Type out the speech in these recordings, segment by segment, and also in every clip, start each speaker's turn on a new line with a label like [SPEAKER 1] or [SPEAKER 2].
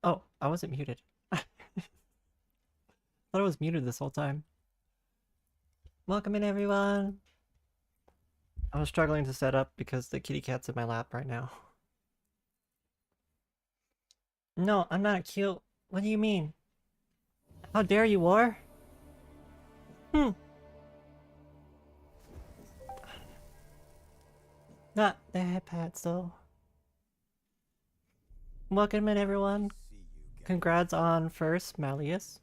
[SPEAKER 1] Oh, I wasn't muted. I thought I was muted this whole time. Welcome in, everyone. I was struggling to set up because the kitty cat's in my lap right now. No, I'm not cute. What do you mean? How dare you, War? Not the head pats, though. Welcome in, everyone. Congrats on first, Malleus.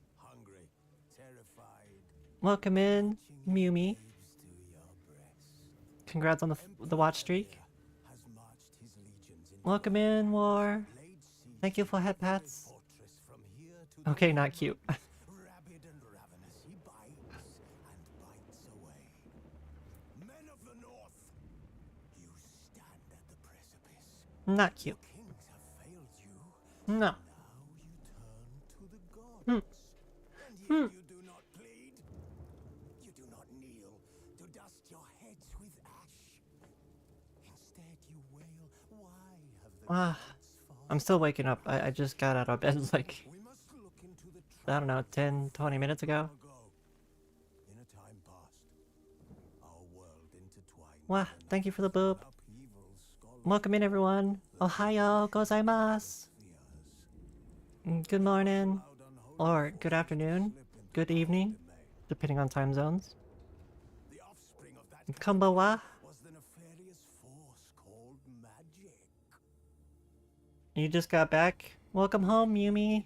[SPEAKER 1] Welcome in, Mumi. Congrats on the watch streak. Welcome in, War. Thank you for head pats. Okay, not cute. Not cute. No. Hmm. Hmm. I'm still waking up. I just got out of bed like, I don't know, 10-20 minutes ago. Wow, thank you for the boob. Welcome in, everyone. Ohayo gozaimasu. Good morning, or good afternoon, good evening, depending on time zones. Konbanwa. You just got back? Welcome home, Yumi.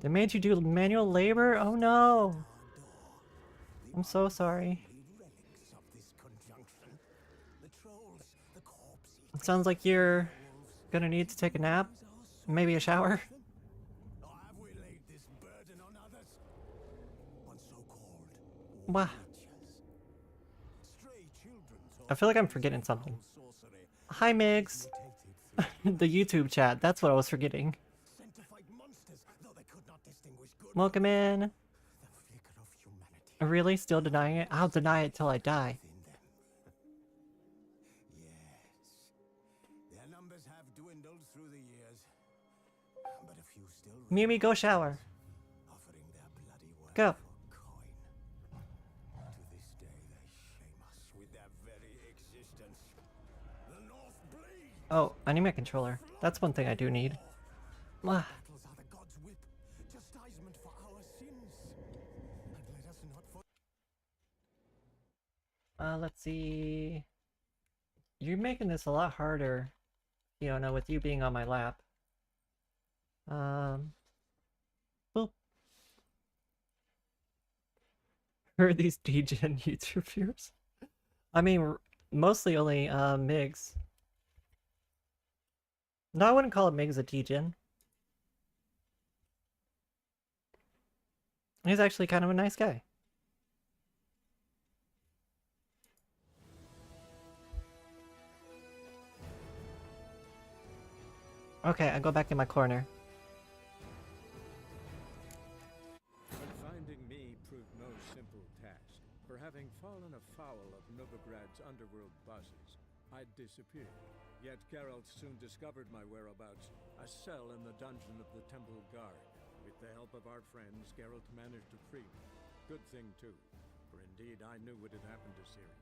[SPEAKER 1] They made you do manual labor? Oh no! I'm so sorry. It sounds like you're gonna need to take a nap. Maybe a shower. Wow. I feel like I'm forgetting something. Hi, Migs. The YouTube chat, that's what I was forgetting. Welcome in. Really? Still denying it? I'll deny it till I die. Mimi, go shower. Go. Oh, I need my controller. That's one thing I do need. Let's see. You're making this a lot harder, Fiona, with you being on my lap. Boop. Who are these DGen YouTubers? I mean, mostly only, Migs. No, I wouldn't call it Migs a DGen. He's actually kind of a nice guy. Okay, I go back in my corner.
[SPEAKER 2] Finding me proved no simple task. For having fallen afoul of Novigrad's underworld bosses, I'd disappeared. Yet Geralt soon discovered my whereabouts, a cell in the dungeon of the Temple Guard. With the help of our friends, Geralt managed to free me. Good thing too, for indeed I knew what had happened to Ciri.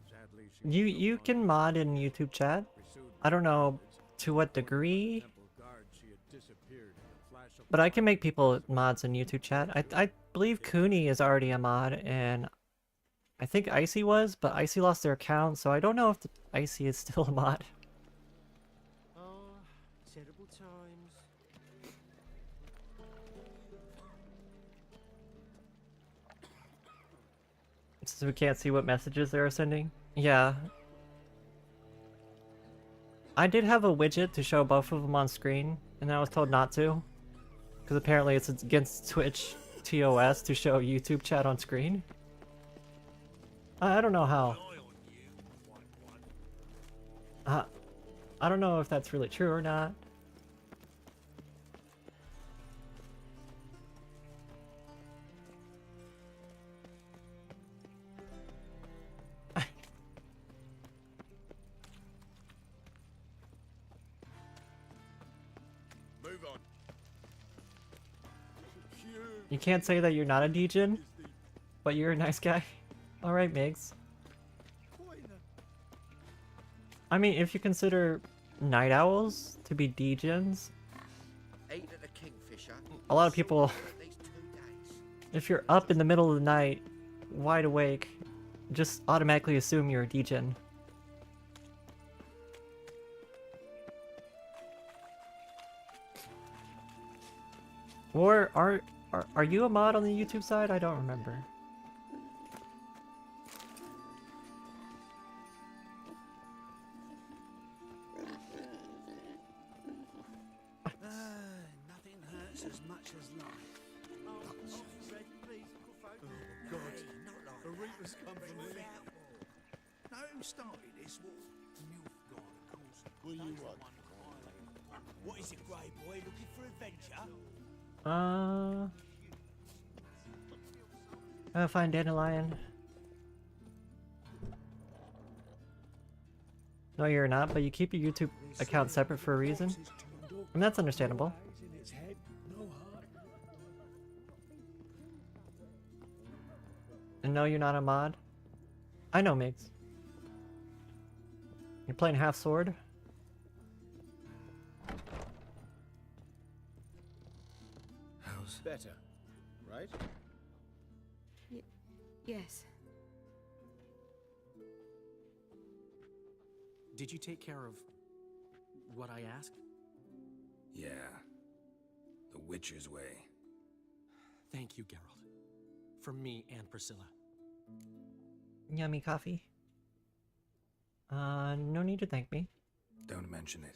[SPEAKER 2] Sadly,
[SPEAKER 1] You can mod in YouTube chat. I don't know to what degree, but I can make people mods in YouTube chat. I believe Cooney is already a mod, and I think Icy was, but Icy lost their account, so I don't know if Icy is still a mod.
[SPEAKER 3] Oh, terrible times.
[SPEAKER 1] So we can't see what messages they are sending? Yeah. I did have a widget to show both of them on screen, and I was told not to. Because apparently it's against Twitch TOS to show YouTube chat on screen. I don't know how. I don't know if that's really true or not.
[SPEAKER 4] Move on.
[SPEAKER 1] You can't say that you're not a degen, but you're a nice guy. Alright, Migs. I mean, if you consider night owls to be degens,
[SPEAKER 5] Ate at a kingfisher.
[SPEAKER 1] a lot of people,
[SPEAKER 5] At least 2 days.
[SPEAKER 1] if you're up in the middle of the night, wide awake, just automatically assume you're a degen. Or are you a mod on the YouTube side? I don't remember.
[SPEAKER 5] Nothing hurts as much as life.
[SPEAKER 2] God, the Reapers come for me.
[SPEAKER 5] Know who started this war?
[SPEAKER 4] What do you want?
[SPEAKER 5] What is it, Grey Boy? Looking for adventure?
[SPEAKER 1] I'll find Dandelion. No, you're not, but you keep your YouTube account separate for a reason. And that's understandable. And no, you're not a mod. I know, Migs. You're playing half sword?
[SPEAKER 4] How's better, right?
[SPEAKER 6] Yes.
[SPEAKER 3] Did you take care of what I asked?
[SPEAKER 4] Yeah. The Witcher's way.
[SPEAKER 3] Thank you, Geralt. From me and Priscilla.
[SPEAKER 1] Yummy coffee. No need to thank me.
[SPEAKER 4] Don't mention it.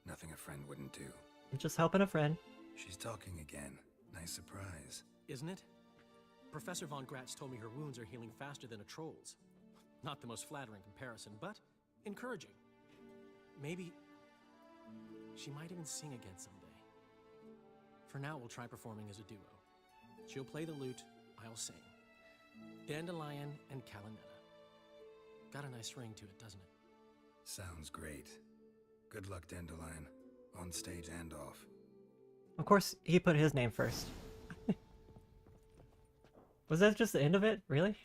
[SPEAKER 4] Nothing a friend wouldn't do.
[SPEAKER 1] I'm just helping a friend.
[SPEAKER 4] She's talking again. Nice surprise.
[SPEAKER 3] Isn't it? Professor von Gratz told me her wounds are healing faster than a troll's. Not the most flattering comparison, but encouraging. Maybe she might even sing again someday. For now, we'll try performing as a duo. She'll play the lute, I'll sing. Dandelion and Calinetta. Got a nice ring to it, doesn't it?
[SPEAKER 4] Sounds great. Good luck, Dandelion. On stage and off.
[SPEAKER 1] Of course, he put his name first. Was that just the end of it? Really?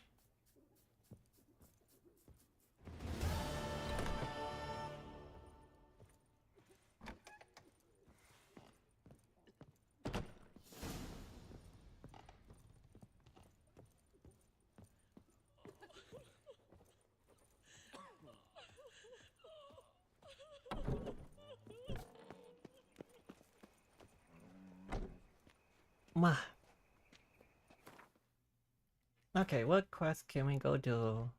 [SPEAKER 1] Ma. Okay, what quest can we go do?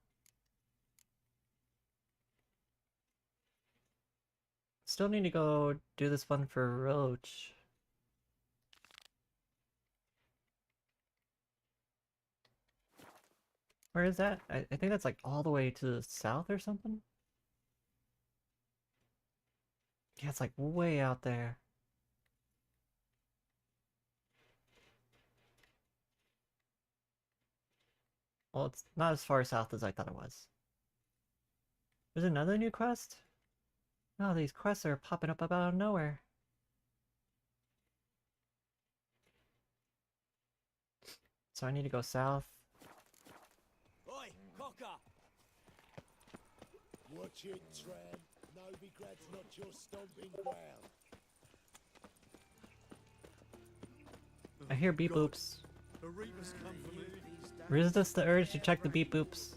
[SPEAKER 1] Still need to go do this one for Roach. Where is that? I think that's like all the way to the south or something? Yeah, it's like way out there. Well, it's not as far south as I thought it was. There's another new quest? Oh, these quests are popping up out of nowhere. So I need to go south.
[SPEAKER 5] Oi, cocker!
[SPEAKER 7] Watch it, tramp. Novigrad's not your stomping ground.
[SPEAKER 1] I hear beep boops.
[SPEAKER 2] The Reapers come for me.
[SPEAKER 1] Resist the urge to check the beep boops.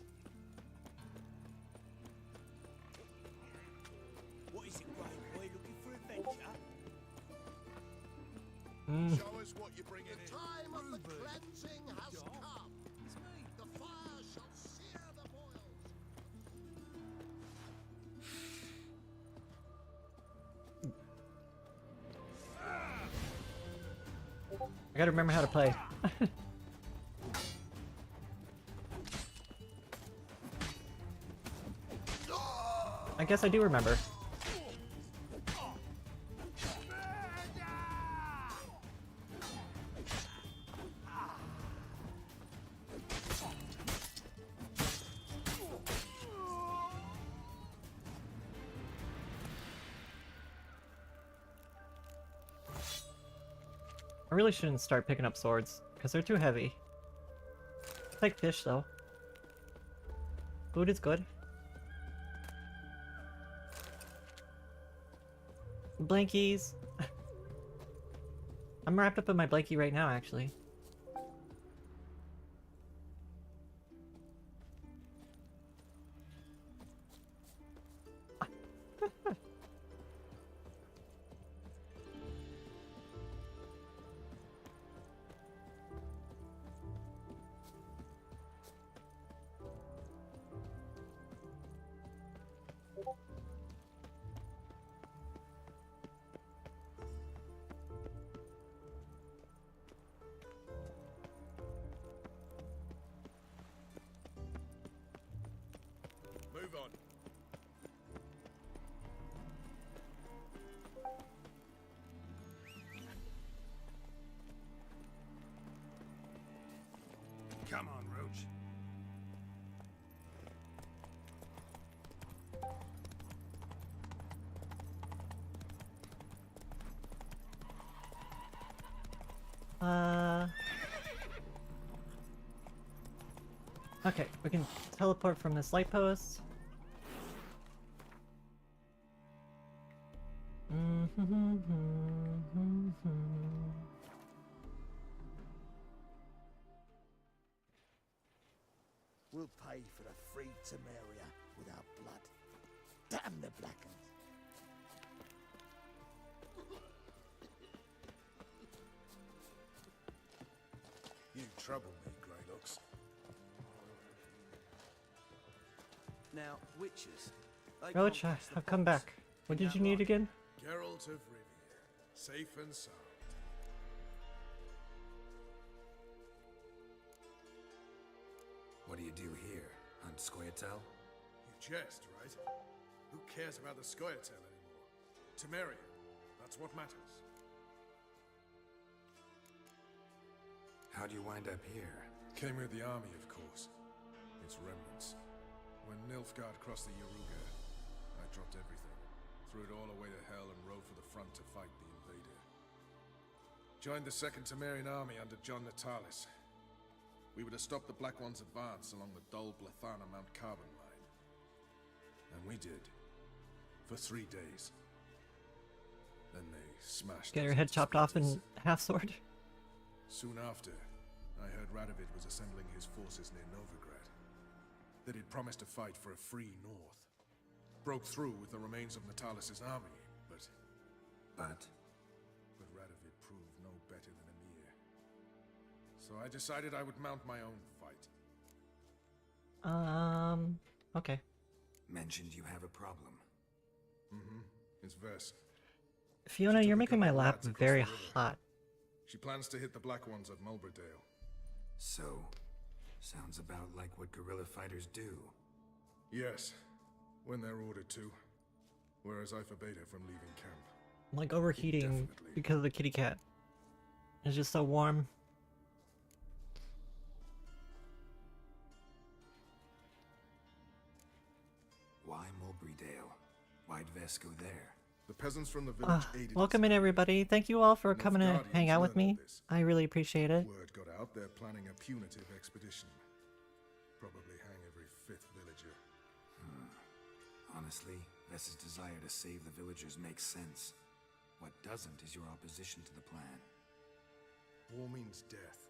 [SPEAKER 5] What is it, Grey Boy? Looking for adventure?
[SPEAKER 7] Show us what you bring in. The time of the cleansing has come. The fire shall sear the boils.
[SPEAKER 1] I gotta remember how to play. I guess I do remember. I really shouldn't start picking up swords, because they're too heavy. I like fish, though. Food is good. Blankies! I'm wrapped up in my blankie right now, actually.
[SPEAKER 5] Move on.
[SPEAKER 4] Come on, Roach.
[SPEAKER 1] Okay, we can teleport from this light post.
[SPEAKER 5] We'll pay for the free Temeria with our blood. Damn the Blackens.
[SPEAKER 6] You trouble me, Greylocks.
[SPEAKER 8] Now, witches. They
[SPEAKER 1] Roach,
[SPEAKER 8] can't catch the
[SPEAKER 1] I've come
[SPEAKER 8] fox.
[SPEAKER 1] back. What
[SPEAKER 8] Think
[SPEAKER 1] did you
[SPEAKER 8] that
[SPEAKER 1] need
[SPEAKER 8] right?
[SPEAKER 1] again?
[SPEAKER 6] Geralt of Rivia, safe and sound.
[SPEAKER 4] What do you do here? Hunt Scoia'tael?
[SPEAKER 6] You jest, right? Who cares about the Scoia'tael anymore? Temeria, that's what matters.
[SPEAKER 4] How'd you wind up here?
[SPEAKER 6] Came with the army, of course. Its remnants. When Nilfgaard crossed the Yaruga, I dropped everything, threw it all away to hell and rode for the front to fight the invader. Joined the Second Temerian army under John Natalis. We were to stop the Black One's advance along the Dol Blathana Mount Carbon line. And we did. For 3 days. Then they smashed
[SPEAKER 1] Get
[SPEAKER 6] us
[SPEAKER 1] your head
[SPEAKER 6] into
[SPEAKER 1] chopped off
[SPEAKER 6] splinters.
[SPEAKER 1] in half sword.
[SPEAKER 6] Soon after, I heard Radovid was assembling his forces near Novigrad. That he'd promised to fight for a free North. Broke through with the remains of Natalis' army, but Radovid proved no better than Emir. So I decided I would mount my own fight.
[SPEAKER 1] Okay.
[SPEAKER 4] Mentioned you have a problem.
[SPEAKER 6] It's Vess.
[SPEAKER 1] Fiona,
[SPEAKER 6] She
[SPEAKER 1] you're
[SPEAKER 6] took a
[SPEAKER 1] making my
[SPEAKER 6] couple
[SPEAKER 1] lap
[SPEAKER 6] lads across
[SPEAKER 1] very
[SPEAKER 6] the river.
[SPEAKER 1] hot.
[SPEAKER 6] She plans to hit the Black Ones at Mulberdale.
[SPEAKER 4] So, sounds about like what guerrilla fighters do.
[SPEAKER 6] Yes, when they're ordered to. Whereas I forbade her from leaving camp.
[SPEAKER 1] I'm like overheating
[SPEAKER 6] Definitely.
[SPEAKER 1] because of the kitty cat. It's just so warm.
[SPEAKER 4] Why Mulberrydale? Why'd Vess go there?
[SPEAKER 6] The peasants from the village aided
[SPEAKER 1] Welcome
[SPEAKER 6] its
[SPEAKER 1] in, everybody. Thank you all for
[SPEAKER 6] Enough
[SPEAKER 1] coming to
[SPEAKER 6] Guardians
[SPEAKER 1] hang out with
[SPEAKER 6] learned
[SPEAKER 1] me.
[SPEAKER 6] of this.
[SPEAKER 1] I really appreciate it.
[SPEAKER 6] Word got out they're planning a punitive expedition. Probably hang every 5th villager.
[SPEAKER 4] Honestly, Vess's desire to save the villagers makes sense. What doesn't is your opposition to the plan.
[SPEAKER 6] War means death.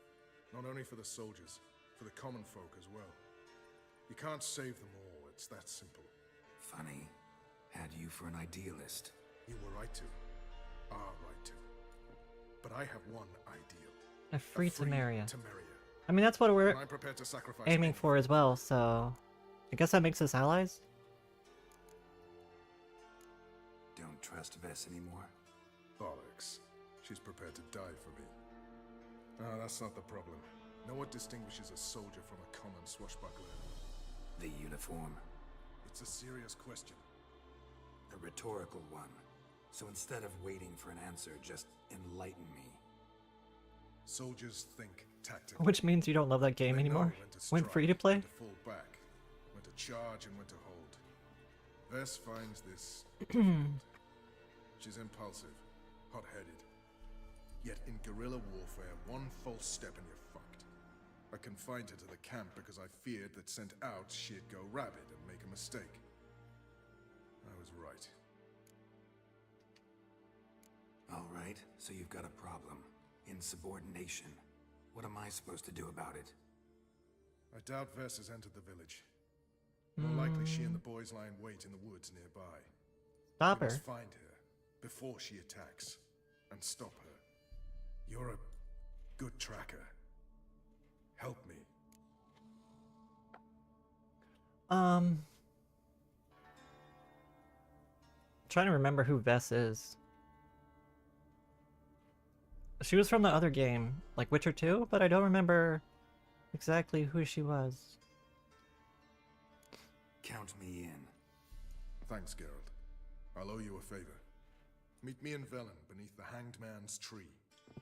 [SPEAKER 6] Not only for the soldiers, for the common folk as well. You can't save them all, it's that simple.
[SPEAKER 4] Funny. Had you for an idealist.
[SPEAKER 6] You were right to. Are right to. But I have one ideal.
[SPEAKER 1] A free Temeria.
[SPEAKER 6] Temeria.
[SPEAKER 1] I mean, that's what we're
[SPEAKER 6] And I'm prepared to sacrifice
[SPEAKER 1] aiming
[SPEAKER 6] anything.
[SPEAKER 1] for as well, so... I guess that makes us allies?
[SPEAKER 4] Don't trust Vess anymore?
[SPEAKER 6] Bollocks. She's prepared to die for me. Ah, that's not the problem. Know what distinguishes a soldier from a common swashbuckler?
[SPEAKER 4] The uniform.
[SPEAKER 6] It's a serious question.
[SPEAKER 4] A rhetorical one. So instead of waiting for an answer, just enlighten me.
[SPEAKER 6] Soldiers think tactically.
[SPEAKER 1] Which means you don't love that game
[SPEAKER 6] They know
[SPEAKER 1] anymore.
[SPEAKER 6] when to
[SPEAKER 1] Went
[SPEAKER 6] strike,
[SPEAKER 1] free to play?
[SPEAKER 6] when to fall back, when to charge and when to hold. Vess finds this difficult. She's impulsive, hot-headed. Yet in guerrilla warfare, one false step and you're fucked. I confined her to the camp because I feared that sent out she'd go rabid and make a mistake. I was right.
[SPEAKER 4] All right, so you've got a problem. Insubordination. What am I supposed to do about it?
[SPEAKER 6] I doubt Vess has entered the village. More likely she and the boys lie in wait in the woods nearby.
[SPEAKER 1] Stop
[SPEAKER 6] We
[SPEAKER 1] her.
[SPEAKER 6] must find her before she attacks and stop her. You're a good tracker. Help me.
[SPEAKER 1] Trying to remember who Vess is. She was from the other game, like Witcher 2, but I don't remember exactly who she was.
[SPEAKER 4] Count me in.
[SPEAKER 6] Thanks, Geralt. I'll owe you a favor. Meet me in Velen beneath the Hanged Man's tree.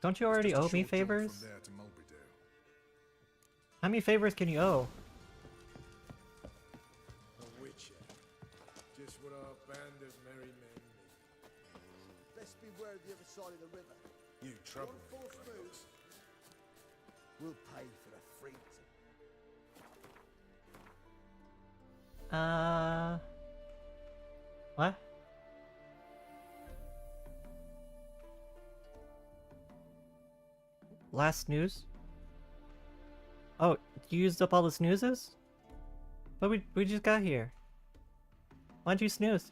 [SPEAKER 1] Don't you
[SPEAKER 6] It's
[SPEAKER 1] already
[SPEAKER 6] just a
[SPEAKER 1] owe me
[SPEAKER 6] short jaunt
[SPEAKER 1] favors?
[SPEAKER 6] From there to Mulberydale.
[SPEAKER 1] How many favors can you owe?
[SPEAKER 2] A witcher. Just what our band of merry men need.
[SPEAKER 5] Best beware of the other side of the river.
[SPEAKER 6] You trouble
[SPEAKER 5] One
[SPEAKER 6] me,
[SPEAKER 5] false move.
[SPEAKER 6] Kratos.
[SPEAKER 5] We'll pay for the free
[SPEAKER 1] What? Last snooze? Oh, you used up all the snoozes? But we just got here. Why'd you snooze?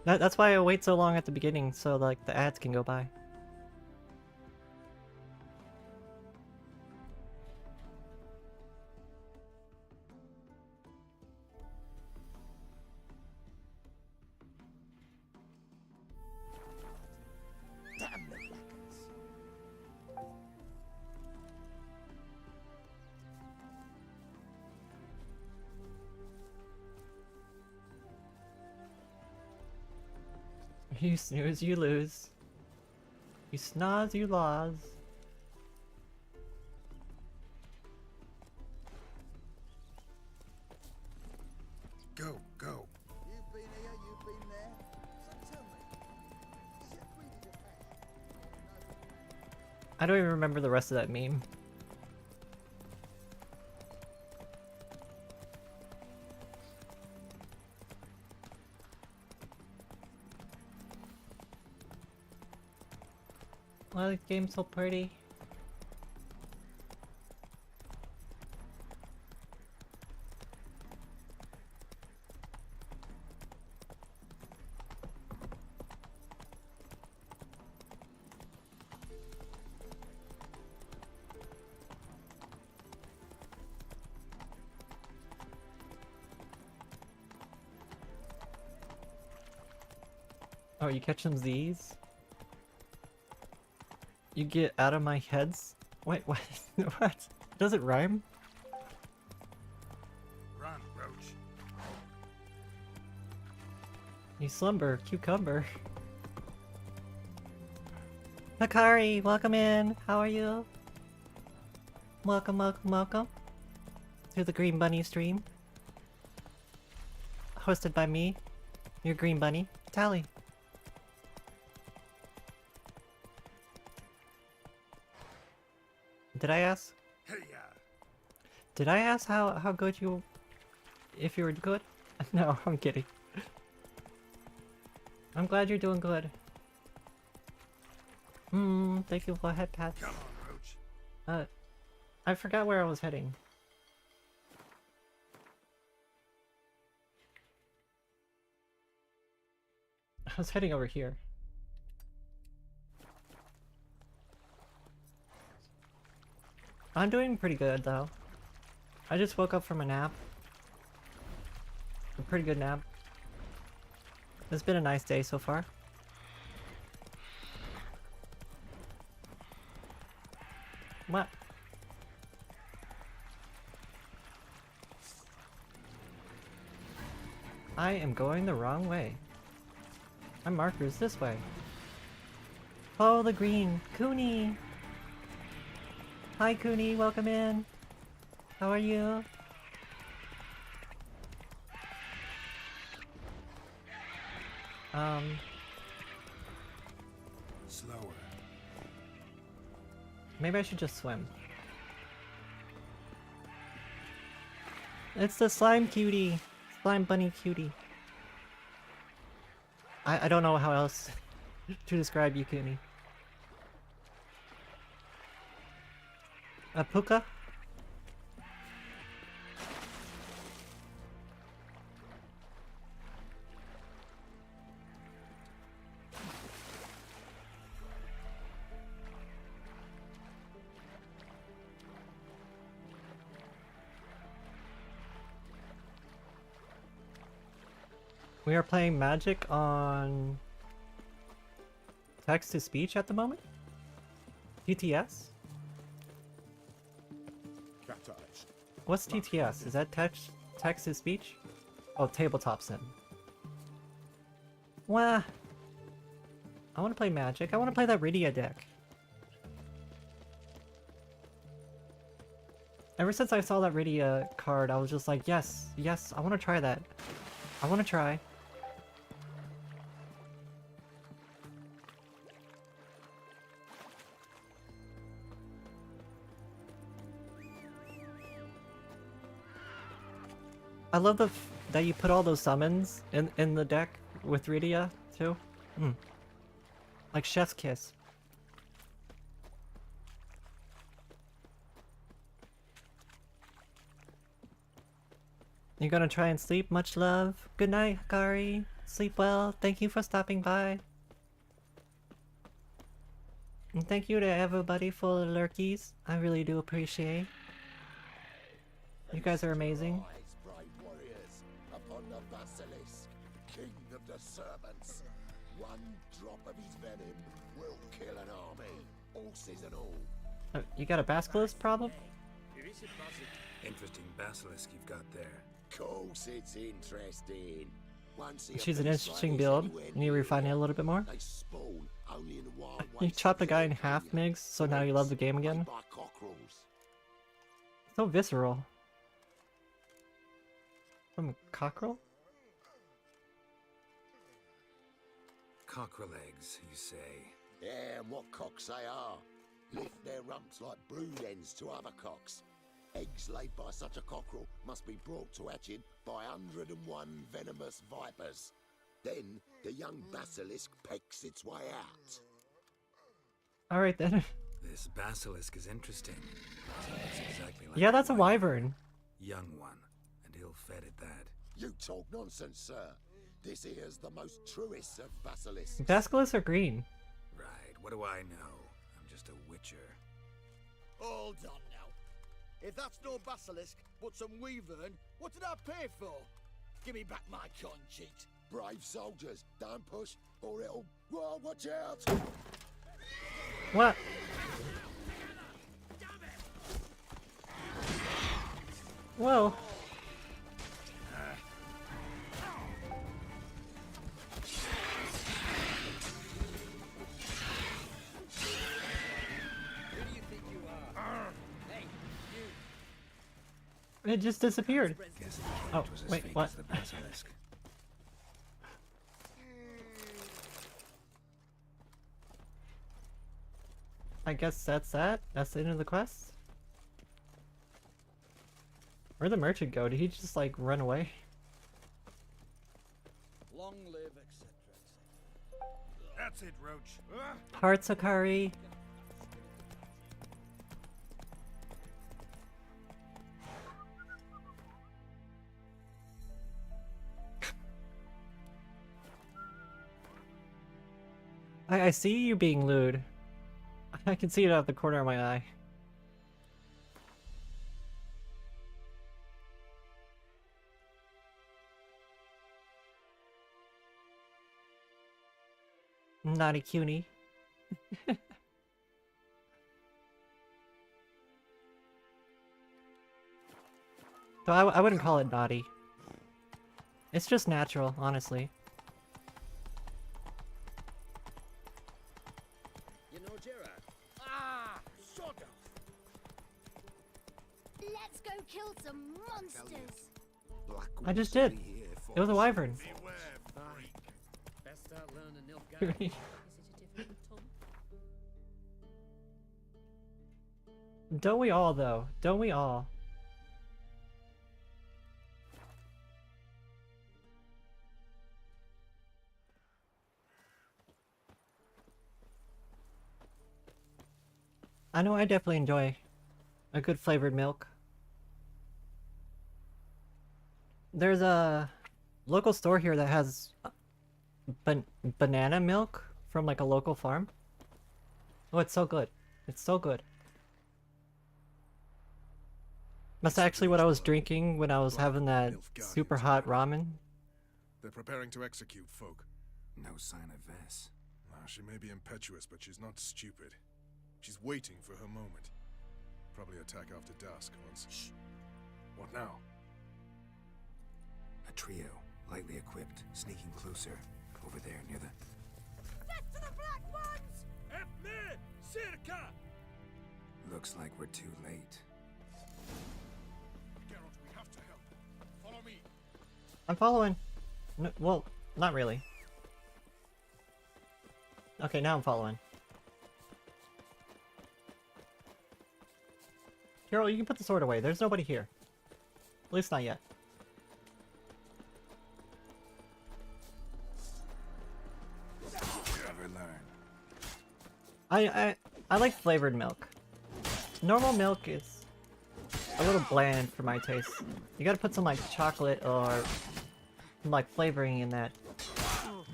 [SPEAKER 1] That's why I wait so long at the beginning, so like the ads can go by.
[SPEAKER 5] Damn the blackers.
[SPEAKER 1] You snooze, you lose. You snaz, you laws.
[SPEAKER 6] Go, go.
[SPEAKER 5] You've been here, you've been there. So tell me, is it really the fact?
[SPEAKER 1] I don't even remember the rest of that meme. Why the game's so pretty? Oh, you catch them Z's? You get out of my heads? Wait, what? What? Does it rhyme?
[SPEAKER 6] Run, Roach.
[SPEAKER 1] You slumber, cucumber. Makari, welcome in. How are you? Welcome, welcome, welcome to the Green Bunny stream. Hosted by me, your Green Bunny, Tali. Did I ask?
[SPEAKER 6] Hey,
[SPEAKER 1] Did I ask how good you... if you were good? No, I'm kidding. I'm glad you're doing good. Thank you for the head pats.
[SPEAKER 6] come on, Roach.
[SPEAKER 1] I forgot where I was heading. I was heading over here. I'm doing pretty good though. I just woke up from a nap. A pretty good nap. It's been a nice day so far. What? I am going the wrong way. My marker's this way. Oh, the green. Cooney! Hi, Cooney. Welcome in. How are you?
[SPEAKER 4] Slower.
[SPEAKER 1] Maybe I should just swim. It's the slime cutie. Slime bunny cutie. I don't know how else to describe you, Kuni. A puka? We are playing Magic on text to speech at the moment? TTS? What's TTS? Is that text to speech? Oh, tabletop sim. Wah. I want to play Magic. I want to play that Rydia deck. Ever since I saw that Rydia card, I was just like, yes, yes, I want to try that. I want to try. I love that you put all those summons in the deck with Rydia too. Like Chef's Kiss. You're gonna try and sleep? Much love. Good night, Hikari. Sleep well. Thank you for stopping by. And thank you to everybody for the lurkies. I really do appreciate. You guys are amazing.
[SPEAKER 7] Brave warriors upon the basilisk, king of the servants. One drop of his venom will kill an army, horses and all.
[SPEAKER 1] You got a basilisk problem?
[SPEAKER 4] Interesting basilisk you've got there.
[SPEAKER 7] Course it's interesting. Once the
[SPEAKER 1] She's an
[SPEAKER 7] abyss
[SPEAKER 1] interesting
[SPEAKER 7] is
[SPEAKER 1] build.
[SPEAKER 7] anywhere
[SPEAKER 1] You need to
[SPEAKER 7] near
[SPEAKER 1] refine it a
[SPEAKER 7] here,
[SPEAKER 1] little bit more.
[SPEAKER 7] they spawn only in the wild
[SPEAKER 1] You
[SPEAKER 7] wastes
[SPEAKER 1] chopped the
[SPEAKER 7] of
[SPEAKER 1] guy in
[SPEAKER 7] the
[SPEAKER 1] half,
[SPEAKER 7] area.
[SPEAKER 1] Migs, so now you love the game again?
[SPEAKER 7] Made by cockerels.
[SPEAKER 1] So visceral. From a cockerel?
[SPEAKER 4] Cockerel eggs, you say?
[SPEAKER 7] Yeah, and what cocks they are. Lift their rumps like brood hens to other cocks. Eggs laid by such a cockerel must be brought to hatching by 101 venomous vipers. Then the young basilisk pecks its way out.
[SPEAKER 1] Alright then.
[SPEAKER 4] This basilisk is interesting. It looks exactly like
[SPEAKER 1] Yeah, that's a wyvern.
[SPEAKER 4] young one, and ill-fed at that.
[SPEAKER 7] You talk nonsense, sir. This here's the most truest of basilisks.
[SPEAKER 1] Basilisks are green.
[SPEAKER 4] Right, what do I know? I'm just a witcher.
[SPEAKER 5] Hold on now. If that's no basilisk, but some wyvern, what did I pay for? Give me back my con cheat.
[SPEAKER 7] Brave soldiers, don't push, or it'll... Whoa, watch out!
[SPEAKER 1] What? Whoa. It just disappeared.
[SPEAKER 4] Guess the
[SPEAKER 1] Oh,
[SPEAKER 4] cat was as
[SPEAKER 1] wait,
[SPEAKER 4] fake
[SPEAKER 1] what?
[SPEAKER 4] as the basilisk.
[SPEAKER 1] I guess that's that. That's the end of the quest. Where'd the merchant go? Did he just like run away?
[SPEAKER 5] Long live, etc.
[SPEAKER 6] That's it, Roach.
[SPEAKER 1] Hearts, Hikari. I see you being lewd. I can see it out of the corner of my eye. Naughty cutie. So I wouldn't call it naughty. It's just natural, honestly.
[SPEAKER 5] You know, Gerard. Ah, sod off.
[SPEAKER 9] Let's go kill some monsters.
[SPEAKER 1] I just did. It was a wyvern.
[SPEAKER 5] Best start learning Nilfgaard.
[SPEAKER 9] Is it a difficult Tom?
[SPEAKER 1] Don't we all, though? Don't we all? I know I definitely enjoy a good flavored milk. There's a local store here that has banana milk from like a local farm. Oh, it's so good. It's so good. That's actually what I was drinking when I was having that super hot ramen.
[SPEAKER 6] They're preparing to execute folk.
[SPEAKER 4] No sign of Vess.
[SPEAKER 6] She may be impetuous, but she's not stupid. She's waiting for her moment. Probably attack after dusk once. Shh. What now?
[SPEAKER 4] A trio, lightly equipped, sneaking closer. Over there, near the...
[SPEAKER 5] Death to the Black Ones! Efme! Circa!
[SPEAKER 4] Looks like we're too late.
[SPEAKER 6] Geralt, we have to help. Follow me.
[SPEAKER 1] I'm following. No, well, not really. Okay, now I'm following. Carol, you can put the sword away. There's nobody here. At least not yet.
[SPEAKER 4] Never learn.
[SPEAKER 1] I like flavored milk. Normal milk is a little bland for my taste. You gotta put some like chocolate or some, like flavoring in that.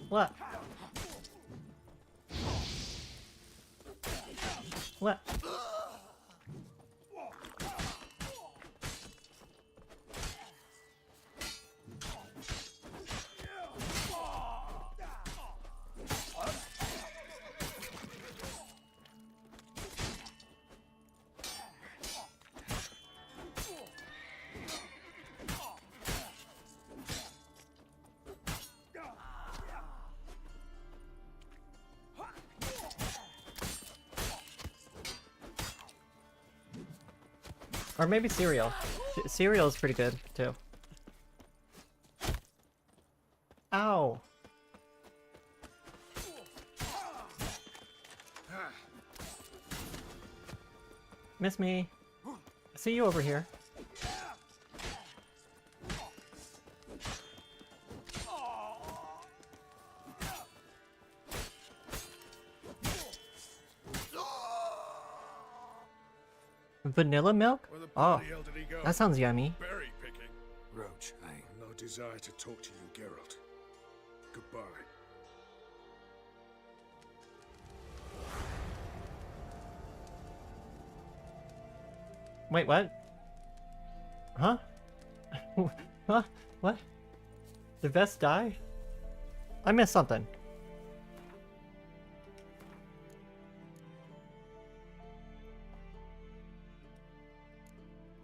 [SPEAKER 1] What? What? Or maybe cereal. Cereal is pretty good, too. Ow! Miss me. I see you over here. Vanilla milk? Oh, that sounds yummy.
[SPEAKER 6] Berry picking.
[SPEAKER 4] Roach,
[SPEAKER 6] No desire to talk to you, Geralt. Goodbye.
[SPEAKER 1] Wait, what? Huh? Huh? What? Did Vess die? I missed something.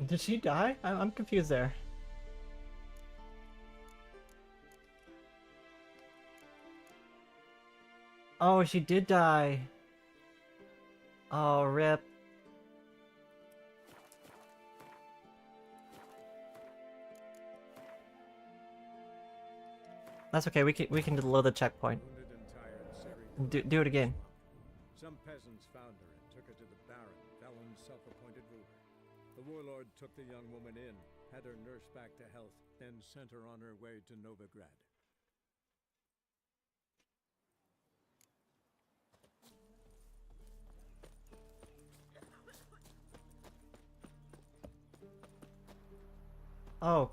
[SPEAKER 1] Did she die? I'm confused there. Oh, she did die. Oh, rip. That's okay. We can load the checkpoint.
[SPEAKER 2] Wounded and tired, Ciri
[SPEAKER 1] Do it again.
[SPEAKER 2] Some peasants found her and took her to the Baron, Valen's self-appointed ruler. The warlord took the young woman in, had her nursed back to health, then sent her on her way to Novigrad.
[SPEAKER 1] Oh.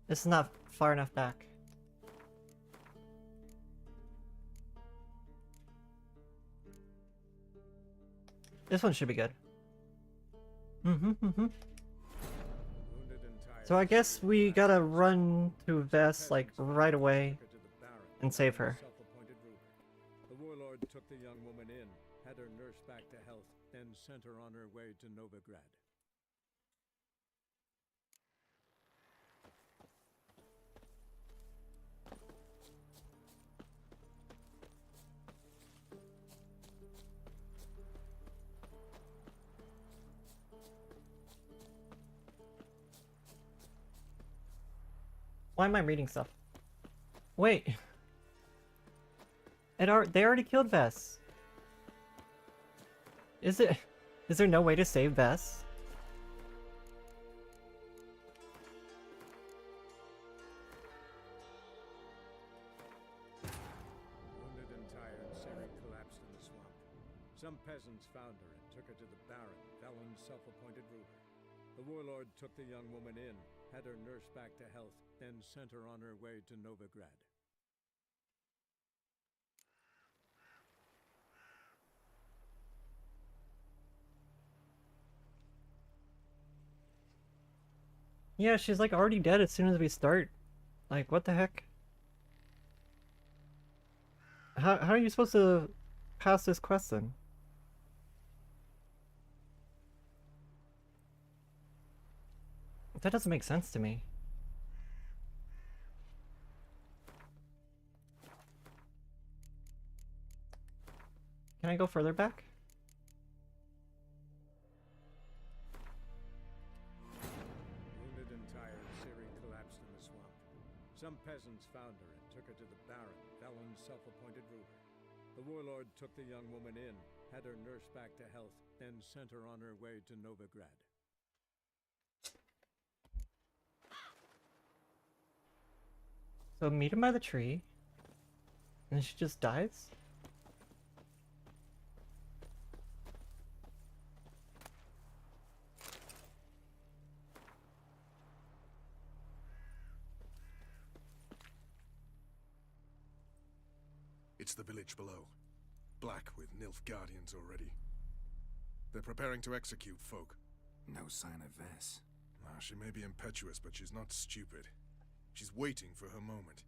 [SPEAKER 1] This is not far enough back. This one should be good. So I guess we gotta run to Vess like right away and save her.
[SPEAKER 2] The warlord took the young woman in, had her nursed back to health, then sent her on her way to Novigrad.
[SPEAKER 1] Why am I reading stuff? Wait. They already killed Vess. Is it? Is there no way to save Bess?
[SPEAKER 2] Wounded and tired, Ciri collapsed in the swamp. Some peasants found her and took her to the Baron, Velen's self-appointed ruler. The warlord took the young woman in, had her nursed back to health, then sent her on her way to Novigrad.
[SPEAKER 1] Yeah, she's like already dead as soon as we start. Like, what the heck? How are you supposed to pass this quest then? That doesn't make sense to me. Can I go further back?
[SPEAKER 2] Wounded and tired, Ciri collapsed in the swamp. Some peasants found her and took her to the Baron, Velen's self-appointed ruler. The warlord took the young woman in, had her nursed back to health, then sent her on her way to Novigrad.
[SPEAKER 1] So meet him by the tree, and she just dies?
[SPEAKER 6] It's the village below. Black with Nilfgaardians already. They're preparing to execute folk.
[SPEAKER 4] No sign of Vess.
[SPEAKER 6] She may be impetuous, but she's not stupid. She's waiting for her moment.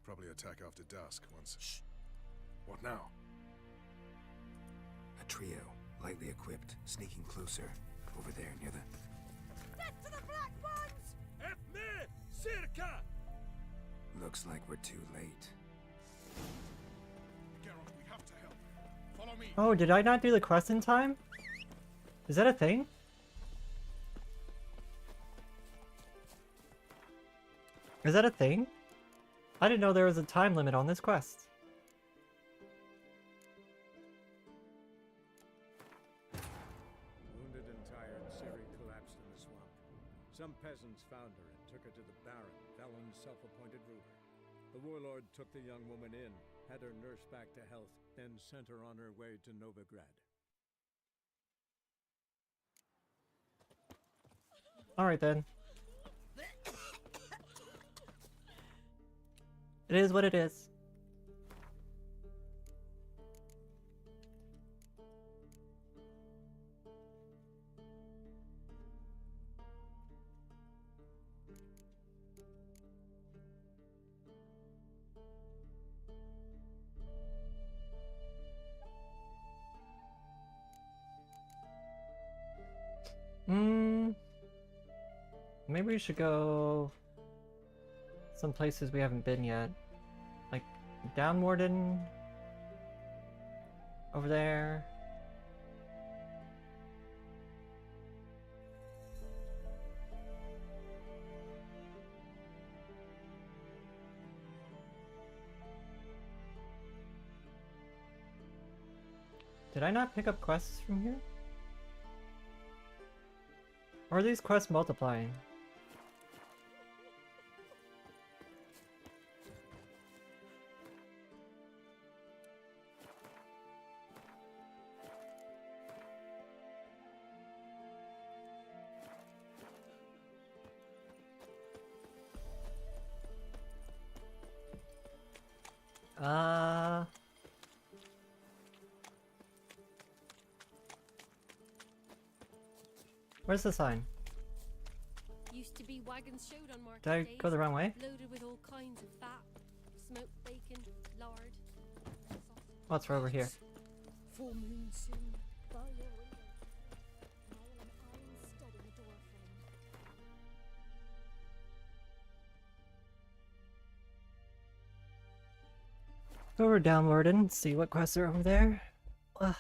[SPEAKER 6] Probably attack after dusk once... Shh! What now?
[SPEAKER 4] A trio, lightly equipped, sneaking closer. Over there, near the...
[SPEAKER 9] Get to the black ones!
[SPEAKER 5] Efme! Circa!
[SPEAKER 4] Looks like we're too late.
[SPEAKER 6] Geralt, we have to help. Follow me.
[SPEAKER 1] Oh, did I not do the quest in time? Is that a thing? Is that a thing? I didn't know there was a time limit on this quest.
[SPEAKER 2] Wounded and tired, Ciri collapsed in the swamp. Some peasants found her and took her to the Baron, Velen's self-appointed ruler. The warlord took the young woman in, had her nursed back to health, then sent her on her way to Novigrad.
[SPEAKER 1] Alright then. It is what it is. Maybe we should go some places we haven't been yet. Like Downwarden over there. Did I not pick up quests from here? Or are these quests multiplying? Where's the sign?
[SPEAKER 9] Used to be wagons showed on market
[SPEAKER 1] Did I
[SPEAKER 9] days,
[SPEAKER 1] go the wrong way?
[SPEAKER 9] loaded with all kinds of fat, smoked bacon, lard, sausage.
[SPEAKER 1] Oh, it's right over here.
[SPEAKER 9] Full moon soon. By your window. Now an iron studding door frame.
[SPEAKER 1] Go over Downward and see what quests are over there. Ugh.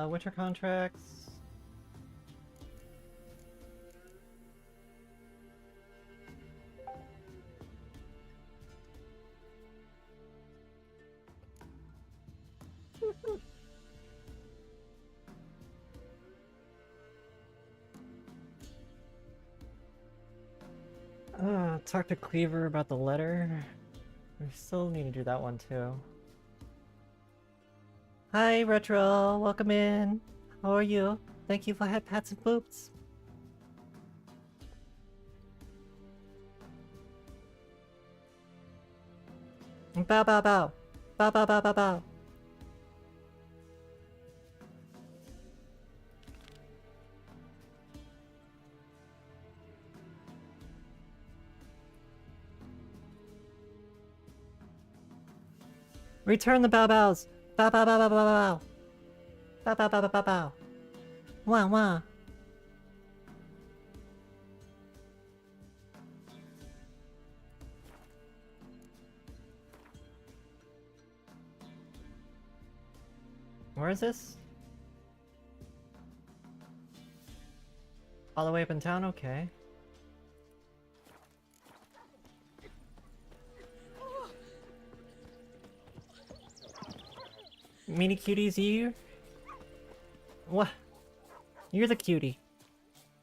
[SPEAKER 1] Winter contracts. Talk to Cleaver about the letter. We still need to do that one too. Hi, Retro. Welcome in. How are you? Thank you for head pats and boops. Bow, bow, bow. Bow, bow, bow, bow, bow. Return the bow bows. Bow, bow, bow, bow, bow, bow. Bow, bow, bow, bow, bow, bow. Wah, wah. Where is this? All the way up in town? Okay. Mini cuties, you? What? You're the cutie.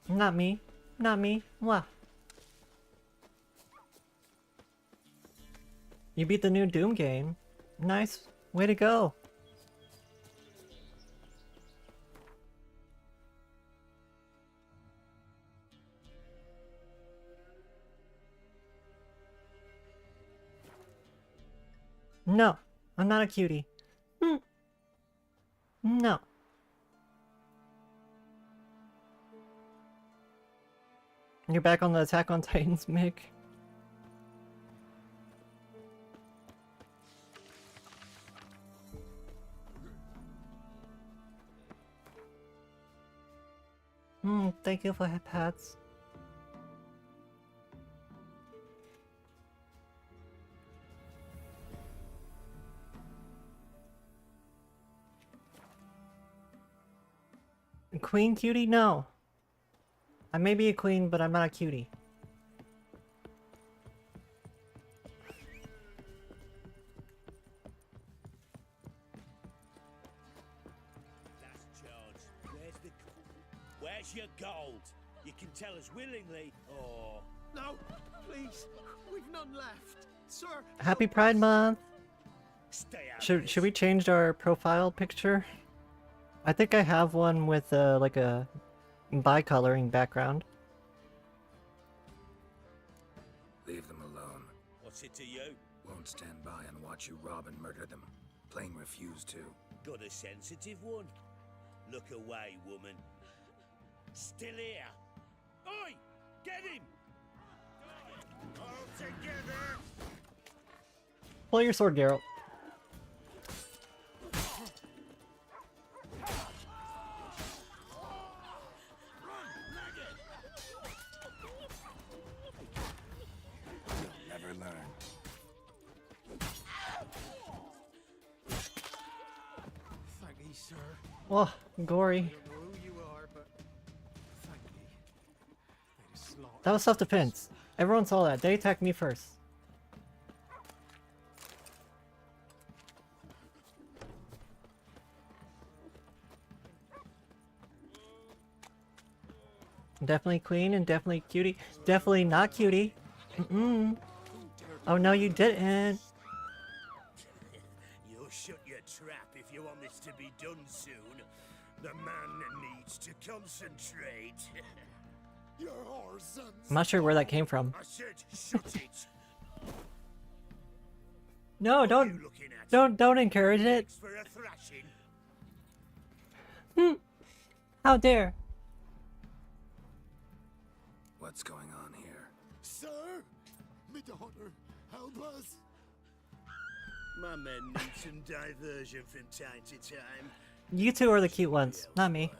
[SPEAKER 1] Not me. Not me. What? You beat the new Doom game. Nice. Way to go. No, I'm not a cutie. No. You're back on the Attack on Titans, Mick. Thank you for head pats. Queen cutie? No. I may be a queen, but I'm not a cutie.
[SPEAKER 10] Where's your gold? You can tell us willingly, or...
[SPEAKER 3] No, please. We've none left. Sir.
[SPEAKER 1] Happy Pride Month!
[SPEAKER 10] Stay out
[SPEAKER 1] Should we change our profile picture? I think I have one with like a bi-coloring background.
[SPEAKER 4] Leave them alone.
[SPEAKER 10] What's it to you?
[SPEAKER 4] Won't stand by and watch you rob and murder them. Plain refuse to.
[SPEAKER 10] Got a sensitive one? Look away, woman. Still here. Oi! Get him! All together!
[SPEAKER 1] Pull your sword, Geralt.
[SPEAKER 4] Never learn.
[SPEAKER 3] Thank you, sir.
[SPEAKER 1] Oh, gory.
[SPEAKER 3] I don't know who you are, but thank you. They'd have slaughtered
[SPEAKER 1] That was self-defense. Everyone saw that. They attacked me first. Definitely queen and definitely cutie. Definitely not cutie. Oh no, you didn't.
[SPEAKER 10] You'll shut your trap if you want this to be done soon. The man needs to concentrate.
[SPEAKER 7] You're our sons.
[SPEAKER 1] I'm not sure where that came from.
[SPEAKER 10] I said shut it.
[SPEAKER 1] No,
[SPEAKER 10] What are you
[SPEAKER 1] don't
[SPEAKER 10] looking at?
[SPEAKER 1] don't encourage it.
[SPEAKER 10] Thanks for a thrashing.
[SPEAKER 1] How dare.
[SPEAKER 4] What's going on here?
[SPEAKER 7] Sir, my daughter, help us.
[SPEAKER 10] My men need some diversion from time to time.
[SPEAKER 1] You two are the cute ones, not me.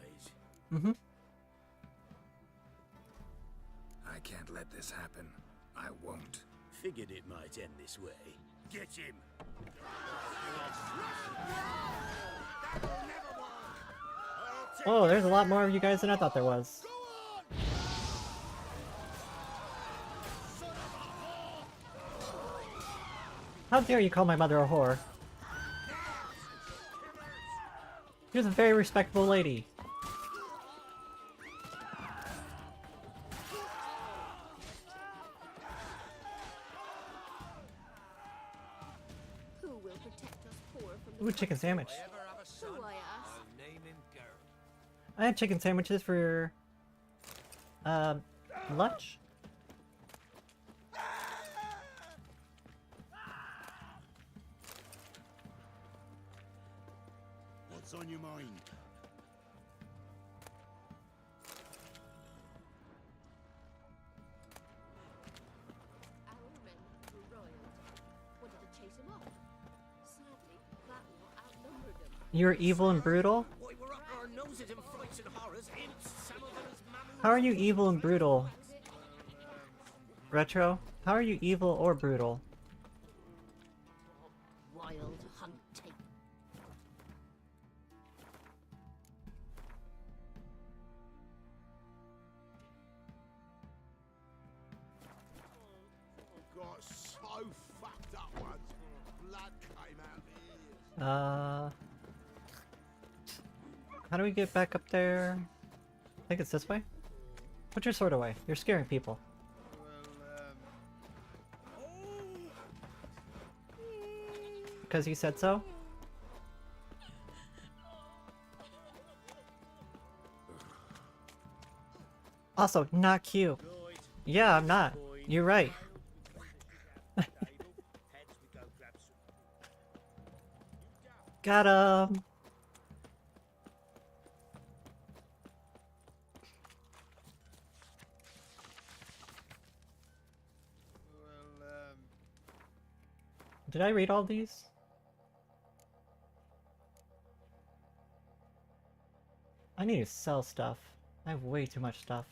[SPEAKER 4] I can't let this happen. I won't.
[SPEAKER 10] Figured it might end this way. Get him!
[SPEAKER 1] Oh, there's a lot more of you guys than I thought there was. How dare you call my mother a whore? She was a very respectable lady.
[SPEAKER 9] Who will protect us poor from
[SPEAKER 1] Ooh, chicken sandwich.
[SPEAKER 9] Who, I ask?
[SPEAKER 1] I had chicken sandwiches for lunch.
[SPEAKER 7] What's on your mind?
[SPEAKER 9] Our men were roiled. Wanted to chase him off. Sadly, that lot outnumbered them.
[SPEAKER 1] You're evil and brutal? How are you evil and brutal? Retro? How are you evil or brutal?
[SPEAKER 9] Wild hunting.
[SPEAKER 7] Got so fucked up once. Blood came out the ears.
[SPEAKER 1] How do we get back up there? I think it's this way? Put your sword away. You're scaring people. Because you said so? Also, not cute. Yeah, I'm not. You're right. Got him! Did I read all these? I need to sell stuff. I have way too much stuff.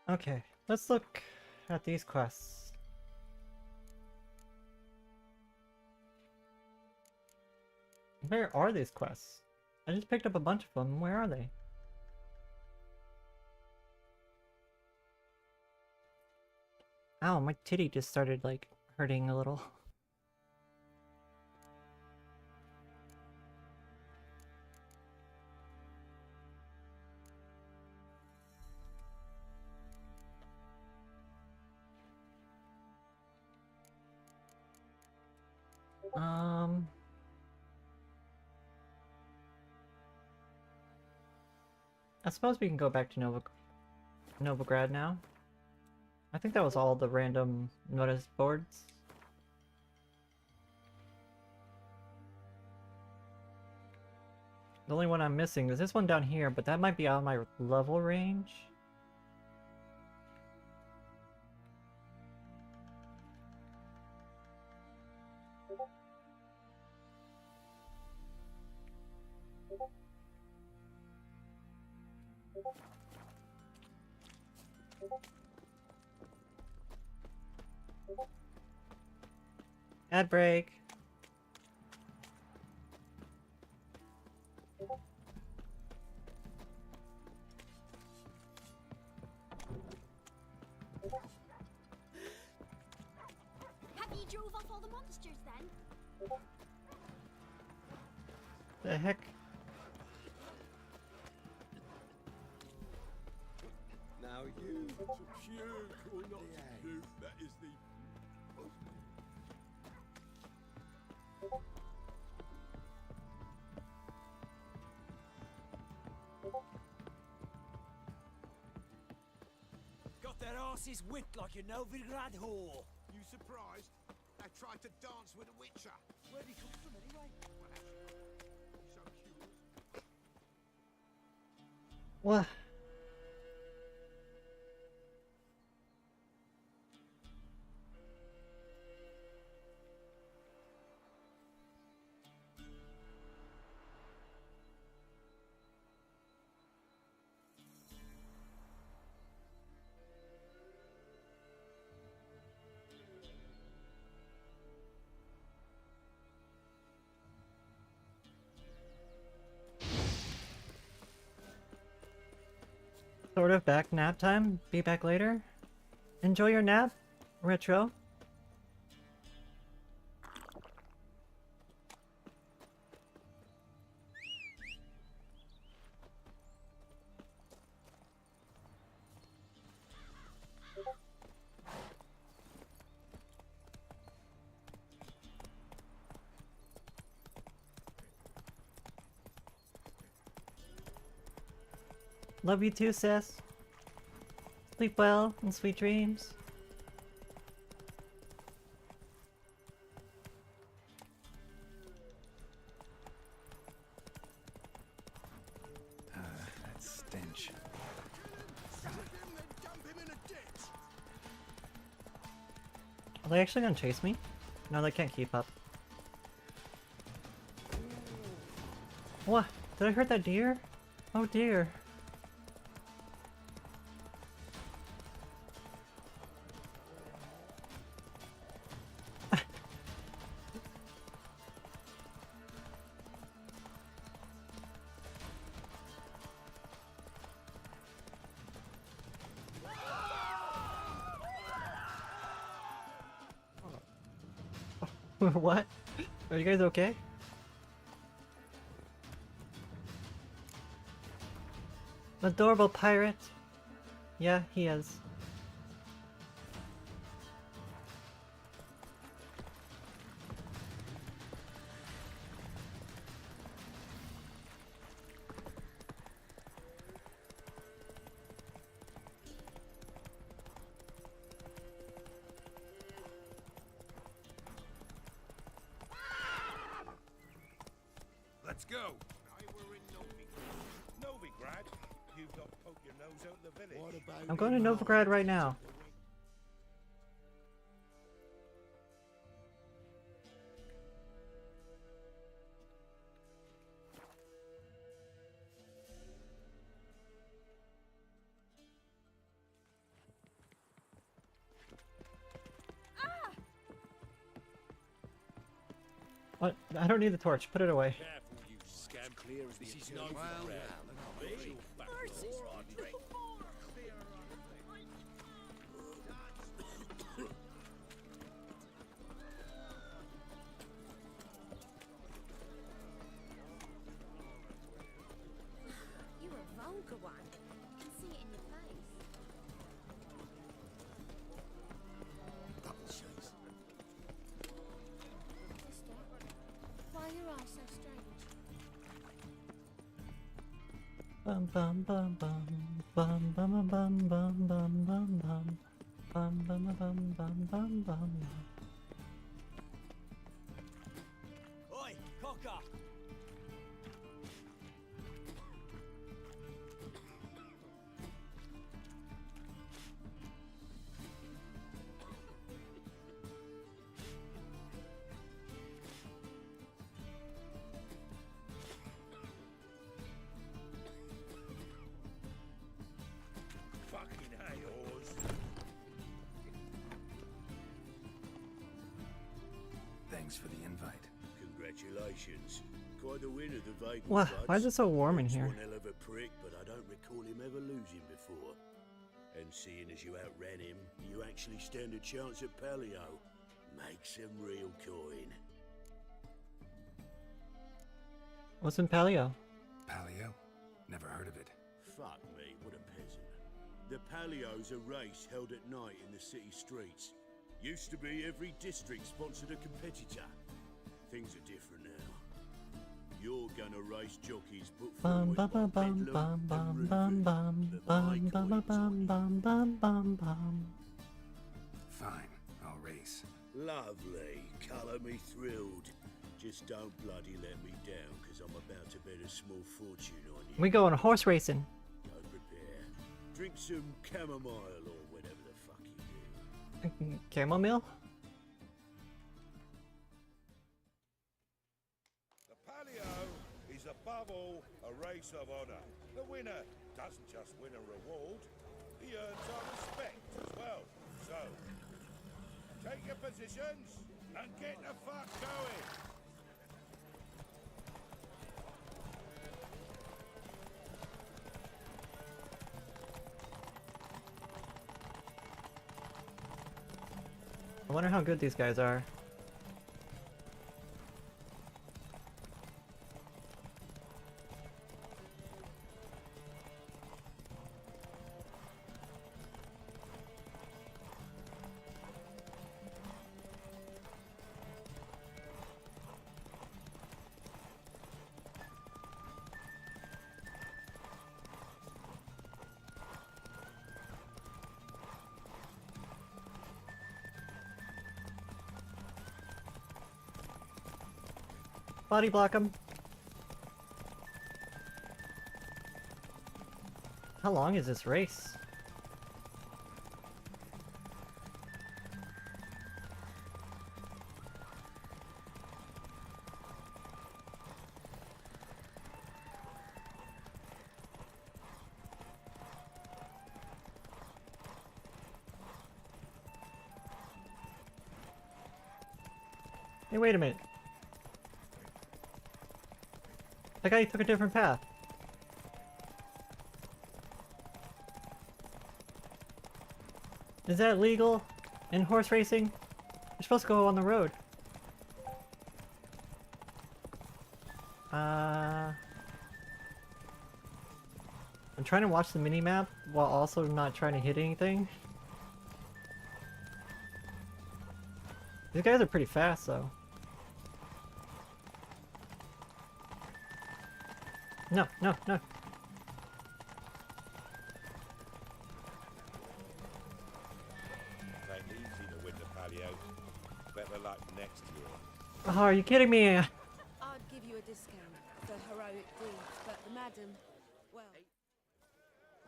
[SPEAKER 1] Okay, let's look at these quests. Where are these quests? I just picked up a bunch of them. Where are they? Ow, my titty just started, like, hurting a little. I suppose we can go back to Novigrad now. I think that was all the random notice boards. The only one I'm missing is this one down here, but that might be out of my level range. Ad break.
[SPEAKER 9] Have you drove off all the monsters then?
[SPEAKER 1] The heck?
[SPEAKER 2] Now you to puke or not to puke, that is the...
[SPEAKER 10] Got their asses whipped like a Novigrad whore.
[SPEAKER 7] You surprised? They tried to dance with a witcher.
[SPEAKER 10] Where'd he come from anyway?
[SPEAKER 7] Well, actually, so curious.
[SPEAKER 1] What? Sort of back nap time. Be back later. Enjoy your nap, Retro. Love you too, sis. Sleep well and sweet dreams.
[SPEAKER 4] That stench.
[SPEAKER 1] Are they actually gonna chase me? No, they can't keep up. What? Did I hurt that deer? Oh dear. What? Are you guys okay? Adorable pirate. Yeah, he is.
[SPEAKER 10] Let's go. We're in Novigrad. You've got to poke your nose out the village.
[SPEAKER 7] What about
[SPEAKER 1] I'm going to Novigrad right now. What? I don't need the torch. Put it away.
[SPEAKER 10] Careful, you scam. Clear as this is Novigrad. Me? All right, drink.
[SPEAKER 9] You a vulgar one. I can see it in your face.
[SPEAKER 7] double chase?
[SPEAKER 9] Sister, why are your eyes so strange?
[SPEAKER 1] Bum bum bum bum bum bum bum bum bum bum bum bum bum bum bum bum bum.
[SPEAKER 10] Oi, cocker! Fucking hay-horse.
[SPEAKER 4] Thanks for the invite.
[SPEAKER 10] Congratulations. Quite a winner, the Vagrant
[SPEAKER 1] What?
[SPEAKER 10] Buds.
[SPEAKER 1] Why is it so warm in
[SPEAKER 10] He's
[SPEAKER 1] here?
[SPEAKER 10] one hell of a prick, but I don't recall him ever losing before. And seeing as you outran him, you actually stand a chance at Paleo. Make some real coin.
[SPEAKER 1] What's in Paleo?
[SPEAKER 4] Paleo? Never heard of it.
[SPEAKER 10] Fuck me, what a peasant. The Paleo's a race held at night in the city streets. Used to be every district sponsored a competitor. Things are different now. You're gonna race jockeys put
[SPEAKER 1] Bum
[SPEAKER 10] forward
[SPEAKER 1] bum
[SPEAKER 10] by
[SPEAKER 1] bum
[SPEAKER 10] Bedlam
[SPEAKER 1] bum
[SPEAKER 10] and
[SPEAKER 1] bum
[SPEAKER 10] Rufus,
[SPEAKER 1] bum
[SPEAKER 10] but
[SPEAKER 1] bum
[SPEAKER 10] my
[SPEAKER 1] bum
[SPEAKER 10] coin's
[SPEAKER 1] bum bum
[SPEAKER 10] on you.
[SPEAKER 1] bum bum bum.
[SPEAKER 4] Fine, I'll race.
[SPEAKER 10] Lovely, colour me thrilled. Just don't bloody let me down, because I'm about to bet a small fortune on you.
[SPEAKER 1] We going horse racing.
[SPEAKER 10] Go prepare. Drink some chamomile or whatever the fuck you do.
[SPEAKER 1] Chamomile?
[SPEAKER 10] The Paleo is above all a race of honour. The winner doesn't just win a reward, he earns our respect as well. So, take your positions and get the fuck going.
[SPEAKER 1] I wonder how good these guys are. Body block him. How long is this race? Hey, wait a minute. That guy took a different path. Is that legal in horse racing? You're supposed to go on the road. I'm trying to watch the mini-map while also not trying to hit anything. These guys are pretty fast though. No, no, no.
[SPEAKER 10] Ain't easy to win the palio. Better luck next year.
[SPEAKER 1] Oh, are you kidding me?
[SPEAKER 11] I'd give you a discount for heroic deeds, but the madam, well...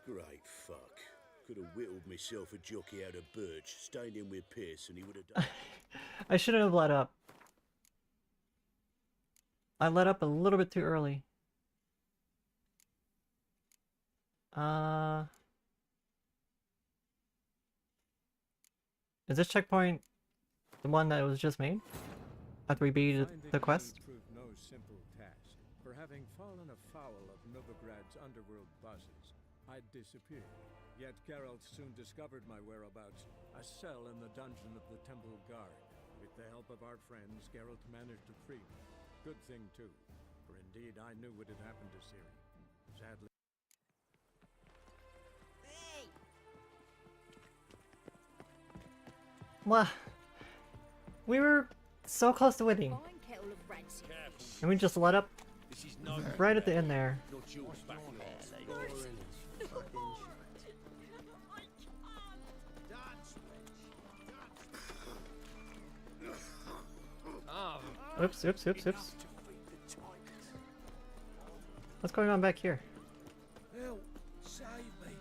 [SPEAKER 12] Great fuck. Could have whittled myself a jockey out of birch, stayed in with Pierce, and he would have done...
[SPEAKER 1] I shouldn't have let up. I let up a little bit too early. Is this checkpoint the one that was just made? After we beat the quest?
[SPEAKER 2] Proved no simple task. For having fallen afoul of Novigrad's underworld bosses, I'd disappeared. Yet Geralt soon discovered my whereabouts, a cell in the dungeon of the Temple Guard. With the help of our friends, Geralt managed to free me. Good thing too, for indeed I knew what had happened to Ciri. Sadly.
[SPEAKER 1] Wow. We were so close to winning. And we just let up right at the end there. Oops, oops, oops, oops. What's going on back here?
[SPEAKER 10] Help! Save me!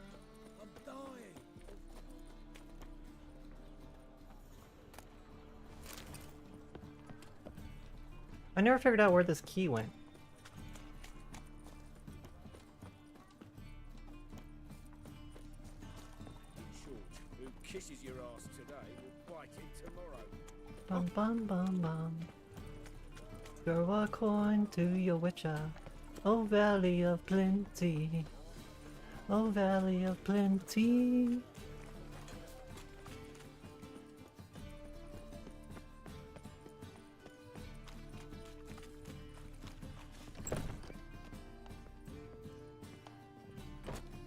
[SPEAKER 10] I'm dying!
[SPEAKER 1] I never figured out where this key went.
[SPEAKER 12] In short, who kisses your ass today will bite it tomorrow.
[SPEAKER 1] Bum bum bum bum. Throw a coin to your witcher. Oh valley of plenty. Oh valley of plenty.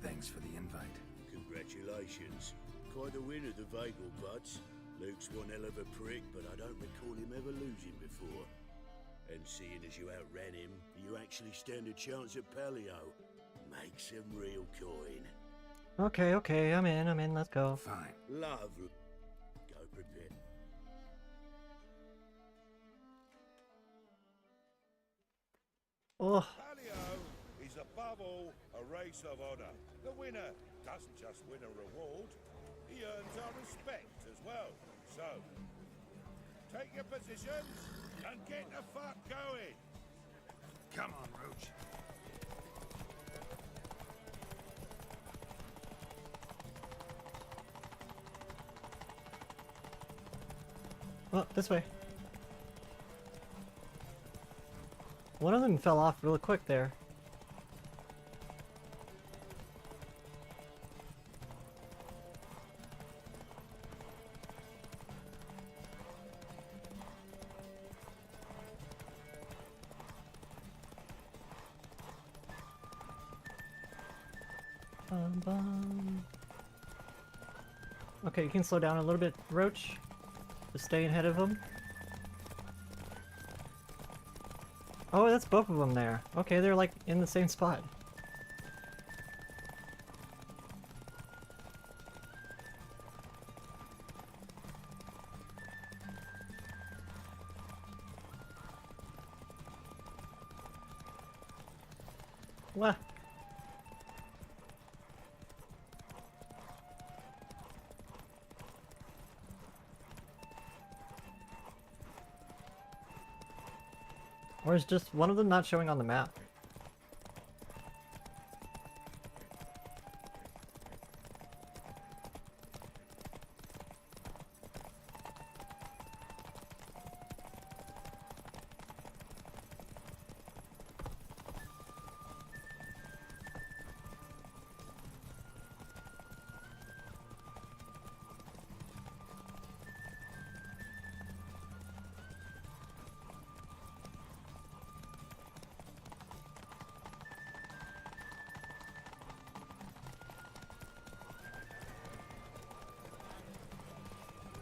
[SPEAKER 4] Thanks for the invite.
[SPEAKER 12] Congratulations. Quite a winner, the Vagel Buds. Luke's one hell of a prick, but I don't recall him ever losing before. And seeing as you outran him, you actually stand a chance at Palio. Make some real coin.
[SPEAKER 1] Okay, okay, I'm in, let's go.
[SPEAKER 4] Fine.
[SPEAKER 12] Lovely. Go prepare.
[SPEAKER 1] Oh,
[SPEAKER 10] Palio is above all a race of honor. The winner doesn't just win a reward, he earns our respect as well. So, take your positions and get the fuck going.
[SPEAKER 4] Come on, Roach.
[SPEAKER 1] oh, this way. One of them fell off real quick there. Bum, bum. Okay, you can slow down a little bit, Roach. Just stay ahead of him. Oh, that's both of them there. Okay, they're like in the same spot. What? Or is just one of them not showing on the map?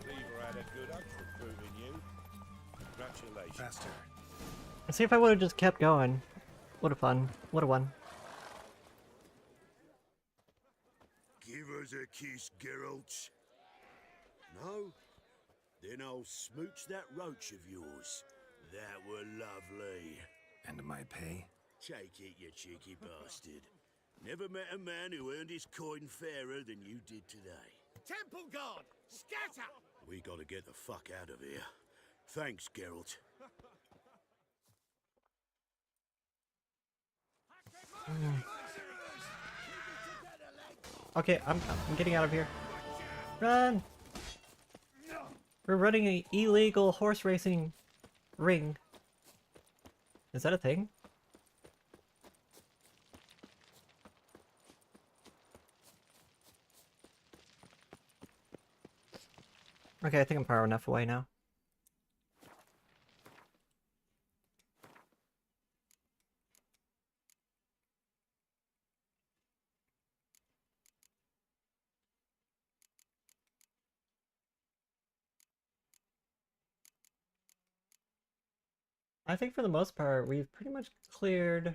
[SPEAKER 10] Lever had a good hunt recruiting you. Congratulations.
[SPEAKER 6] Faster.
[SPEAKER 1] See if I would have just kept going. What a fun. What a one.
[SPEAKER 12] Give us a kiss, Geralt. No? Then I'll smooch that roach of yours. That were lovely.
[SPEAKER 4] And my pay?
[SPEAKER 12] Take it, you cheeky bastard. Never met a man who earned his coin fairer than you did today.
[SPEAKER 5] Temple Guard, scatter!
[SPEAKER 12] We gotta get the fuck out of here. Thanks, Geralt.
[SPEAKER 1] Okay, I'm getting out of here. Run! We're running an illegal horse racing ring. Is that a thing? Okay, I think I'm far enough away now. I think for the most part, we've pretty much cleared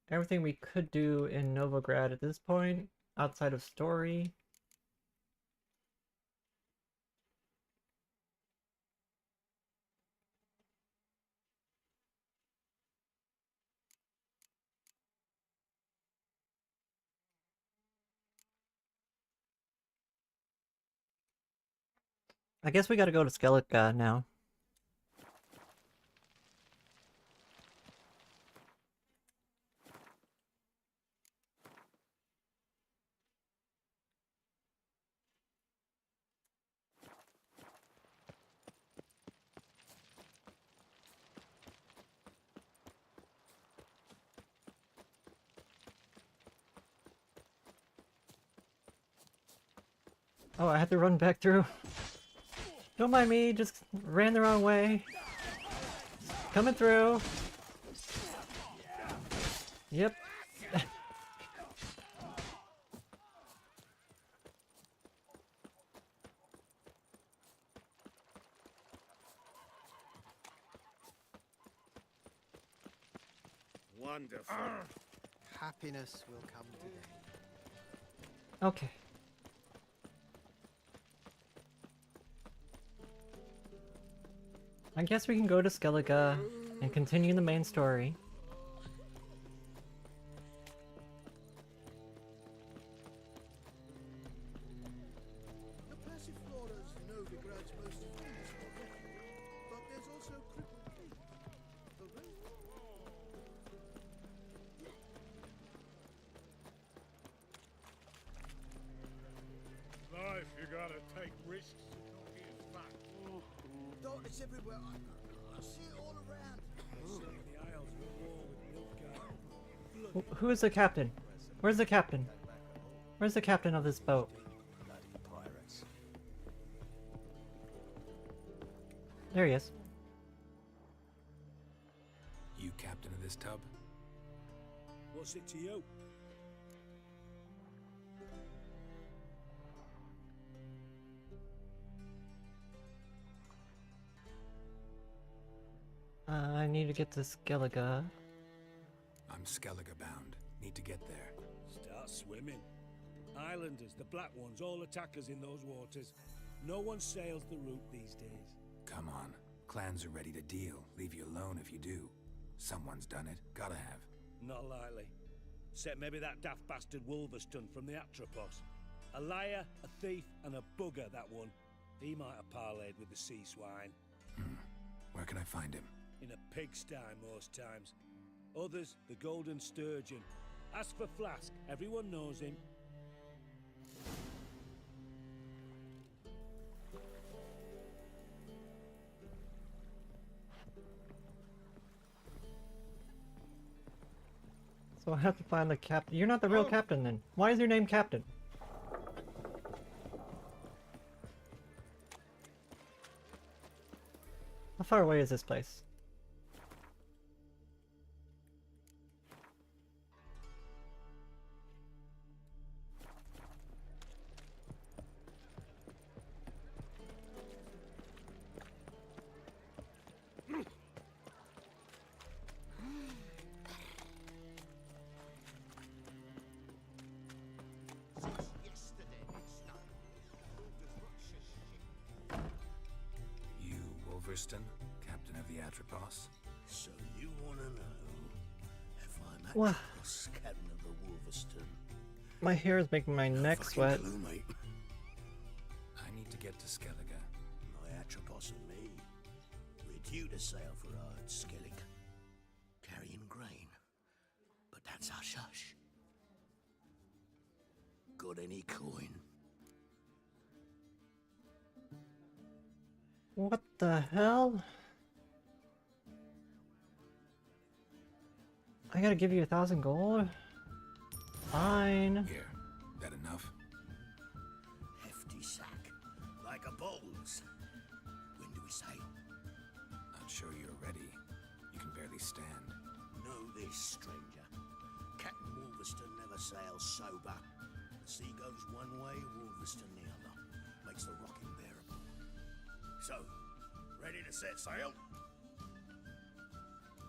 [SPEAKER 1] everything we could do in Novigrad at this point, outside of story. I guess we gotta go to Skellige now. Oh, I had to run back through. Don't mind me, just ran the wrong way. Coming through. Yep.
[SPEAKER 12] Wonderful.
[SPEAKER 8] Happiness will come today.
[SPEAKER 1] Okay. I guess we can go to Skellige and continue the main story.
[SPEAKER 13] The Passiflora's Novigrad's most famous volcano, but there's also Cripple Peak. The
[SPEAKER 10] Life, you gotta take risks and not get fucked.
[SPEAKER 13] darkness everywhere. I see it all around.
[SPEAKER 1] Who is the captain? Where's the captain? Where's the captain of this boat? There he is.
[SPEAKER 4] You captain of this tub?
[SPEAKER 12] What's it to you?
[SPEAKER 1] need to get to Skellige.
[SPEAKER 4] I'm Skellige bound. Need to get there.
[SPEAKER 14] Start swimming. Islanders, the Black Ones, all attackers in those waters. No one sails the route these days.
[SPEAKER 4] Come on. Clans are ready to deal. Leave you alone if you do. Someone's done it. Gotta have.
[SPEAKER 14] Not likely. Except maybe that daft bastard Wolverston from the Atropos. A liar, a thief, and a bugger, that one. He might have parlayed with the sea swine.
[SPEAKER 4] Where can I find him?
[SPEAKER 14] In a pigsty most times. Others, the Golden Sturgeon. Ask for Flask. Everyone knows him.
[SPEAKER 1] So I have to find the captain. You're not the real captain then. Why is your name Captain? How far away is this place?
[SPEAKER 4] You, Wolverston, captain of the Atropos?
[SPEAKER 12] So you want to know if I'm
[SPEAKER 1] What?
[SPEAKER 12] Atropos, captain of the Wolverston?
[SPEAKER 1] My hair is making my neck
[SPEAKER 12] Fucking
[SPEAKER 1] sweat.
[SPEAKER 12] clue, mate.
[SPEAKER 4] I need to get to Skellige.
[SPEAKER 12] My Atropos and me, we're due to sail for Ard Skellig, carrying grain. But that's hush-hush. Got any coin?
[SPEAKER 1] What the hell? I gotta give you 1,000 gold? Fine.
[SPEAKER 4] Here. That enough?
[SPEAKER 12] Hefty sack, like a bowl's. When do we sail?
[SPEAKER 4] Not sure you're ready. You can barely stand.
[SPEAKER 12] Know this, stranger. Captain Wolverston never sails sober. The sea goes one way, Wolverston the other. Makes the rocking bearable. So, ready to set sail?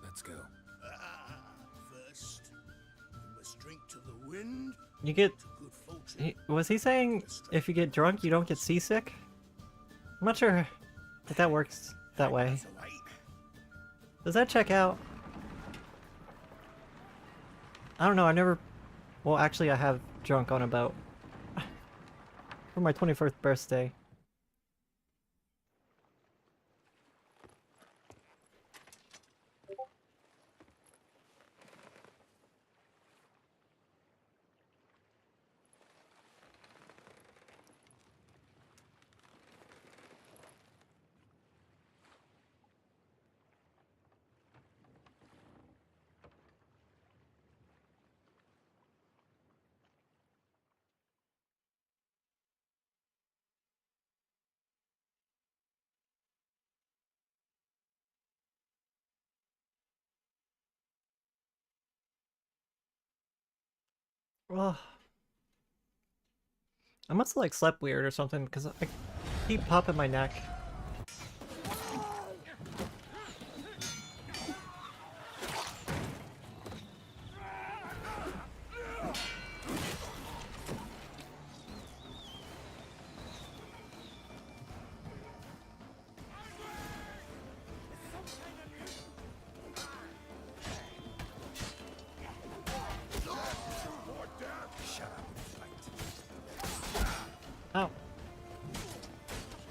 [SPEAKER 4] Let's go.
[SPEAKER 12] First, we must drink to the wind.
[SPEAKER 1] You get...
[SPEAKER 12] To good fortune.
[SPEAKER 1] Was he saying if you get drunk you don't get seasick? I'm not sure if that works that way. Does that check out? I don't know, I never... Well, actually I have drunk on a boat. For my 21st birthday. Ugh. I must have like slept weird or something because I keep popping my neck. Ow.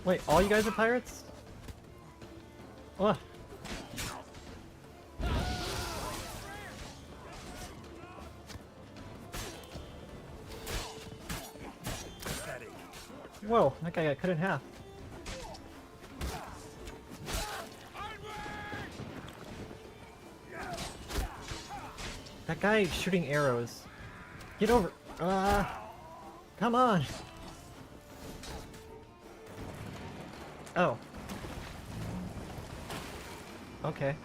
[SPEAKER 1] Wait, all you guys are pirates? Ugh. Whoa, that guy got cut in half. That guy shooting arrows. Get over. Come on. Oh. Okay.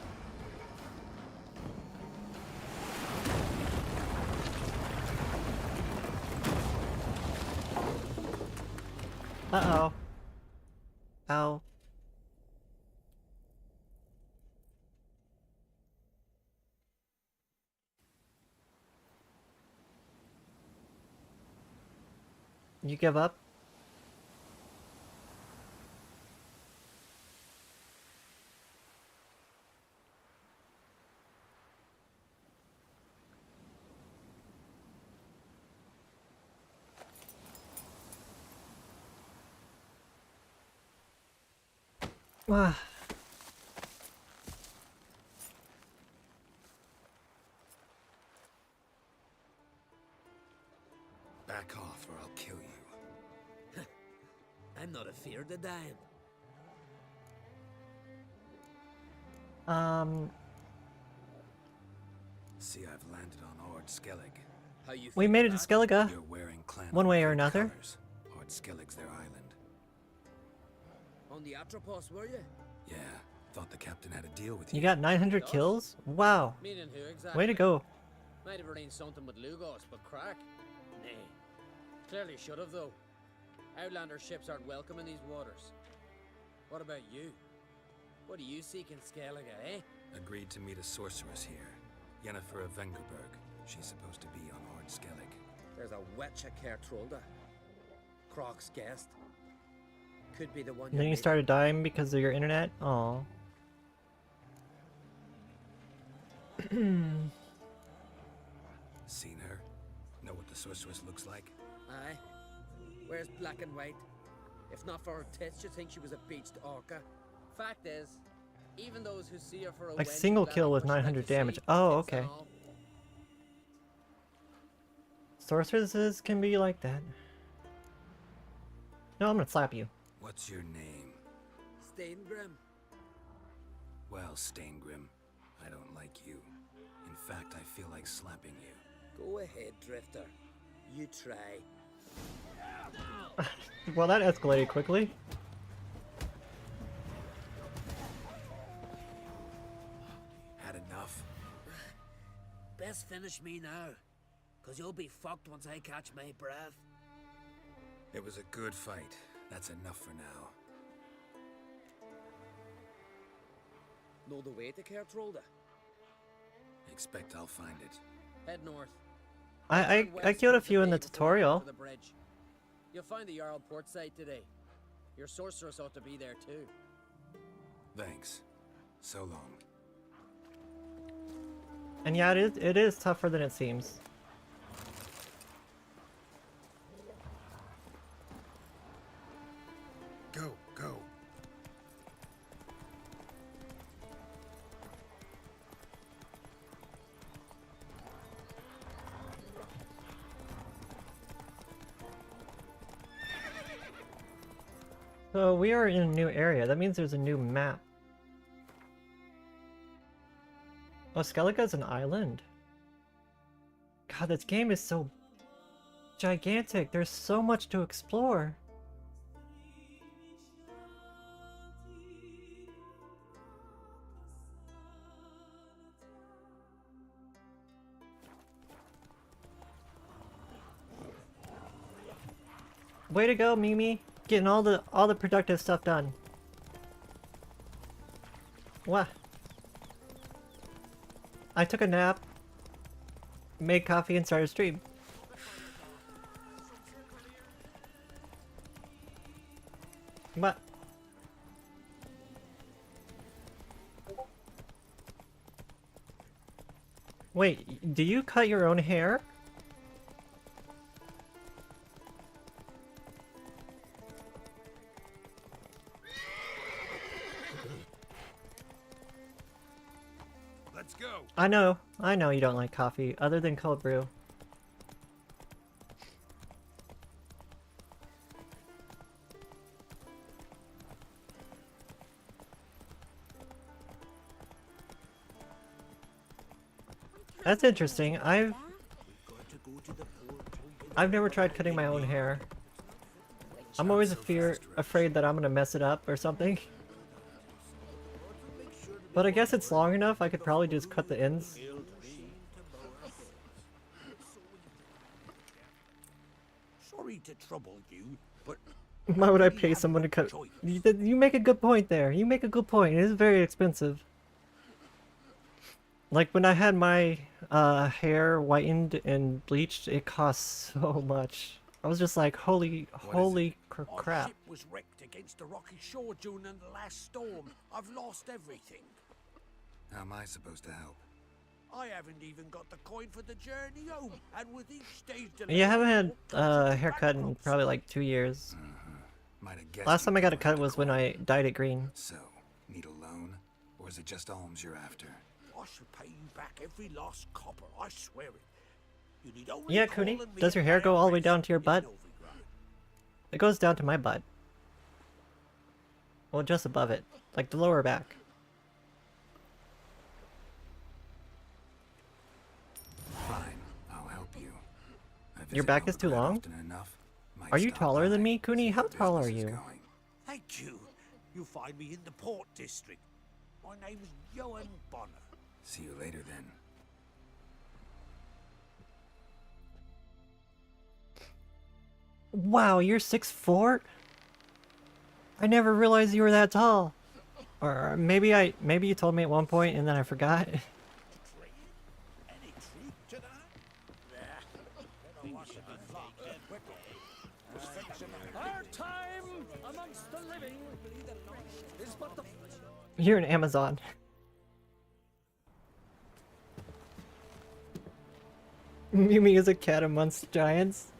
[SPEAKER 1] Uh-oh. Ow. You give up? Ah.
[SPEAKER 4] Back off or I'll kill you.
[SPEAKER 15] I'm not afeard of dying.
[SPEAKER 4] See, I've landed on Ord Skellig.
[SPEAKER 15] How you
[SPEAKER 1] We made it to Skellige.
[SPEAKER 4] You're wearing clan
[SPEAKER 1] One way or
[SPEAKER 4] Ord
[SPEAKER 1] another.
[SPEAKER 4] colors. Ord Skellig's their island.
[SPEAKER 15] On the Atropos, were you?
[SPEAKER 4] Yeah, thought the captain had a deal with you.
[SPEAKER 1] You got 900 kills? Wow.
[SPEAKER 15] Meaning who exactly?
[SPEAKER 1] Way to go.
[SPEAKER 15] Might have arranged something with Lugos, but crack? Nay. Clearly should have, though. Outlander ships aren't welcome in these waters. What about you? What do you seek in Skellige, eh?
[SPEAKER 4] Agreed to meet a sorceress here. Yennefer of Vengerberg. She's supposed to be on Ord Skellig.
[SPEAKER 15] There's a wetcha Kertrolda. Croc's guest. Could be the one.
[SPEAKER 1] And then you started dying because of your internet? Aw.
[SPEAKER 4] Seen her? Know what the sorceress looks like?
[SPEAKER 15] Aye. Where's black and white? If not for her tits, you'd think she was a beached orca. Fact is, even those who see her for a
[SPEAKER 1] Like
[SPEAKER 15] wench
[SPEAKER 1] single
[SPEAKER 15] will
[SPEAKER 1] kill
[SPEAKER 15] let
[SPEAKER 1] with
[SPEAKER 15] her push
[SPEAKER 1] 900
[SPEAKER 15] like a
[SPEAKER 1] damage.
[SPEAKER 15] sea,
[SPEAKER 1] Oh,
[SPEAKER 15] tits and
[SPEAKER 1] okay.
[SPEAKER 15] all.
[SPEAKER 1] Sorceresses can be like that. No, I'm gonna slap you.
[SPEAKER 4] What's your name?
[SPEAKER 15] Steingrim.
[SPEAKER 4] Well, Steingrim, I don't like you. In fact, I feel like slapping you.
[SPEAKER 15] Go ahead, Drifter. You try.
[SPEAKER 1] Well, that escalated quickly.
[SPEAKER 4] Had enough?
[SPEAKER 15] Best finish me now, cause you'll be fucked once I catch my breath.
[SPEAKER 4] It was a good fight. That's enough for now.
[SPEAKER 15] Know the way to Kertrolda?
[SPEAKER 4] Expect I'll find it.
[SPEAKER 15] Head north.
[SPEAKER 1] I killed a few in the tutorial.
[SPEAKER 15] The bridge. You'll find the Jarl port site today. Your sorceress ought to be there too.
[SPEAKER 4] Thanks. So long.
[SPEAKER 1] And yeah, it is tougher than it seems.
[SPEAKER 6] Go, go.
[SPEAKER 1] So we are in a new area. That means there's a new map. Oh, Skellige's an island. God, this game is so gigantic. There's so much to explore. Way to go, Mimi. Getting all the productive stuff done. What? I took a nap, made coffee, and started a stream. What? Wait, do you cut your own hair?
[SPEAKER 6] Let's go.
[SPEAKER 1] I know you don't like coffee, other than cold brew. That's interesting. I've never tried cutting my own hair. I'm always afraid that I'm gonna mess it up or something. But I guess it's long enough, I could probably just cut the ends.
[SPEAKER 7] Sorry to trouble you, but
[SPEAKER 1] Why would I pay someone to cut? You make a good point there. You make a good point. It is very expensive. Like when I had my hair whitened and bleached, it cost so much. I was just like, holy
[SPEAKER 16] Our
[SPEAKER 1] crap.
[SPEAKER 16] ship was wrecked against a rocky shore during the last storm. I've lost everything.
[SPEAKER 4] How am I supposed to help?
[SPEAKER 16] I haven't even got the coin for the journey home, and with each stage delay,
[SPEAKER 1] Yeah, I haven't had a haircut in probably like 2 years.
[SPEAKER 4] Might have guessed
[SPEAKER 1] Last
[SPEAKER 4] you'd
[SPEAKER 1] time I
[SPEAKER 4] be
[SPEAKER 1] got a
[SPEAKER 4] looking
[SPEAKER 1] cut
[SPEAKER 4] to
[SPEAKER 1] was when
[SPEAKER 4] coin.
[SPEAKER 1] I dyed it green.
[SPEAKER 4] So, need a loan? Or is it just alms you're after?
[SPEAKER 16] I shall pay you back every last copper, I swear it. You need only
[SPEAKER 1] Yeah,
[SPEAKER 16] call
[SPEAKER 1] Cooney,
[SPEAKER 16] and me
[SPEAKER 1] does your
[SPEAKER 16] and
[SPEAKER 1] hair
[SPEAKER 16] my
[SPEAKER 1] go all the way
[SPEAKER 16] address
[SPEAKER 1] down to your
[SPEAKER 16] in
[SPEAKER 1] butt?
[SPEAKER 16] Novigrad.
[SPEAKER 1] It goes down to my butt. Well, just above it. Like the lower back.
[SPEAKER 4] Fine, I'll help you. I
[SPEAKER 1] Your
[SPEAKER 4] visit
[SPEAKER 1] back is too
[SPEAKER 4] Novigrad
[SPEAKER 1] long?
[SPEAKER 4] often enough. Might
[SPEAKER 1] Are you
[SPEAKER 4] stop
[SPEAKER 1] taller
[SPEAKER 4] by,
[SPEAKER 1] than me, Cooney?
[SPEAKER 4] see
[SPEAKER 1] How
[SPEAKER 4] the
[SPEAKER 1] tall are
[SPEAKER 4] business is
[SPEAKER 1] you?
[SPEAKER 4] going.
[SPEAKER 16] Thank you. You'll find me in the Port District. My name's Johan Bonner.
[SPEAKER 4] See you later then.
[SPEAKER 1] Wow, you're 6'4"? I never realized you were that tall. Or maybe you told me at one point and then I forgot.
[SPEAKER 16] Any truth to that?
[SPEAKER 3] Our time amongst the living is but the...
[SPEAKER 1] You're an Amazon. Mimi is a cat amongst giants.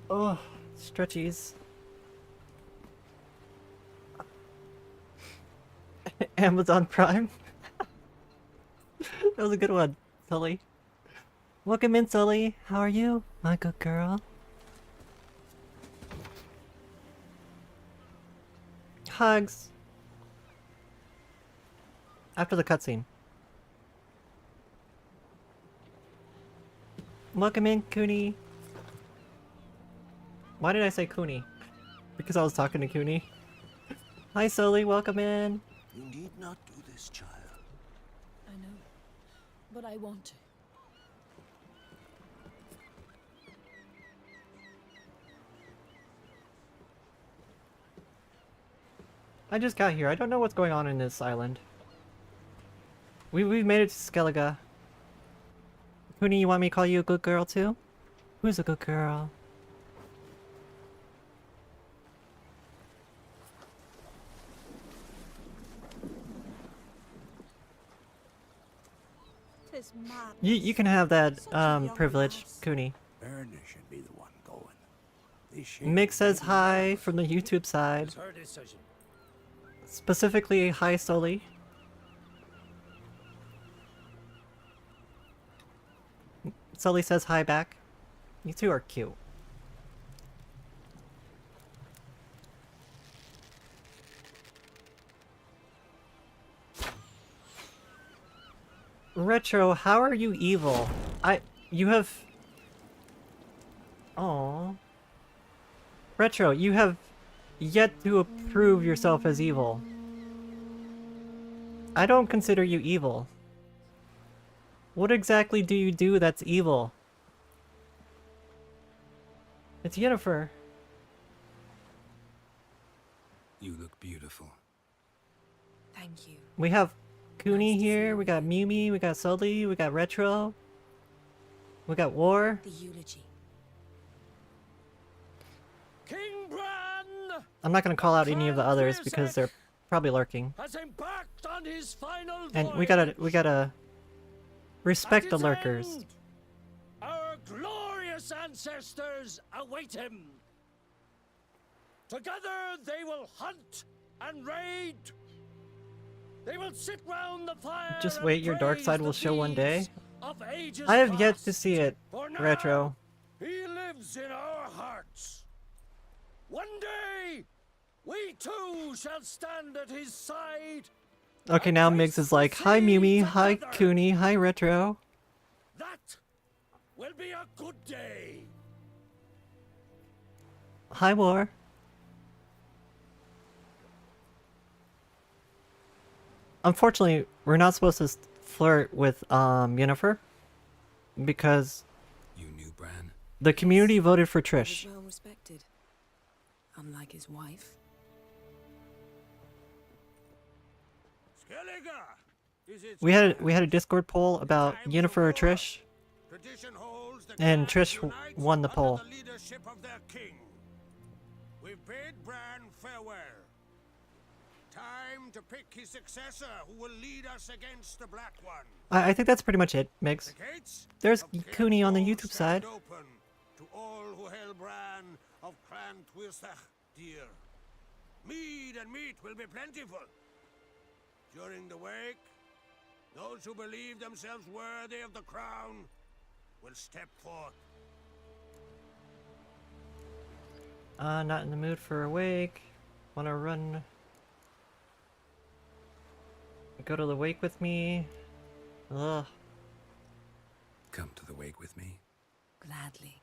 [SPEAKER 1] Oh, stretchies. Amazon Prime. That was a good one, Sully. Welcome in, Sully. How are you, my good girl? Hugs. After the cutscene. Welcome in, Cooney. Why did I say Cooney? Because I was talking to Cooney. Hi, Sully. Welcome in.
[SPEAKER 12] You need not do this, child.
[SPEAKER 11] I know, but I want to.
[SPEAKER 1] I just got here. I don't know what's going on in this island. We've made it to Skellige. Cooney, you want me to call you a good girl too? Who's a good girl?
[SPEAKER 11] This madness.
[SPEAKER 1] You can have that privilege, Cooney.
[SPEAKER 16] Erna should be the one going. This ship
[SPEAKER 1] Mick says hi from the YouTube side.
[SPEAKER 14] It's her decision.
[SPEAKER 1] Specifically, hi Sully. Sully says hi back. You two are cute. Retro, how are you evil? You have... Aww. Retro, you have yet to approve yourself as evil. I don't consider you evil. What exactly do you do that's evil? It's Yennefer.
[SPEAKER 4] You look beautiful.
[SPEAKER 11] Thank you.
[SPEAKER 1] We have Cooney here, we got Mimi, we got Sully, we got Retro. We got War.
[SPEAKER 11] The eulogy.
[SPEAKER 3] King Bran
[SPEAKER 1] I'm not gonna call out any of the others because they're probably lurking.
[SPEAKER 3] has embarked on his final
[SPEAKER 1] And we gotta respect the lurkers.
[SPEAKER 3] end, our glorious ancestors await him. Together they will hunt and raid. They will sit round the fire.
[SPEAKER 1] Just wait, your dark side will show one day.
[SPEAKER 3] Of ages
[SPEAKER 1] I have yet to
[SPEAKER 3] past.
[SPEAKER 1] see it,
[SPEAKER 3] For now,
[SPEAKER 1] Retro.
[SPEAKER 3] He lives in our hearts. One day, we too shall stand at his side.
[SPEAKER 1] Okay, now Migs is like, hi Mimi, hi Cooney, hi Retro.
[SPEAKER 3] That will be a good day.
[SPEAKER 1] Hi War. Unfortunately, we're not supposed to flirt with Yennefer because
[SPEAKER 4] You knew Bran?
[SPEAKER 1] the community voted for
[SPEAKER 11] He was
[SPEAKER 1] Trish.
[SPEAKER 11] well respected, unlike his wife.
[SPEAKER 16] Skellige!
[SPEAKER 1] we had a Discord poll about Yennefer or Trish, and Trish won the poll.
[SPEAKER 14] The leadership of their king. We've bid Bran farewell. Time to pick his successor who will lead us against the Black One.
[SPEAKER 1] I think that's pretty much it, Migs. There's Cooney on the YouTube side.
[SPEAKER 14] Open to all who hail Bran of Clan Twisach dear. Mead and meat will be plentiful. During the wake, those who believe themselves worthy of the crown will step forth.
[SPEAKER 1] Not in the mood for a wake. Wanna run... Go to the wake with me? Ugh.
[SPEAKER 4] Come to the wake with me.
[SPEAKER 11] Gladly.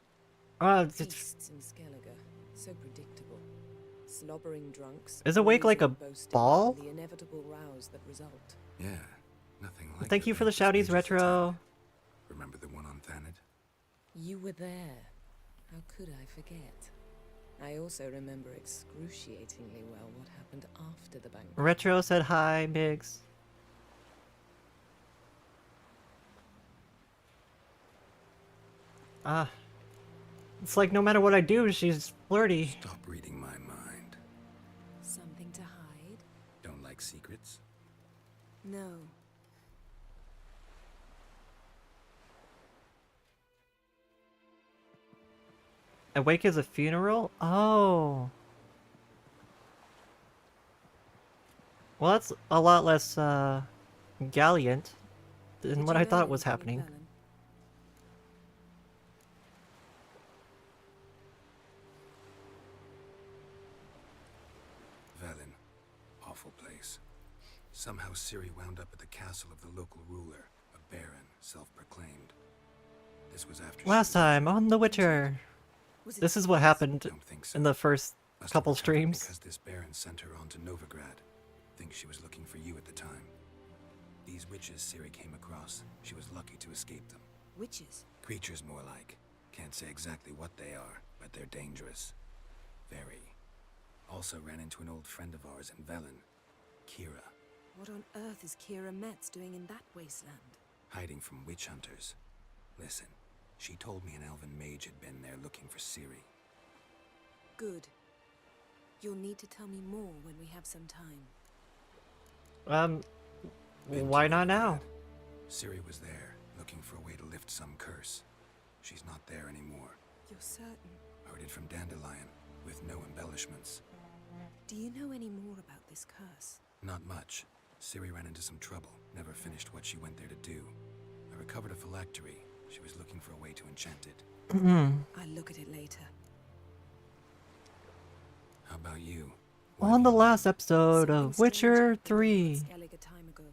[SPEAKER 11] Feasts in Skellige, so predictable. Slobbering drunks.
[SPEAKER 1] Is a wake like a ball?
[SPEAKER 11] The inevitable rows that result.
[SPEAKER 4] Yeah, nothing like
[SPEAKER 1] Thank you for the shouties, Retro.
[SPEAKER 4] Remember the one on Thanid?
[SPEAKER 11] You were there. How could I forget? I also remember excruciatingly well what happened after the banquet.
[SPEAKER 1] Retro said hi, Migs. It's like no matter what I do, she's flirty.
[SPEAKER 4] Stop reading my mind.
[SPEAKER 11] Something to hide?
[SPEAKER 4] Don't like secrets?
[SPEAKER 11] No.
[SPEAKER 1] A wake is a funeral? Oh. Well, that's a lot less, gallant than what I thought was happening.
[SPEAKER 4] Velen. Awful place. Somehow Ciri wound up at the castle of the local ruler, a baron, self-proclaimed. This was after
[SPEAKER 1] Last time on The Witcher. This is what happened in the first couple streams.
[SPEAKER 4] Because this baron sent her on to Novigrad. Think she was looking for you at the time. These witches Ciri came across, she was lucky to escape them.
[SPEAKER 11] Witches?
[SPEAKER 4] Creatures more like. Can't say exactly what they are, but they're dangerous. Very. Also ran into an old friend of ours in Velen, Kira.
[SPEAKER 11] What on earth is Kira Metz doing in that wasteland?
[SPEAKER 4] Hiding from witch hunters. Listen, she told me an elven mage had been there looking for Ciri.
[SPEAKER 11] Good. You'll need to tell me more when we have some time.
[SPEAKER 1] Why not now?
[SPEAKER 4] Ciri was there, looking for a way to lift some curse. She's not there anymore.
[SPEAKER 11] You're certain?
[SPEAKER 4] Heard it from Dandelion, with no embellishments.
[SPEAKER 11] Do you know any more about this curse?
[SPEAKER 4] Not much. Ciri ran into some trouble, never finished what she went there to do. I recovered a phylactery. She was looking for a way to enchant it.
[SPEAKER 11] I'll look at it later.
[SPEAKER 4] How about you?
[SPEAKER 1] On the last episode of Witcher 3.
[SPEAKER 11] Skellige time ago.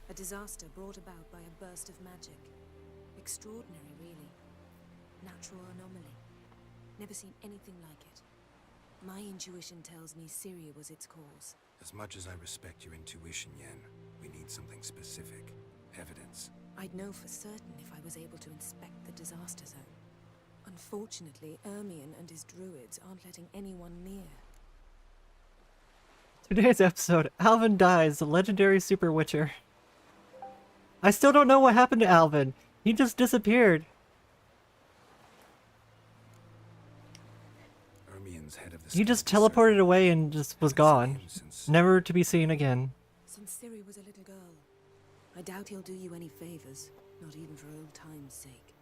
[SPEAKER 11] A disaster brought about by a burst of magic. Extraordinary, really. Natural anomaly. Never seen anything like it. My intuition tells me Ciri was its cause.
[SPEAKER 4] As much as I respect your intuition, Yen, we need something specific. Evidence.
[SPEAKER 11] I'd know for certain if I was able to inspect the disaster zone. Unfortunately, Ermion and his druids aren't letting anyone near.
[SPEAKER 1] Today's episode, Alvin dies, the legendary Super Witcher. I still don't know what happened to Alvin. He just disappeared.
[SPEAKER 4] Ermion's head of the
[SPEAKER 1] He just teleported away and just was gone. Never to be seen again.
[SPEAKER 11] Since Ciri was a little girl, I doubt he'll do you any favors, not even for old time's sake.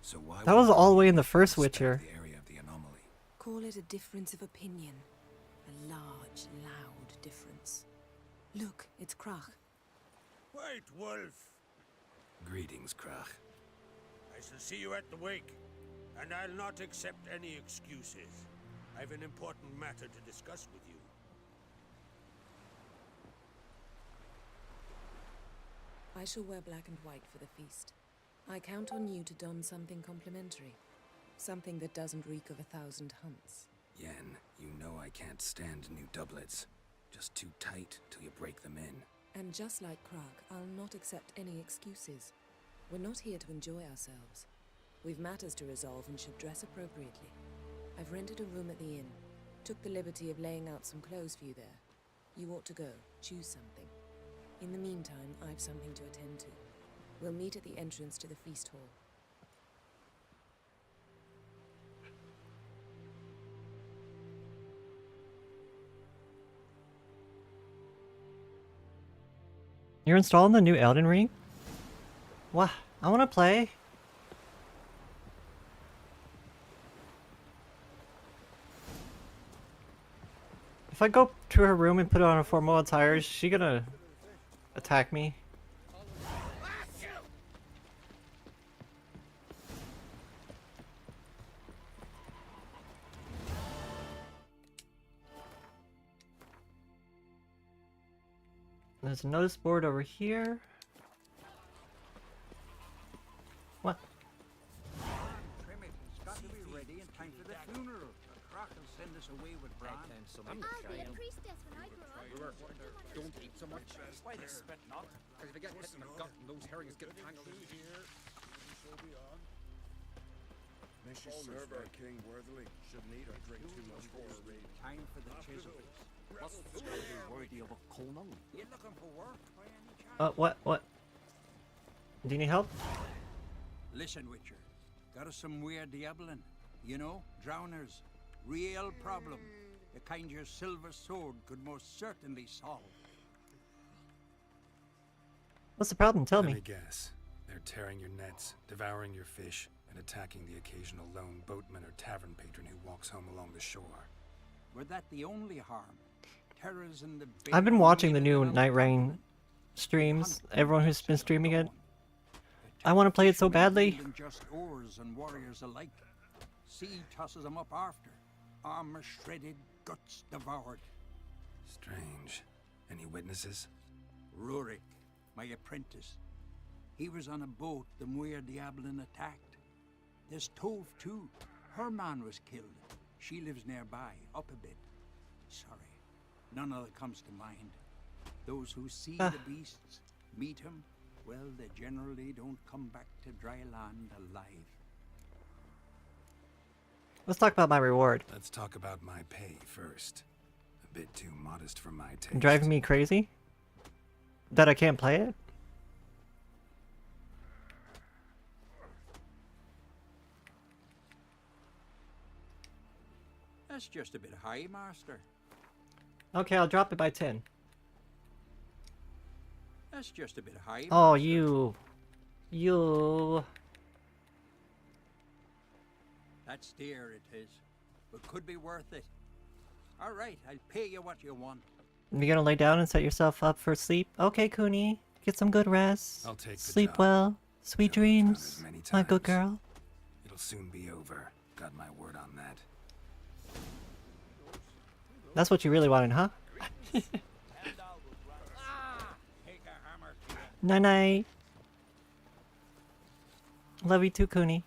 [SPEAKER 4] So why
[SPEAKER 1] That was all the way in the first Witcher.
[SPEAKER 4] the area of the anomaly?
[SPEAKER 11] Call it a difference of opinion. A large, loud difference. Look, it's Krach.
[SPEAKER 14] White Wolf.
[SPEAKER 4] Greetings, Krach.
[SPEAKER 14] I shall see you at the wake, and I'll not accept any excuses. I've an important matter to discuss with you.
[SPEAKER 11] I shall wear black and white for the feast. I count on you to don something complimentary. Something that doesn't reek of 1,000 hunts.
[SPEAKER 4] Yen, you know I can't stand new doublets. Just too tight till you break them in.
[SPEAKER 11] And just like Krach, I'll not accept any excuses. We're not here to enjoy ourselves. We've matters to resolve and should dress appropriately. I've rented a room at the inn. Took the liberty of laying out some clothes for you there. You ought to go. Choose something. In the meantime, I've something to attend to. We'll meet at the entrance to the feast hall.
[SPEAKER 1] You're installing the new Elden Ring? Wow, I want to play. If I go to her room and put on a formal attire, is she gonna attack me? There's a notice board over here. What?
[SPEAKER 16] It's got to be ready in time for the funeral. The croc will send us away with Bran.
[SPEAKER 9] I'll be a priestess when I grow up.
[SPEAKER 17] Don't eat so much. Why they spit not? Because if you get hit in the gut and those herrings get tangled in here.
[SPEAKER 6] May she serve our king worthily. Shouldn't eat or drink too much for a raid.
[SPEAKER 16] Time for the chisels.
[SPEAKER 17] Must be worthy of a Conan.
[SPEAKER 16] You looking for work by any chance?
[SPEAKER 1] What? Do you need help?
[SPEAKER 16] Listen, Witcher. Got us some weird diabling. You know, drowners. Real problem. The kind your silver sword could most certainly solve.
[SPEAKER 1] What's the problem? Tell
[SPEAKER 4] Let
[SPEAKER 1] me.
[SPEAKER 4] me guess. They're tearing your nets, devouring your fish, and attacking the occasional lone boatman or tavern patron who walks home along the shore.
[SPEAKER 16] Were that the only harm? Terrors in the
[SPEAKER 1] I've been watching the new Night Rain streams. Everyone who's been streaming it. I want to play it so badly.
[SPEAKER 16] Just oars and warriors alike. Sea tosses them up after. Armor shredded, guts devoured.
[SPEAKER 4] Strange. Any witnesses?
[SPEAKER 16] Rurik, my apprentice. He was on a boat the Muir Diablin attacked. There's Tove too. Her man was killed. She lives nearby, up a bit. Sorry, none of that comes to mind. Those who see the beasts, meet him, well, they generally don't come back to dry land alive.
[SPEAKER 1] Let's talk about my reward.
[SPEAKER 4] Let's talk about my pay first. A bit too modest for my taste.
[SPEAKER 1] Driving me crazy? That I can't play it?
[SPEAKER 16] That's just a bit high, master.
[SPEAKER 1] Okay, I'll drop it by 10.
[SPEAKER 16] That's just a bit high.
[SPEAKER 1] Oh,
[SPEAKER 16] master.
[SPEAKER 1] You.
[SPEAKER 16] That's dear, it is. But could be worth it. All right, I'll pay you what you want.
[SPEAKER 1] You gonna lay down and set yourself up for sleep? Okay, Cooney. Get some good rest.
[SPEAKER 4] I'll take the
[SPEAKER 1] Sleep
[SPEAKER 4] job.
[SPEAKER 1] well. Sweet dreams.
[SPEAKER 4] Many
[SPEAKER 1] My good
[SPEAKER 4] times.
[SPEAKER 1] girl.
[SPEAKER 4] It'll soon be over. Got my word on that.
[SPEAKER 1] That's what you really wanted, huh? Night night. Love you too, Cooney.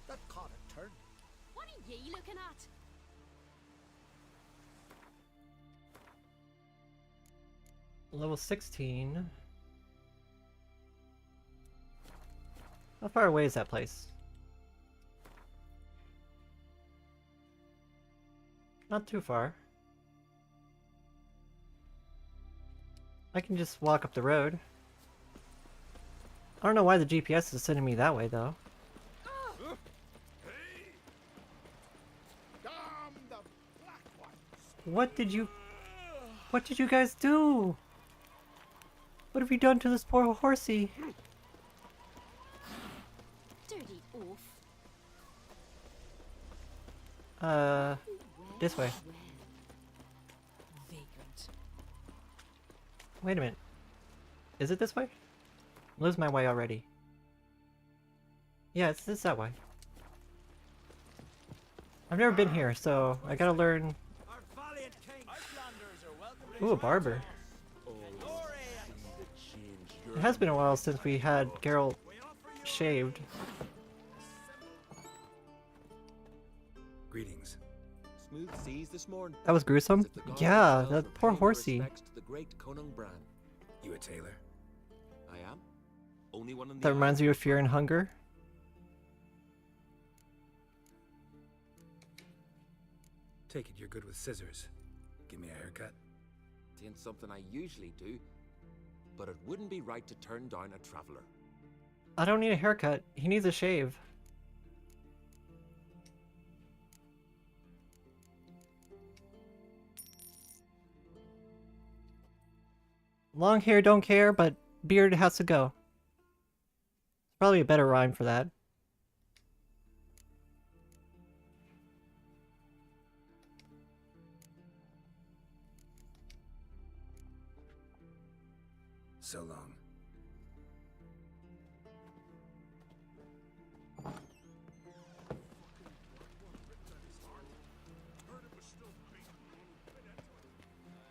[SPEAKER 5] That caught a turn.
[SPEAKER 9] What are ye looking at?
[SPEAKER 1] Level 16. How far away is that place? Not too far. I can just walk up the road. I don't know why the GPS is sending me that way though. What did you guys do? What have you done to this poor horsey?
[SPEAKER 9] Dirty oaf.
[SPEAKER 1] This way.
[SPEAKER 11] Vagrant.
[SPEAKER 1] Wait a minute. Is it this way? I'm losing my way already. Yeah, it's that way. I've never been here, so I gotta learn. Ooh, a barber. It has been a while since we had Geralt shaved.
[SPEAKER 4] Greetings.
[SPEAKER 18] Smooth seas this morning.
[SPEAKER 1] That was gruesome. Yeah, that poor horsey.
[SPEAKER 18] The great Conan Bran.
[SPEAKER 4] You a tailor?
[SPEAKER 18] I am. Only one in the
[SPEAKER 1] That reminds you of Fear and Hunger.
[SPEAKER 4] Take it you're good with scissors. Give me a haircut.
[SPEAKER 18] Ain't something I usually do, but it wouldn't be right to turn down a traveler.
[SPEAKER 1] I don't need a haircut. He needs a shave. Long hair don't care, but beard has to go. Probably a better rhyme for that.
[SPEAKER 4] So long.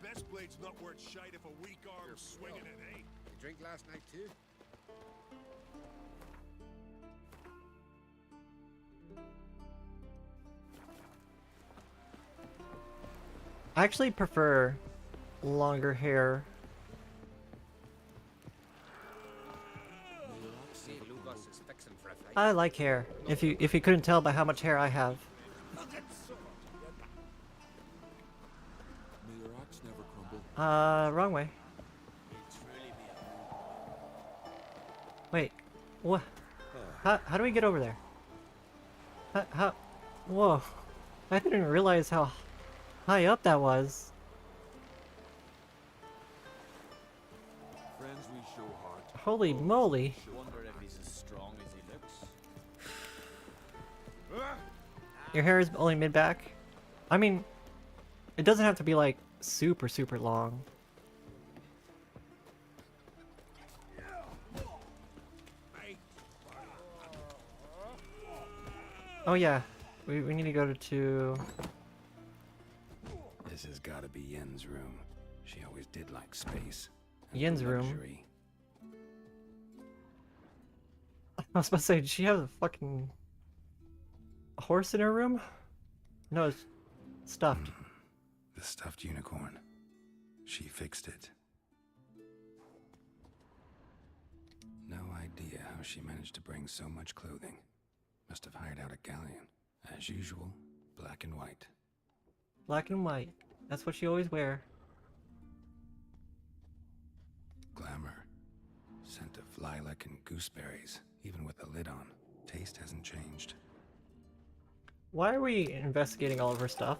[SPEAKER 10] Best blade's not worth shite if a weak arm's swinging it, eh?
[SPEAKER 17] You drink last night too?
[SPEAKER 1] I actually prefer longer hair.
[SPEAKER 17] See, Lugos is fixing for a fight.
[SPEAKER 1] I like hair. If you couldn't tell by how much hair I have.
[SPEAKER 18] May your axe never crumble.
[SPEAKER 1] Wrong way. Wait, what? How do we get over there? How? Whoa! I didn't realize how high up that was.
[SPEAKER 18] Friends we show heart.
[SPEAKER 1] Holy moly!
[SPEAKER 19] Wonder if he's as strong as he looks.
[SPEAKER 1] Your hair is only mid-back? I mean, it doesn't have to be like super long. Oh yeah, we need to go to...
[SPEAKER 4] This has gotta be Yen's room. She always did like space.
[SPEAKER 1] Yen's room?
[SPEAKER 4] Luxury.
[SPEAKER 1] I was about to say, did she have a fucking horse in her room? No, it's stuffed.
[SPEAKER 4] The stuffed unicorn. She fixed it. No idea how she managed to bring so much clothing. Must have hired out a galleon. As usual, black and white.
[SPEAKER 1] Black and white. That's what she always wear.
[SPEAKER 4] Glamour. Scent of lilac and gooseberries, even with the lid on. Taste hasn't changed.
[SPEAKER 1] Why are we investigating all of her stuff?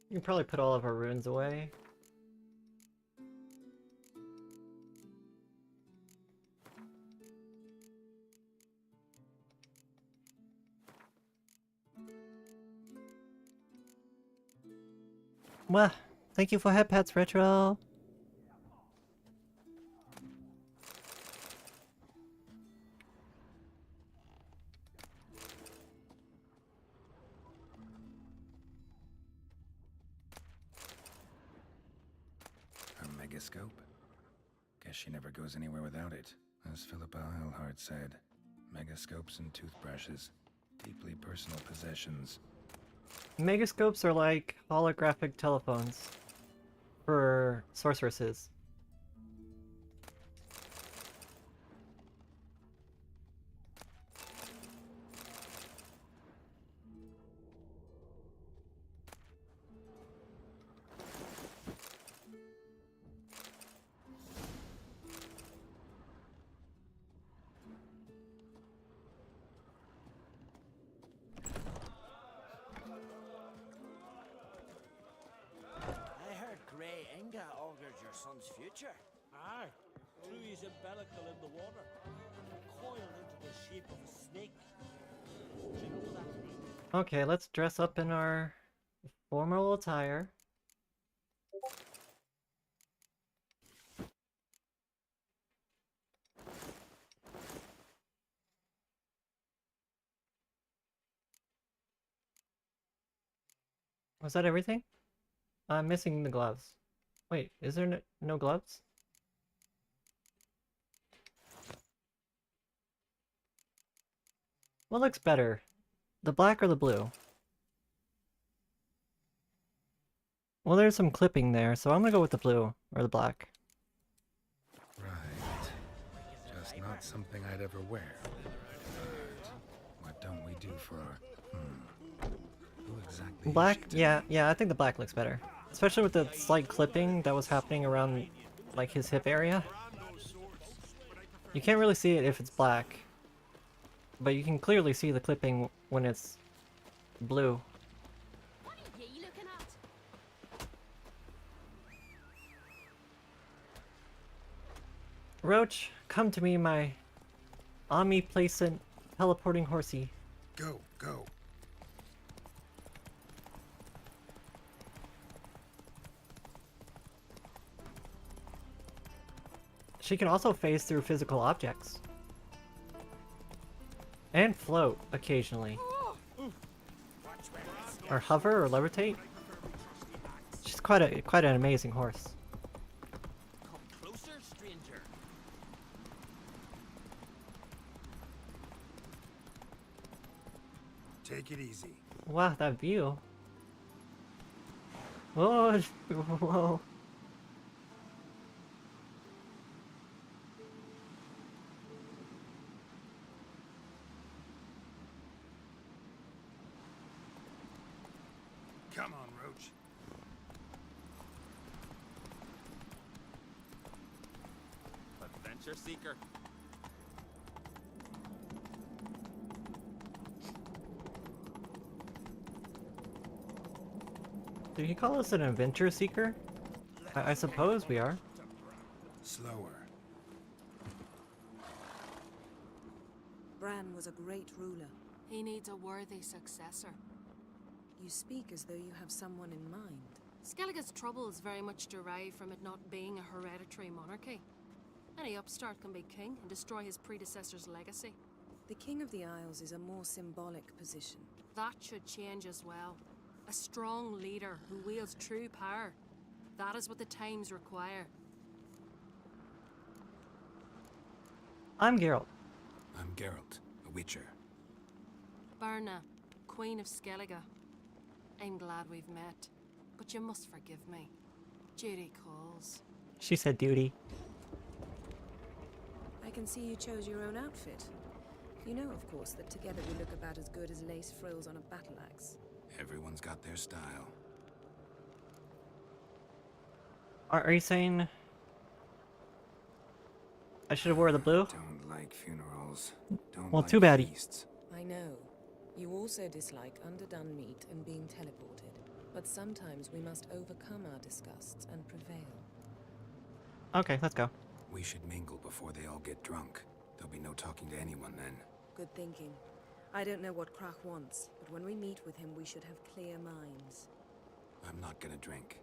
[SPEAKER 1] You can probably put all of our runes away. Well, thank you for head pets, Retro.
[SPEAKER 4] Her megascope? Guess she never goes anywhere without it. As Philippa Eilhart said, megascopes and toothbrushes. Deeply personal possessions.
[SPEAKER 1] Megascopes are like holographic telephones for sorceresses.
[SPEAKER 20] Future. Aye, threw his umbilical in the water, coiled into the shape of a snake. Do you know what that means?
[SPEAKER 1] Okay, let's dress up in our formal attire. Was that everything? I'm missing the gloves. Wait, is there no gloves? What looks better? The black or the blue? Well, there's some clipping there, so I'm gonna go with the blue or the black.
[SPEAKER 4] something I'd ever wear. But what don't we do for our... Who exactly is
[SPEAKER 1] Black?
[SPEAKER 4] she to
[SPEAKER 1] Yeah,
[SPEAKER 4] me?
[SPEAKER 1] yeah, I think the black looks better. Especially with the slight clipping that was happening around, like, his hip area. You can't really see it if it's black. But you can clearly see the clipping when it's blue.
[SPEAKER 9] What are ye looking at?
[SPEAKER 1] Roach, come to me, my omnipresent teleporting horsey.
[SPEAKER 4] Go, go.
[SPEAKER 1] She can also phase through physical objects. And float, occasionally. Or hover, or levitate. She's quite an amazing horse.
[SPEAKER 15] Come closer, stranger.
[SPEAKER 4] Take it easy.
[SPEAKER 1] Wow, that view. Whoa, whoa.
[SPEAKER 4] Come on, Roach.
[SPEAKER 18] Adventure seeker.
[SPEAKER 1] Did he call us an adventure seeker? I suppose we are.
[SPEAKER 4] Slower.
[SPEAKER 11] Bran was a great ruler.
[SPEAKER 9] He needs a worthy successor.
[SPEAKER 11] You speak as though you have someone in mind.
[SPEAKER 9] Skellige's troubles very much derive from it not being a hereditary monarchy. Any upstart can be king and destroy his predecessor's legacy.
[SPEAKER 11] The King of the Isles is a more symbolic position.
[SPEAKER 9] That should change as well. A strong leader who wields true power. That is what the times require.
[SPEAKER 1] I'm Geralt.
[SPEAKER 4] I'm Geralt, a Witcher.
[SPEAKER 9] Berna, Queen of Skellige. I'm glad we've met, but you must forgive me. Duty calls.
[SPEAKER 1] She said duty.
[SPEAKER 11] I can see you chose your own outfit. You know, of course, that together we look about as good as lace frills on a battle axe.
[SPEAKER 4] Everyone's got their style.
[SPEAKER 1] Are you saying I should have wore the blue?
[SPEAKER 4] Don't like funerals. Don't
[SPEAKER 1] Well,
[SPEAKER 4] like
[SPEAKER 1] too bad.
[SPEAKER 4] feasts.
[SPEAKER 11] I know. You also dislike underdone meat and being teleported. But sometimes we must overcome our disgusts and prevail.
[SPEAKER 1] Okay, let's go.
[SPEAKER 4] We should mingle before they all get drunk. There'll be no talking to anyone then.
[SPEAKER 11] Good thinking. I don't know what Krach wants, but when we meet with him, we should have clear minds.
[SPEAKER 4] I'm not gonna drink.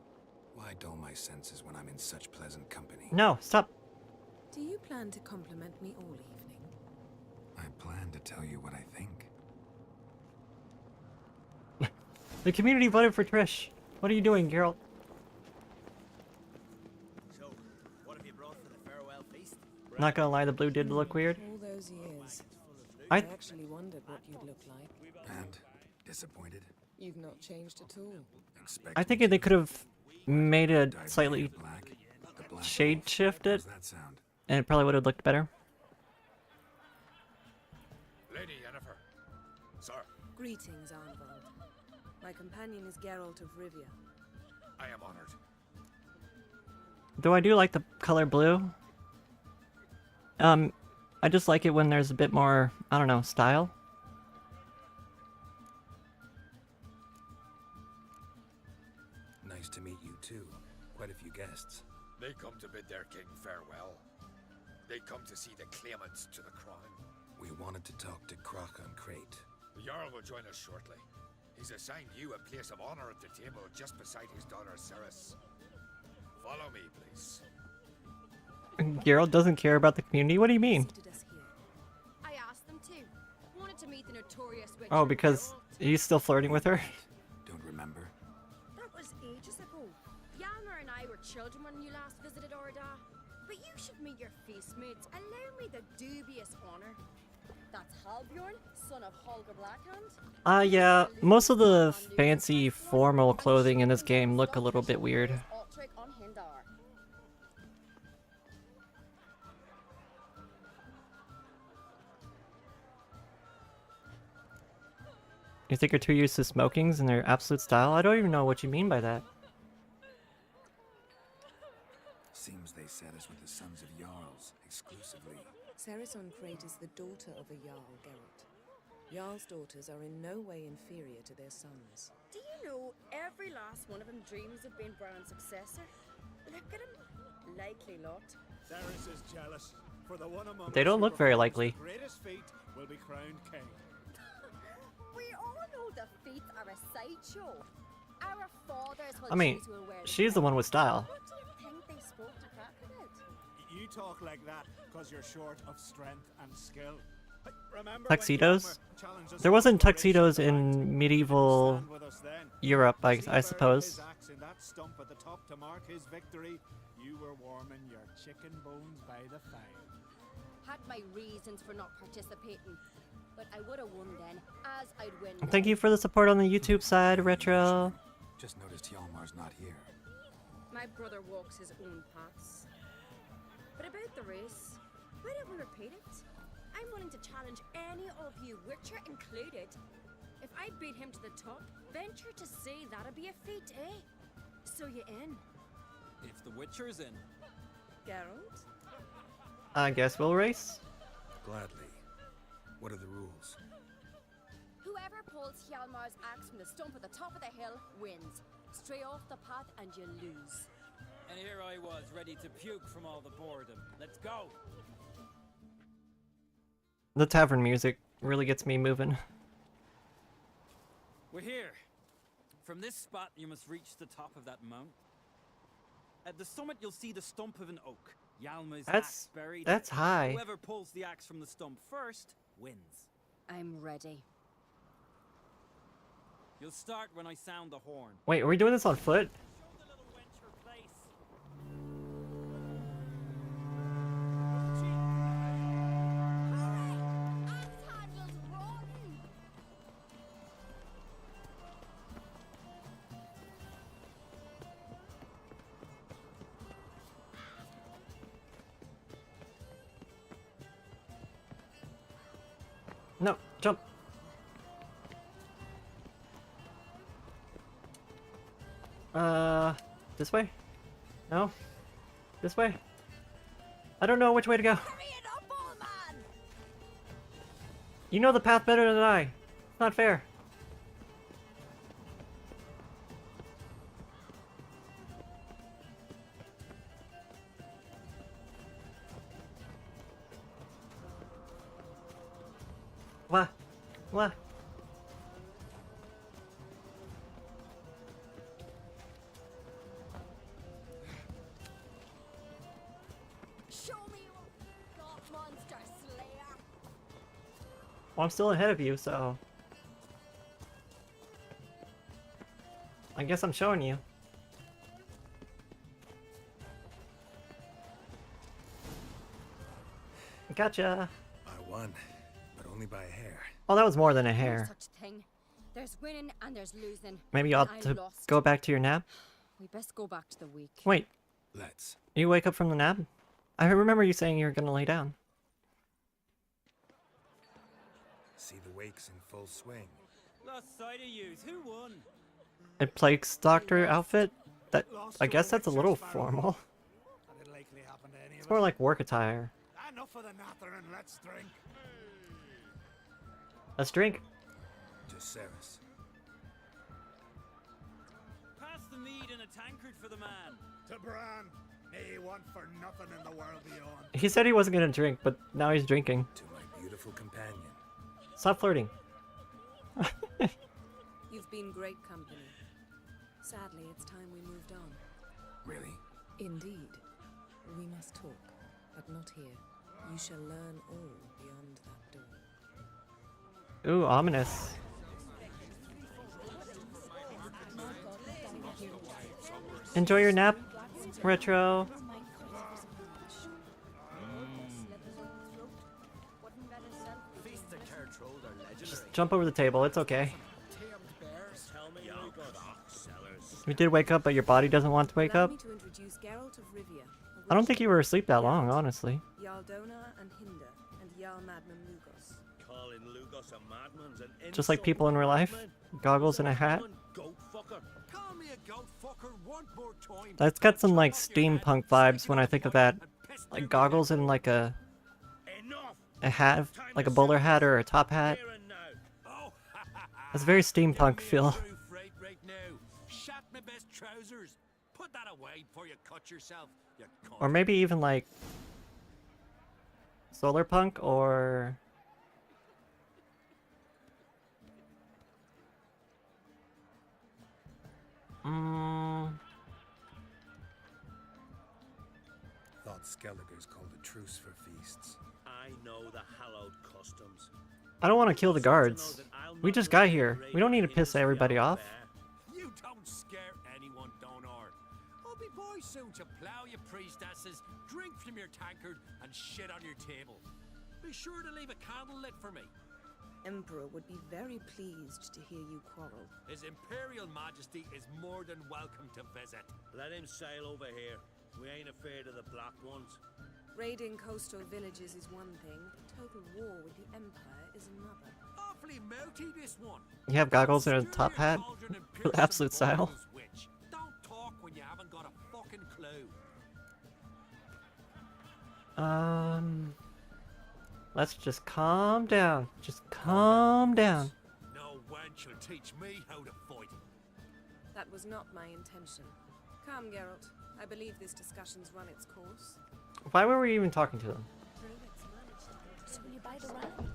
[SPEAKER 4] Why dull my senses when I'm in such pleasant company?
[SPEAKER 1] No, stop.
[SPEAKER 11] Do you plan to compliment me all evening?
[SPEAKER 4] I plan to tell you what I think.
[SPEAKER 1] The community voted for Trish. What are you doing, Geralt?
[SPEAKER 15] So, what have you brought for the farewell feast?
[SPEAKER 1] Not gonna lie, the blue did look weird.
[SPEAKER 11] All those years.
[SPEAKER 1] I
[SPEAKER 11] actually wondered what you'd look like.
[SPEAKER 4] And disappointed.
[SPEAKER 11] You've not changed at all.
[SPEAKER 1] I think they could have made it slightly
[SPEAKER 4] black.
[SPEAKER 1] shade shifted,
[SPEAKER 4] How's that sound?
[SPEAKER 1] and it probably would have looked better.
[SPEAKER 10] Lady Yennefer. Sir,
[SPEAKER 11] Greetings, Arnvald. My companion is Geralt of Rivia.
[SPEAKER 10] I am honored.
[SPEAKER 1] Though I do like the color blue. I just like it when there's a bit more, I don't know, style.
[SPEAKER 4] Nice to meet you too. Quite a few guests.
[SPEAKER 10] They come to bid their king farewell. They come to see the claimants to the crown.
[SPEAKER 4] We wanted to talk to Krach on Crate.
[SPEAKER 10] The Jarl will join us shortly. He's assigned you a place of honor at the table just beside his daughter Ceres. Follow me, please.
[SPEAKER 1] Geralt doesn't care about the community? What do you mean?
[SPEAKER 9] I asked them to. Wanted to meet the notorious witch.
[SPEAKER 1] Oh, because he's still flirting with her?
[SPEAKER 4] Don't remember.
[SPEAKER 9] That was ages ago. Yalmer and I were children when you last visited Orda. But you should meet your feast mates. Allow me the dubious honor. That's Halbjorn, son of Holger Blackhand.
[SPEAKER 1] Yeah, most of the fancy formal clothing in this game look a little bit weird.
[SPEAKER 9] Altric on Hindar.
[SPEAKER 1] You think you're too used to smokings and their absolute style? I don't even know what you mean by that.
[SPEAKER 4] Seems they set us with the sons of Jarls exclusively.
[SPEAKER 11] Cerison Crate is the daughter of a Jarl, Geralt. Jarl's daughters are in no way inferior to their sons.
[SPEAKER 9] Do you know every last one of them dreams of being Bran's successor? Look at him. Likely lot.
[SPEAKER 2] Ceres is jealous. For the one among
[SPEAKER 1] They don't
[SPEAKER 2] us
[SPEAKER 1] look
[SPEAKER 2] who
[SPEAKER 1] very
[SPEAKER 2] performs
[SPEAKER 1] likely.
[SPEAKER 2] the greatest feat will be crowned king.
[SPEAKER 9] We all know the feats are a sideshow. Our fathers will
[SPEAKER 1] I mean,
[SPEAKER 9] choose who will wear the
[SPEAKER 1] she's the
[SPEAKER 9] crown.
[SPEAKER 1] one with style.
[SPEAKER 9] What do you think they spoke to Crack about?
[SPEAKER 2] You talk like that because you're short of strength and skill. Remember
[SPEAKER 1] Tuxedos?
[SPEAKER 2] when challenged us
[SPEAKER 1] There wasn't
[SPEAKER 2] to a race
[SPEAKER 1] tuxedos
[SPEAKER 2] to the night?
[SPEAKER 1] in medieval
[SPEAKER 2] Stand with us then.
[SPEAKER 1] Europe,
[SPEAKER 2] See
[SPEAKER 1] I
[SPEAKER 2] Bernard
[SPEAKER 1] suppose.
[SPEAKER 2] his axe in that stump at the top to mark his victory. You were warming your chicken bones by the fire.
[SPEAKER 9] Had my reasons for not participating, but I would have won then, as I'd win.
[SPEAKER 1] Thank you for the support on the YouTube side, Retro.
[SPEAKER 4] Just noticed Hjalmar's not here.
[SPEAKER 9] My brother walks his own paths. But about the race, why don't we repeat it? I'm willing to challenge any of you, Witcher included. If I beat him to the top, venture to say that'd be a feat, eh? So you in?
[SPEAKER 19] If the Witcher's in.
[SPEAKER 9] Geralt?
[SPEAKER 1] I guess we'll race.
[SPEAKER 4] Gladly. What are the rules?
[SPEAKER 9] Whoever pulls Hjalmar's axe from the stump at the top of the hill wins. Stray off the path and you lose.
[SPEAKER 19] And here I was, ready to puke from all the boredom. Let's go!
[SPEAKER 1] The tavern music really gets me moving.
[SPEAKER 19] We're here. From this spot, you must reach the top of that mount. At the summit, you'll see the stump of an oak. Hjalmar's axe buried.
[SPEAKER 1] That's high.
[SPEAKER 19] Whoever pulls the axe from the stump first wins.
[SPEAKER 9] I'm ready.
[SPEAKER 19] You'll start when I sound the horn.
[SPEAKER 1] Wait, are we doing this on foot? No, jump. This way? No? This way? I don't know which way to go. You know the path better than I. It's not fair. What? What?
[SPEAKER 9] Show me you got, monster slayer.
[SPEAKER 1] Well, I'm still ahead of you, so... I guess I'm showing you. Gotcha!
[SPEAKER 4] I won, but only by a hair.
[SPEAKER 1] Oh, that was more than a
[SPEAKER 9] No
[SPEAKER 1] hair.
[SPEAKER 9] such thing. There's winning and there's losing.
[SPEAKER 1] Maybe you ought
[SPEAKER 9] I
[SPEAKER 1] to
[SPEAKER 9] lost.
[SPEAKER 1] go back to your nap?
[SPEAKER 9] We best go back to the week.
[SPEAKER 1] Wait,
[SPEAKER 4] Let's.
[SPEAKER 1] you wake up from the nap? I remember you saying you were gonna lay down.
[SPEAKER 4] See the wakes in full swing.
[SPEAKER 19] Lost sight of yous. Who won?
[SPEAKER 1] A Plague's Doctor outfit? That, I guess that's a little formal.
[SPEAKER 2] That'd likely happen to any
[SPEAKER 1] It's
[SPEAKER 2] of
[SPEAKER 1] more
[SPEAKER 2] us.
[SPEAKER 1] like work attire.
[SPEAKER 2] Enough of the nattering, let's drink.
[SPEAKER 1] Let's drink.
[SPEAKER 4] To Ceres.
[SPEAKER 19] Pass the mead in a tankard for the man.
[SPEAKER 2] To Bran. He want for nothing in the world beyond.
[SPEAKER 1] He said he wasn't gonna drink, but now he's drinking.
[SPEAKER 4] To my beautiful companion.
[SPEAKER 1] Stop flirting.
[SPEAKER 11] You've been great company. Sadly, it's time we moved on.
[SPEAKER 4] Really?
[SPEAKER 11] Indeed. We must talk, but not here. You shall learn all beyond that door.
[SPEAKER 1] Ooh, ominous. Enjoy your nap, Retro. Just jump over the table, it's okay. You did wake up, but your body doesn't want to wake
[SPEAKER 11] Allow
[SPEAKER 1] up?
[SPEAKER 11] me to introduce Geralt of Rivia,
[SPEAKER 1] I don't think you were asleep that long, honestly.
[SPEAKER 11] Yaldona and Hinder, and Jarl Madman Lugos.
[SPEAKER 12] Calling Lugos a madman's an
[SPEAKER 1] Just like people in real life. Goggles and a hat.
[SPEAKER 12] goat fucker.
[SPEAKER 14] Call me a goat fucker one more time.
[SPEAKER 1] That's got some like steampunk vibes when I think of that. Like goggles and like a hat, like a bowler hat or a top hat. That's a very steampunk feel.
[SPEAKER 14] Right now. Shat my best trousers. Put that away before you cut yourself, you cunt.
[SPEAKER 1] Or maybe even like solar punk or
[SPEAKER 4] Thought Skelligers called a truce for feasts.
[SPEAKER 12] I know the hallowed customs.
[SPEAKER 1] I don't want to kill the guards. We just got here. We don't need to piss everybody off.
[SPEAKER 14] You don't scare anyone, Donar. I'll be boys soon to plow your priestesses, drink from your tankard, and shit on your table. Be sure to leave a candle lit for me.
[SPEAKER 11] Emperor would be very pleased to hear you quarrel.
[SPEAKER 14] His Imperial Majesty is more than welcome to visit.
[SPEAKER 12] Let him sail over here. We ain't afraid of the black ones.
[SPEAKER 11] Raiding coastal villages is one thing. Total war with the Empire is another.
[SPEAKER 14] Awfully melty, this one.
[SPEAKER 1] You have goggles and a top hat? Absolute style.
[SPEAKER 14] Don't talk when you haven't got a fucking clue.
[SPEAKER 1] Let's just calm down. Just calm down.
[SPEAKER 14] No wench will teach me how to fight.
[SPEAKER 11] That was not my intention. Come, Geralt. I believe this discussion's run its course.
[SPEAKER 1] Why were we even talking to them?
[SPEAKER 9] So will you buy the round?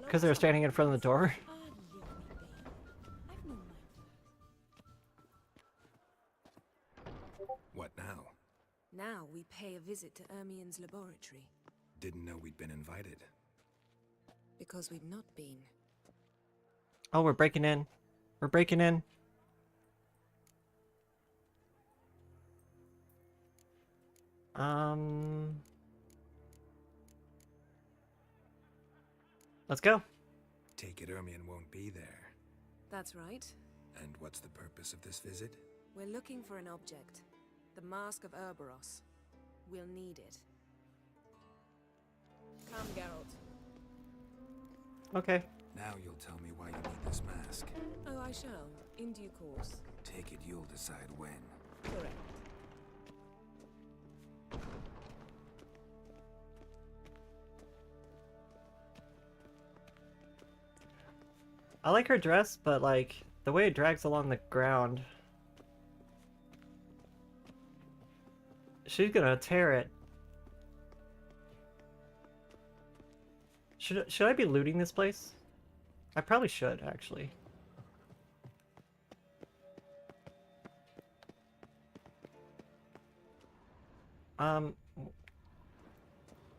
[SPEAKER 1] Because they were standing in front of the door?
[SPEAKER 4] What now?
[SPEAKER 11] Now we pay a visit to Ermien's laboratory.
[SPEAKER 4] Didn't know we'd been invited.
[SPEAKER 11] Because we've not been.
[SPEAKER 1] Oh, we're breaking in. We're breaking in. Let's go.
[SPEAKER 4] Take it Ermion won't be there.
[SPEAKER 11] That's right.
[SPEAKER 4] And what's the purpose of this visit?
[SPEAKER 11] We're looking for an object. The Mask of Urboros. We'll need it. Come, Geralt.
[SPEAKER 1] Okay.
[SPEAKER 4] Now you'll tell me why you need this mask.
[SPEAKER 11] Oh, I shall. In due course.
[SPEAKER 4] Take it you'll decide when.
[SPEAKER 11] Correct.
[SPEAKER 1] I like her dress, but like the way it drags along the ground. She's gonna tear it. Should I be looting this place? I probably should, actually.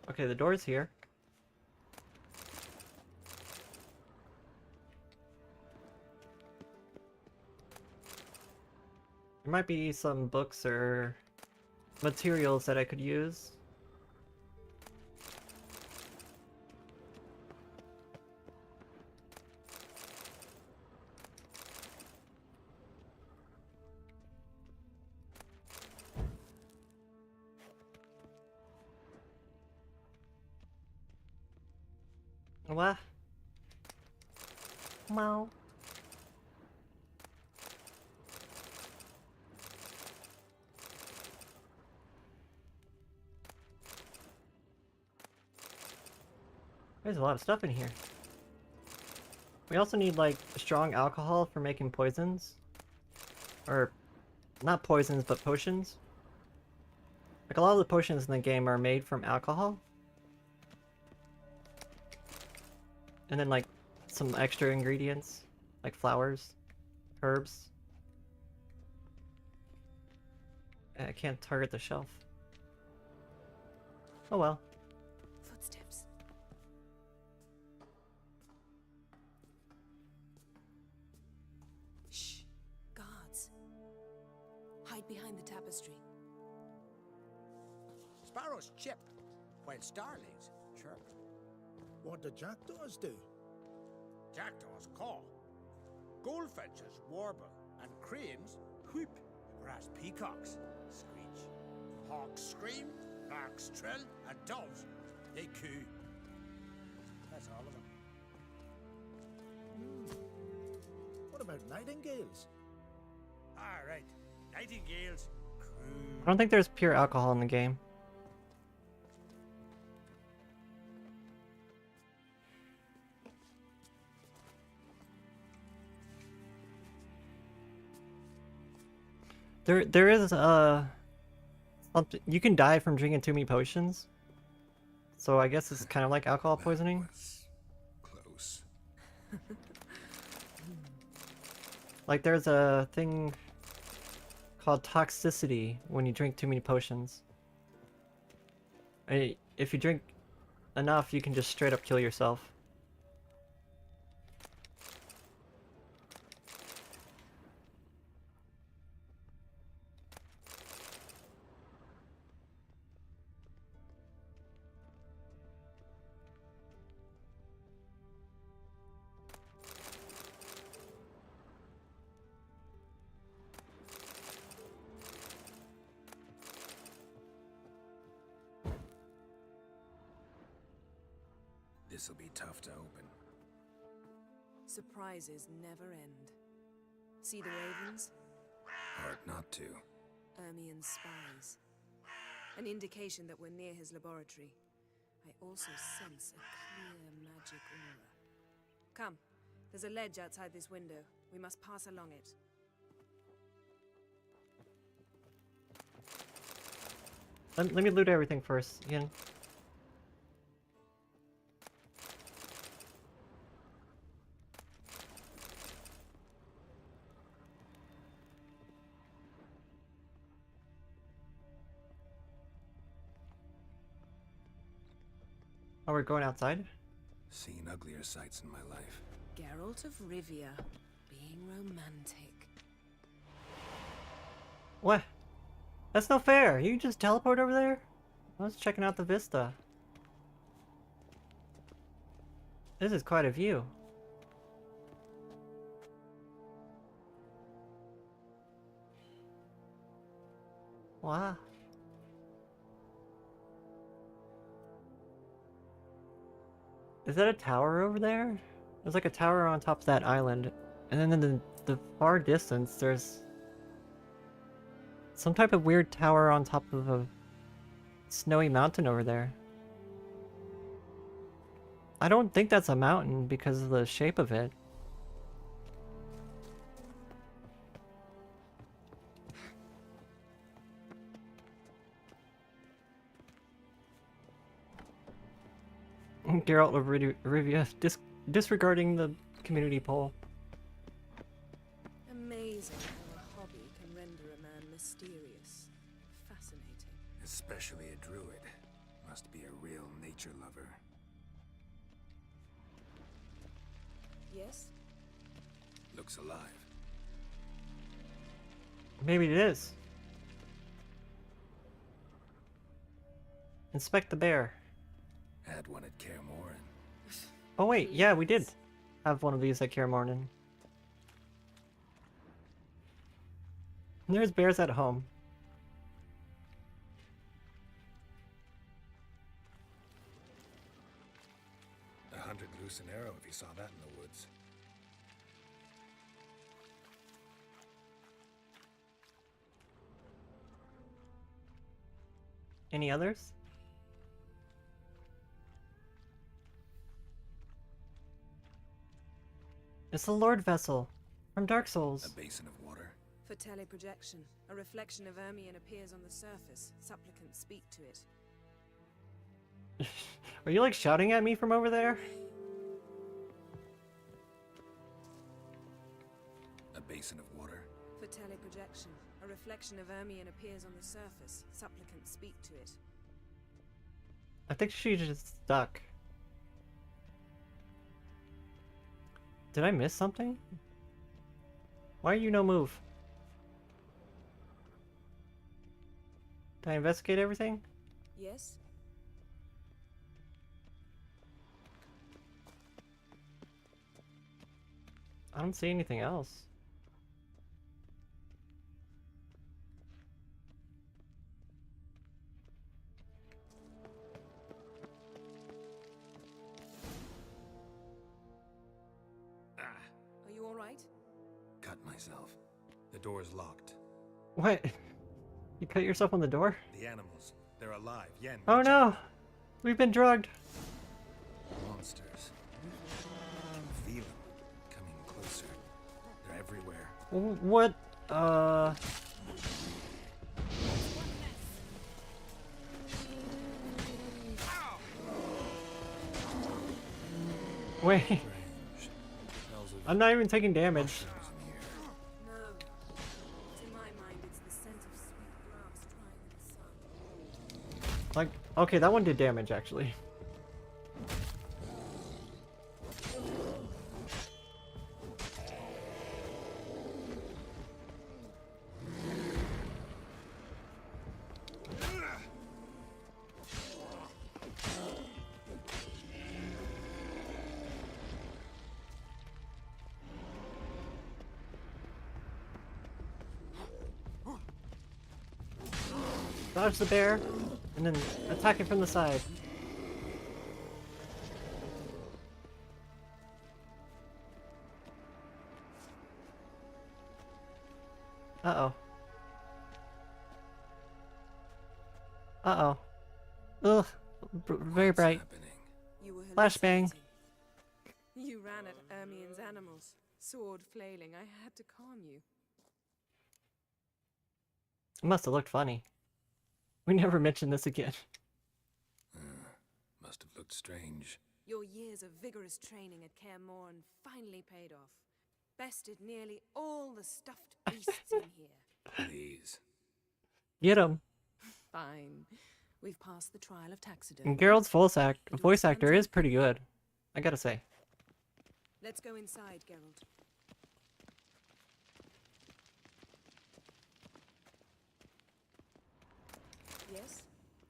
[SPEAKER 1] Okay, the door's here. There might be some books or materials that I could use. What? Wow. There's a lot of stuff in here. We also need like strong alcohol for making poisons. Or not poisons, but potions. Like a lot of the potions in the game are made from alcohol. And then like some extra ingredients, like flowers, herbs. I can't target the shelf. Oh well.
[SPEAKER 11] Footsteps. Shh. Guards. Hide behind the tapestry.
[SPEAKER 14] Sparrows chip, while starlings chirp.
[SPEAKER 13] What do jackdaws do?
[SPEAKER 14] Jackdaws caw. Goldfinches warble, and cranes whoop, whereas peacocks screech. Hawks scream, larks trill, and doves, they coo.
[SPEAKER 5] That's all of them. What about nightingales?
[SPEAKER 14] All right, nightingales.
[SPEAKER 1] I don't think there's pure alcohol in the game. There is you can die from drinking too many potions. So I guess it's kind of like alcohol poisoning.
[SPEAKER 6] Close.
[SPEAKER 1] Like there's a thing called toxicity when you drink too many potions. If you drink enough, you can just straight up kill yourself.
[SPEAKER 4] This'll be tough to open.
[SPEAKER 11] Surprises never end. See the ravens?
[SPEAKER 4] Hard not to.
[SPEAKER 11] Ermian's spies. An indication that we're near his laboratory. I also sense a clear magic aura. Come, there's a ledge outside this window. We must pass along it.
[SPEAKER 1] Let me loot everything first, Ian. Oh, we're going outside?
[SPEAKER 4] Seen uglier sights in my life.
[SPEAKER 11] Geralt of Rivia, being romantic.
[SPEAKER 1] What? That's no fair. You just teleport over there? I was checking out the vista. This is quite a view. Wow. Is that a tower over there? There's like a tower on top of that island. And then in the far distance, there's some type of weird tower on top of a snowy mountain over there. I don't think that's a mountain because of the shape of it. Geralt of Rivia disregarding the community poll.
[SPEAKER 11] Amazing how a hobby can render a man mysterious. Fascinating.
[SPEAKER 4] Especially a druid. Must be a real nature lover.
[SPEAKER 11] Yes?
[SPEAKER 4] Looks alive.
[SPEAKER 1] Maybe it is. Inspect the bear.
[SPEAKER 4] Had one at Kaer Morhen.
[SPEAKER 1] Oh wait, yeah, we did have one of these at Kaer Morhen. There's bears at home.
[SPEAKER 4] A hunted loose an arrow if he saw that in the woods.
[SPEAKER 1] Any others? It's the Lord Vessel from Dark Souls.
[SPEAKER 4] A basin of water.
[SPEAKER 11] For teleprojection, a reflection of Ermion appears on the surface. Supplicants speak to it.
[SPEAKER 1] Are you like shouting at me from over there?
[SPEAKER 4] A basin of water.
[SPEAKER 11] For teleprojection, a reflection of Ermion appears on the surface. Supplicants speak to it.
[SPEAKER 1] I think she's just stuck. Did I miss something? Why are you no move? Did I investigate everything?
[SPEAKER 11] Yes?
[SPEAKER 1] I don't see anything else.
[SPEAKER 4] myself. The door's locked.
[SPEAKER 1] What? You cut yourself on the door?
[SPEAKER 4] The animals, they're alive. Yen,
[SPEAKER 1] Oh
[SPEAKER 4] watch
[SPEAKER 1] no!
[SPEAKER 4] out.
[SPEAKER 1] We've been drugged.
[SPEAKER 4] Monsters. I can feel them coming closer. They're everywhere.
[SPEAKER 1] What? Wait. I'm not even taking damage.
[SPEAKER 11] No. To my mind, it's the scent of sweet grass drying in the sun.
[SPEAKER 1] Like, okay, that one did damage actually. Dodge the bear, and then attack it from the side. Uh-oh. Uh-oh. Ugh. Very bright.
[SPEAKER 11] You were
[SPEAKER 1] Flashbang.
[SPEAKER 11] You ran at Ermien's animals, sword flailing. I had to calm you.
[SPEAKER 1] It must have looked funny. We never mentioned this again.
[SPEAKER 4] Must have looked strange.
[SPEAKER 11] Your years of vigorous training at Kaer Morhen finally paid off. Bested nearly all the stuffed beasts in here.
[SPEAKER 4] Please.
[SPEAKER 1] Get him.
[SPEAKER 11] Fine. We've passed the trial of taxidermy.
[SPEAKER 1] And Geralt's voice actor is pretty good, I gotta say.
[SPEAKER 11] Let's go inside, Geralt. Yes?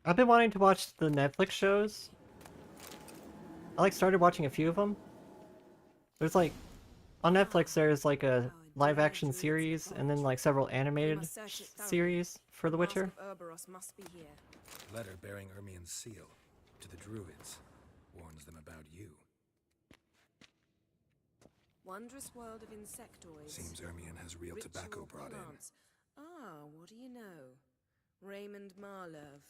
[SPEAKER 1] I've been wanting to watch the Netflix shows. I started watching a few of them. There's on Netflix there's a live action series and then several animated series for The Witcher.
[SPEAKER 11] Must be here.
[SPEAKER 4] Letter bearing Ermien's seal to the druids warns them about you.
[SPEAKER 11] Wondrous world of insectoids.
[SPEAKER 4] Seems Ermien has real tobacco brought
[SPEAKER 11] plants. Ah, what do you know? Raymond Marlove.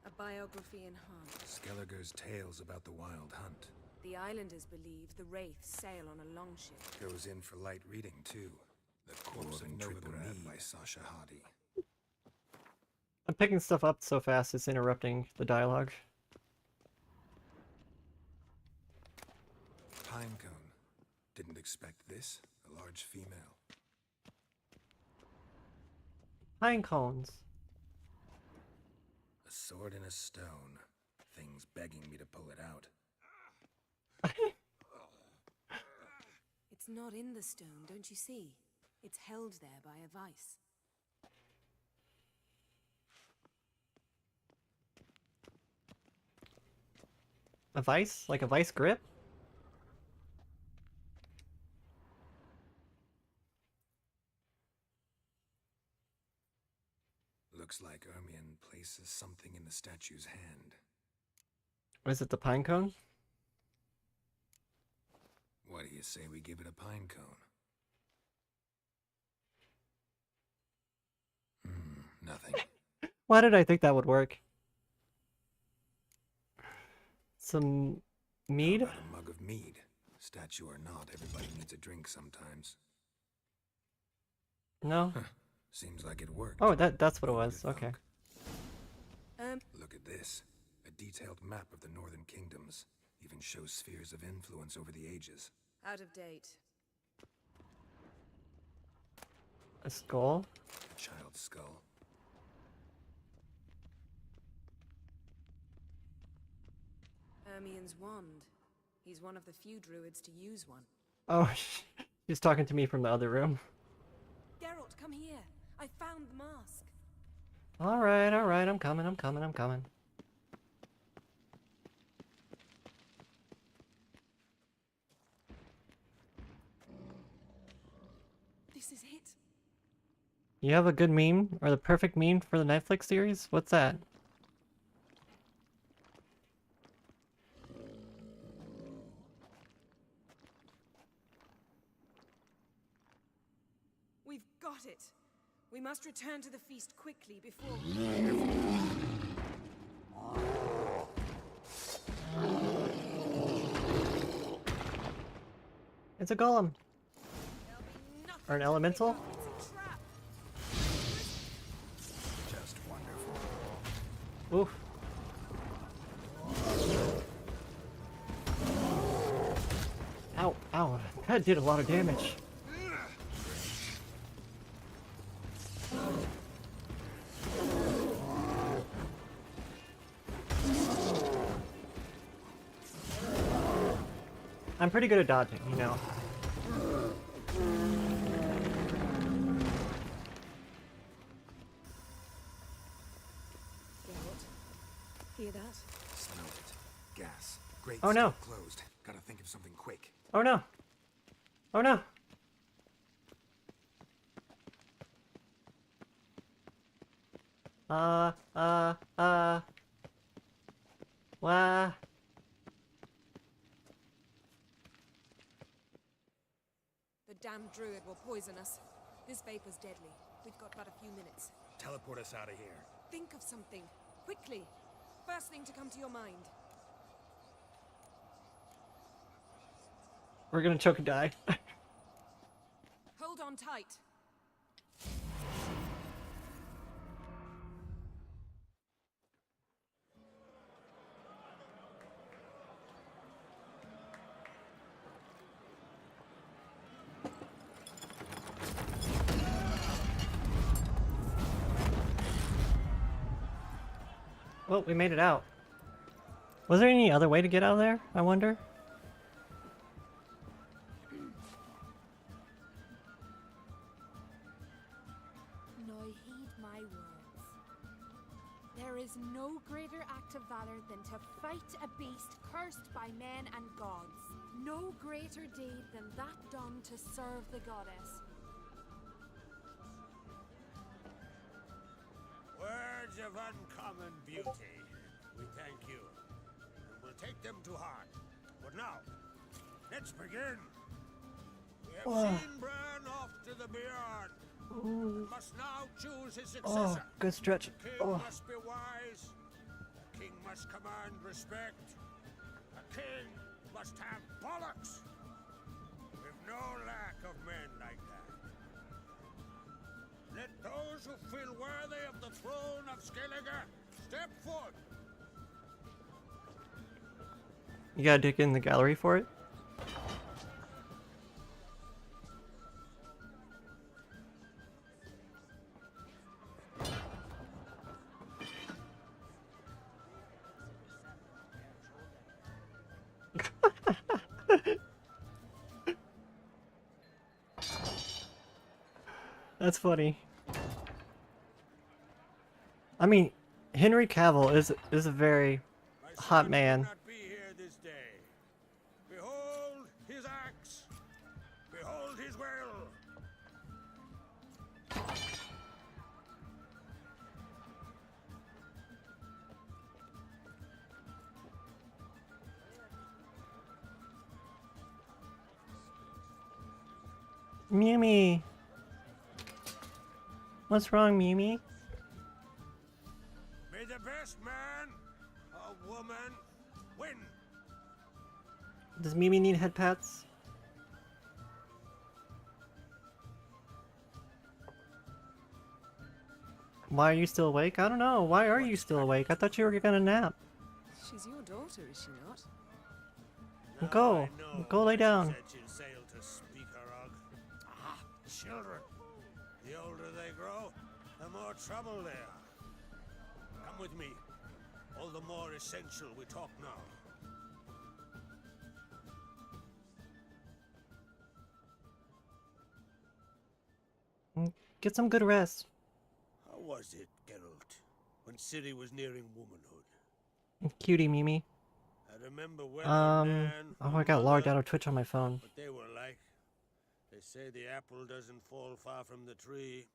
[SPEAKER 11] A biography in Hunt.
[SPEAKER 4] Skelliger's tales about the wild hunt.
[SPEAKER 11] The islanders believe the wraiths sail on a longship.
[SPEAKER 4] Goes in for light reading too. The Corpse of Novigrad by Sasha Hadi.
[SPEAKER 1] I'm picking stuff up so fast it's interrupting the dialogue.
[SPEAKER 4] Pinecone. Didn't expect this. A large female.
[SPEAKER 1] Pine cones.
[SPEAKER 4] A sword in a stone. Thing's begging me to pull it out.
[SPEAKER 11] It's not in the stone, don't you see? It's held there by a vice.
[SPEAKER 1] A vice? Like a vice grip?
[SPEAKER 4] Looks like Ermien places something in the statue's hand.
[SPEAKER 1] Is it the pine cone?
[SPEAKER 4] What do you say we give it a pine cone? Nothing.
[SPEAKER 1] Why did I think that would work? Some mead?
[SPEAKER 4] How about a mug of mead? Statue or not, everybody needs a drink sometimes.
[SPEAKER 1] No?
[SPEAKER 4] Seems like it worked.
[SPEAKER 1] Oh, that's what it was. Okay.
[SPEAKER 4] Look at this. A detailed map of the northern kingdoms. Even shows spheres of influence over the ages.
[SPEAKER 11] Out of date.
[SPEAKER 1] A skull?
[SPEAKER 4] A child's skull.
[SPEAKER 11] Ermien's wand. He's one of the few druids to use one.
[SPEAKER 1] Oh, he's talking to me from the other room.
[SPEAKER 11] Geralt, come here. I found the mask.
[SPEAKER 1] Alright, I'm coming.
[SPEAKER 11] This is it.
[SPEAKER 1] You have a good meme? Or the perfect meme for the Netflix series? What's that?
[SPEAKER 11] got it. We must return to the feast quickly before...
[SPEAKER 1] It's a golem. Or an elemental?
[SPEAKER 4] Just wonderful.
[SPEAKER 1] Oof. Ow, ow. That did a lot of damage. I'm pretty good at dodging, you know.
[SPEAKER 11] Hear that?
[SPEAKER 4] Smelled it. Gas. Great.
[SPEAKER 1] Oh no.
[SPEAKER 4] Closed. Gotta think of something quick.
[SPEAKER 1] Oh no. Oh no. Wah.
[SPEAKER 11] The damned druid will poison us. This vapor's deadly. We've got but a few minutes.
[SPEAKER 4] Teleport us out of here.
[SPEAKER 11] Think of something. Quickly. First thing to come to your mind.
[SPEAKER 1] We're gonna choke and die.
[SPEAKER 11] Hold on tight.
[SPEAKER 1] Well, we made it out. Was there any other way to get out of there, I wonder?
[SPEAKER 21] Now heed my words. There is no greater act of valor than to fight a beast cursed by men and gods. No greater deed than that done to serve the goddess.
[SPEAKER 14] Words of uncommon beauty. We thank you. And we'll take them to heart. But now, let's begin. We have seen Bran off to the beyond. And must now choose his successor.
[SPEAKER 1] Good stretch.
[SPEAKER 14] The king must be wise. The king must command respect. A king must have bollocks. We've no lack of men like that. Let those who feel worthy of the throne of Skellige step forth.
[SPEAKER 1] You gotta dig in the gallery for it? That's funny. I mean, Henry Cavill is a very hot man.
[SPEAKER 14] Be here this day. Behold his axe. Behold his will.
[SPEAKER 1] Mimi. What's wrong, Mimi?
[SPEAKER 14] May the best man or woman win.
[SPEAKER 1] Does Mimi need head pats? Why are you still awake? I don't know. Why are you still awake? I thought you were gonna nap.
[SPEAKER 11] She's your daughter, is she not?
[SPEAKER 1] Go. Go lay down.
[SPEAKER 14] Children. The older they grow, the more trouble they are. Come with me. All the more essential we talk now.
[SPEAKER 1] Get some good rest.
[SPEAKER 14] How was it, Geralt, when Ciri was nearing womanhood?
[SPEAKER 1] Cutie, Mimi.
[SPEAKER 14] I remember when a man,
[SPEAKER 1] Oh, I got logged out of Twitch on my phone.
[SPEAKER 14] what they were like. They say the apple doesn't fall far from the tree.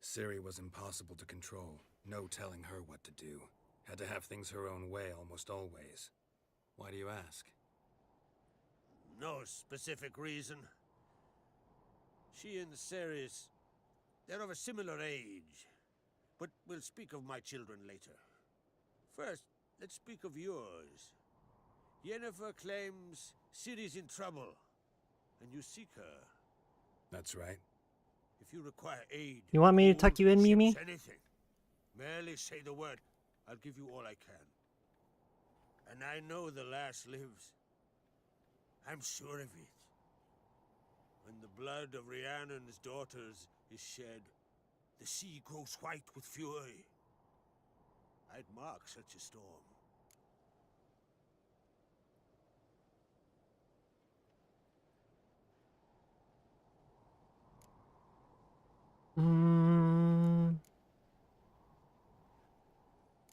[SPEAKER 4] Ciri was impossible to control. No telling her what to do. Had to have things her own way almost always.
[SPEAKER 18] Why do you ask?
[SPEAKER 14] No specific reason. She and Ceres, They're of a similar age. But we'll speak of my children later. First, let's speak of yours. Yennefer claims Ciri's in trouble, and you seek her.
[SPEAKER 4] That's right.
[SPEAKER 14] If you require aid,
[SPEAKER 1] You want me to tuck you in, Mimi?
[SPEAKER 14] anything, merely say the word. I'll give you all I can. And I know the lass lives. I'm sure of it. When the blood of Rhiannon's daughters is shed, the sea grows white with fury. I'd mark such a storm.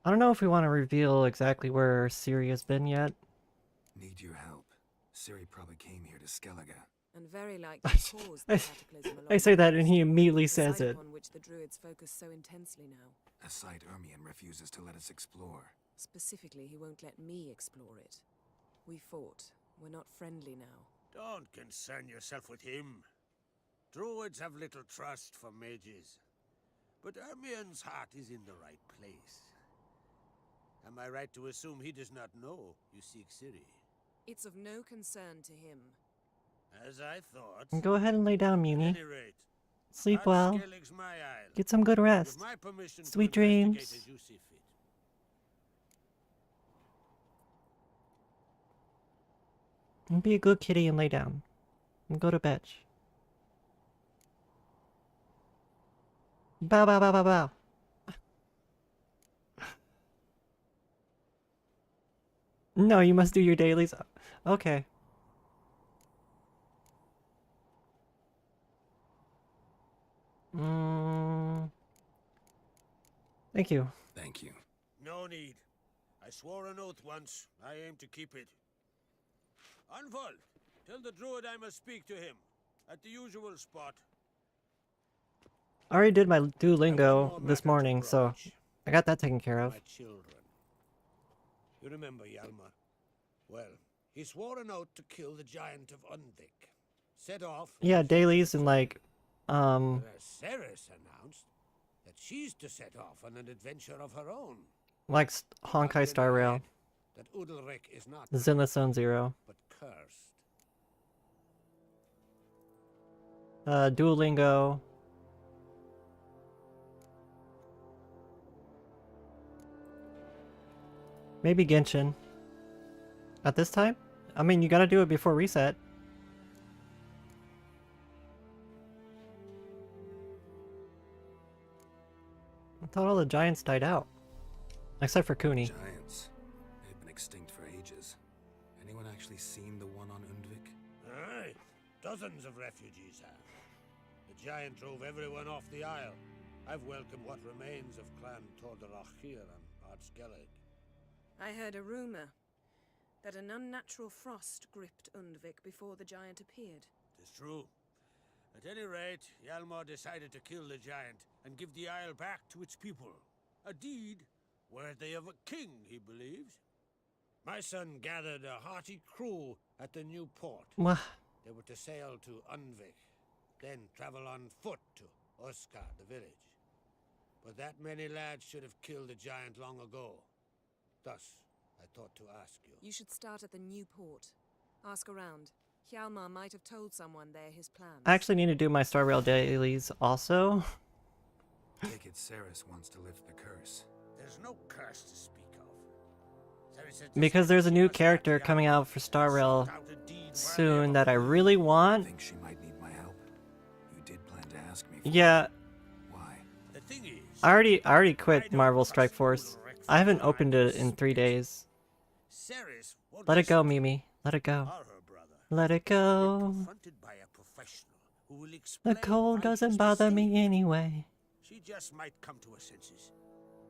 [SPEAKER 1] I don't know if we want to reveal exactly where Ciri has been yet.
[SPEAKER 4] Need your help. Ciri probably came here to Skellige.
[SPEAKER 11] And very likely caused the cataclysm along
[SPEAKER 1] I say that
[SPEAKER 11] the
[SPEAKER 1] and he
[SPEAKER 11] coast,
[SPEAKER 1] immediately
[SPEAKER 11] the
[SPEAKER 1] says
[SPEAKER 11] site
[SPEAKER 1] it.
[SPEAKER 11] upon which the druids focus so intensely now.
[SPEAKER 4] A site Ermion refuses to let us explore.
[SPEAKER 11] Specifically, he won't let me explore it. We fought. We're not friendly now.
[SPEAKER 14] Don't concern yourself with him. Druids have little trust for mages. But Ermion's heart is in the right place. Am I right to assume he does not know you seek Ciri?
[SPEAKER 11] It's of no concern to him.
[SPEAKER 14] As I thought.
[SPEAKER 1] Go ahead and lay down,
[SPEAKER 14] At
[SPEAKER 1] Mimi.
[SPEAKER 14] any rate,
[SPEAKER 1] Sleep well.
[SPEAKER 14] Skellig's my isle.
[SPEAKER 1] Get some good rest.
[SPEAKER 14] With my permission to
[SPEAKER 1] Sweet
[SPEAKER 14] investigate
[SPEAKER 1] dreams.
[SPEAKER 14] as you see fit.
[SPEAKER 1] And be a good kitty and lay down. And go to bed. Bow, bow, bow, bow, bow. No, you must do your dailies. Okay. Thank you.
[SPEAKER 4] Thank you.
[SPEAKER 14] No need. I swore an oath once. I aim to keep it. Unfold. Tell the druid I must speak to him. At the usual spot.
[SPEAKER 1] I already did my Duolingo this morning, so I got that taken care of.
[SPEAKER 14] My children. You remember Hjalmar? Well, he swore an oath to kill the giant of Undvik. Set off.
[SPEAKER 1] Yeah, dailies and like,
[SPEAKER 14] Ceres announced that she's to set off on an adventure of her own.
[SPEAKER 1] like Honkai Star Rail.
[SPEAKER 14] That Udalric is not
[SPEAKER 1] Zenless Zone Zero.
[SPEAKER 14] but cursed.
[SPEAKER 1] Duolingo. Maybe Genshin. At this time? I mean, you gotta do it before reset. I thought all the giants died out. Except for Cooney.
[SPEAKER 4] Giants. They've been extinct for ages. Anyone actually seen the one on Undvik?
[SPEAKER 14] Aye, dozens of refugees have. The giant drove everyone off the isle. I've welcomed what remains of Clan Tordarach here on Ardskellig.
[SPEAKER 11] I heard a rumor that an unnatural frost gripped Undvik before the giant appeared.
[SPEAKER 14] It's true. At any rate, Hjalmar decided to kill the giant and give the isle back to its people. A deed worthy of a king, he believes. My son gathered a hearty crew at the new port.
[SPEAKER 1] Wah.
[SPEAKER 14] They were to sail to Undvik, then travel on foot to Oskar, the village. But that many lads should have killed the giant long ago. Thus, I thought to ask you.
[SPEAKER 11] You should start at the new port. Ask around. Hjalmar might have told someone there his plans.
[SPEAKER 1] I actually need to do my Star Rail dailies also.
[SPEAKER 4] Take it Ceres wants to lift the curse.
[SPEAKER 14] There's no curse to speak of. Ceres said
[SPEAKER 1] Because there's a new character coming out for Star Rail soon that I really want.
[SPEAKER 4] Think she might need my help? You did plan to ask me.
[SPEAKER 1] Yeah.
[SPEAKER 4] Why?
[SPEAKER 14] The thing is,
[SPEAKER 1] I already quit Marvel Strike Force. I haven't opened it in 3 days.
[SPEAKER 14] Ceres won't
[SPEAKER 1] Let it go,
[SPEAKER 14] listen
[SPEAKER 1] Mimi. Let it go.
[SPEAKER 14] or her brother.
[SPEAKER 1] Let it go.
[SPEAKER 14] Confronted by a professional who will explain
[SPEAKER 1] The cold
[SPEAKER 14] why
[SPEAKER 1] doesn't
[SPEAKER 14] she's mistaken.
[SPEAKER 1] bother me anyway.
[SPEAKER 14] She just might come to her senses.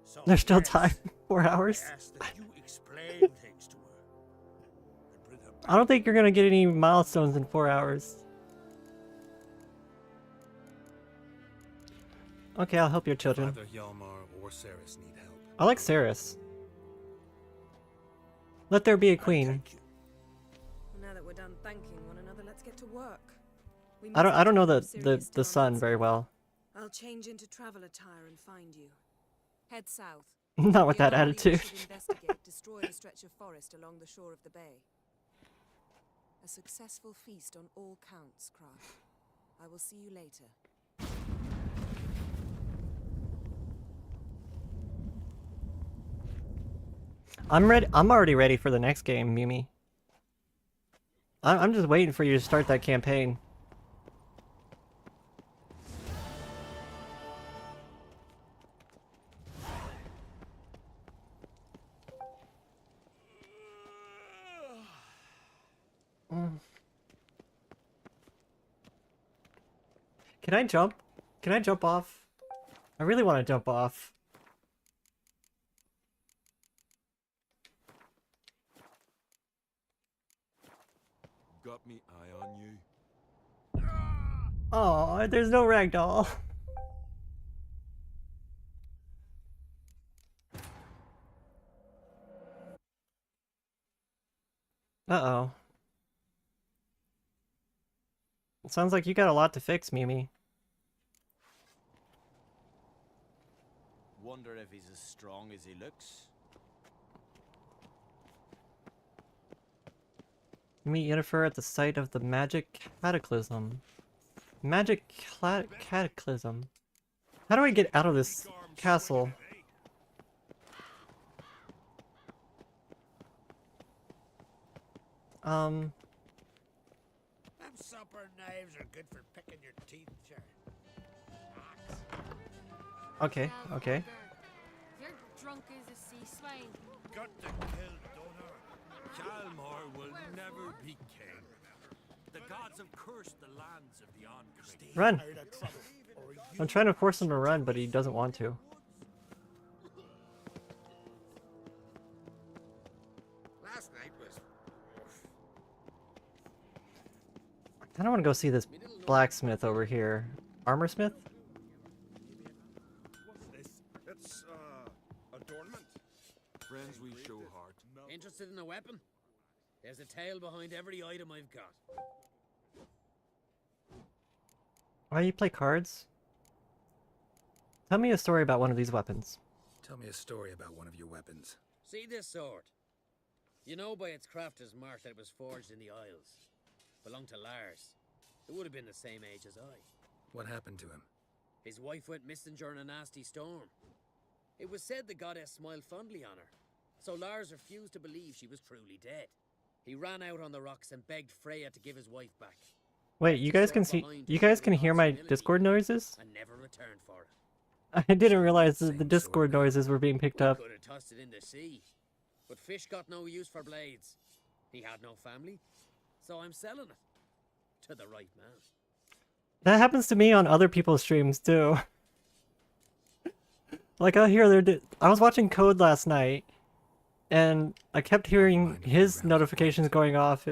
[SPEAKER 14] So
[SPEAKER 1] There's still
[SPEAKER 14] yes,
[SPEAKER 1] time. 4 hours.
[SPEAKER 14] I ask that you explain things to her and bring her back.
[SPEAKER 1] I don't think you're gonna get any milestones in 4 hours. Okay, I'll help your children.
[SPEAKER 4] Either Hjalmar or Ceres need help.
[SPEAKER 1] I like Ceres. Let there be a queen.
[SPEAKER 11] Now that we're done thanking one another, let's get to work. We
[SPEAKER 1] I don't
[SPEAKER 11] must
[SPEAKER 1] know
[SPEAKER 11] take
[SPEAKER 1] the
[SPEAKER 11] serious
[SPEAKER 1] the sun
[SPEAKER 11] targets.
[SPEAKER 1] very well.
[SPEAKER 11] I'll change into travel attire and find you. Head south.
[SPEAKER 1] Not with that
[SPEAKER 11] Your party
[SPEAKER 1] attitude.
[SPEAKER 11] should investigate, destroy the stretch of forest along the shore of the bay. A successful feast on all counts, Craft. I will see you later.
[SPEAKER 1] I'm ready. I'm already ready for the next game, Mimi. I'm just waiting for you to start that campaign. Can I jump? Can I jump off? I really want to jump off.
[SPEAKER 10] Got me eye on you.
[SPEAKER 1] Oh, there's no ragdoll. Uh-oh. It sounds like you got a lot to fix, Mimi.
[SPEAKER 8] Wonder if he's as strong as he looks.
[SPEAKER 1] Meet Yennefer at the site of the magic cataclysm. Magic cataclysm. How do I get out of this castle?
[SPEAKER 14] Them supper knives are good for picking your teeth, sure.
[SPEAKER 1] Okay, okay.
[SPEAKER 21] You're drunk as a sea swine.
[SPEAKER 14] Got to kill Donor.
[SPEAKER 8] Calmar will never be king. The gods have cursed the lands of the Angry.
[SPEAKER 1] Run! I'm trying to force him to run, but he doesn't want to.
[SPEAKER 14] Last night was...
[SPEAKER 1] I don't want to go see this blacksmith over here. Armorsmith?
[SPEAKER 10] It's, adornment.
[SPEAKER 14] Friends we show heart. Interested in a weapon? There's a tale behind every item I've got.
[SPEAKER 1] Why you play cards? Tell me a story about one of these weapons.
[SPEAKER 4] Tell me a story about one of your weapons.
[SPEAKER 14] See this sword? You know by its crafter's mark that it was forged in the Isles. Belonged to Lars. It would have been the same age as I.
[SPEAKER 4] What happened to him?
[SPEAKER 14] His wife went missing during a nasty storm. It was said the goddess smiled fondly on her, so Lars refused to believe she was truly dead. He ran out on the rocks and begged Freya to give his wife back.
[SPEAKER 1] Wait, you guys can see, you guys can hear my Discord noises?
[SPEAKER 14] And never returned for it.
[SPEAKER 1] I didn't realize that the Discord noises were being picked up.
[SPEAKER 14] Could have tossed it in the sea, but fish got no use for blades. He had no family, so I'm selling it to the right man.
[SPEAKER 1] That happens to me on other people's streams too. Like I hear I was watching Code last night, and I kept hearing his notifications going off.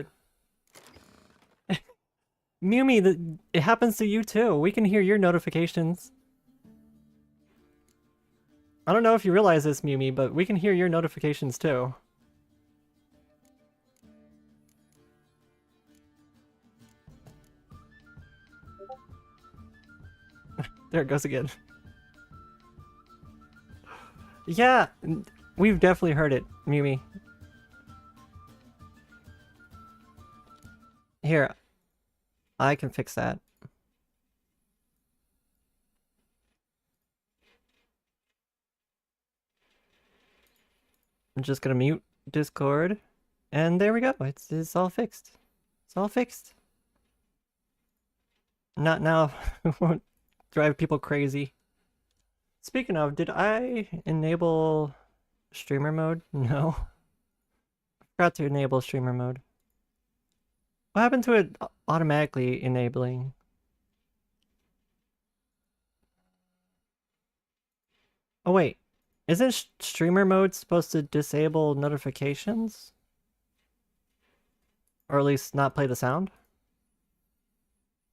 [SPEAKER 1] Mumi, it happens to you too. We can hear your notifications. I don't know if you realize this, Mumi, but we can hear your notifications too. There it goes again. Yeah, we've definitely heard it, Mumi. Here, I can fix that. I'm just gonna mute Discord, and there we go. It's all fixed. It's all fixed. Not now. Won't drive people crazy. Speaking of, did I enable streamer mode? No. I forgot to enable streamer mode. What happened to it automatically enabling? Oh wait, isn't streamer mode supposed to disable notifications? Or at least not play the sound?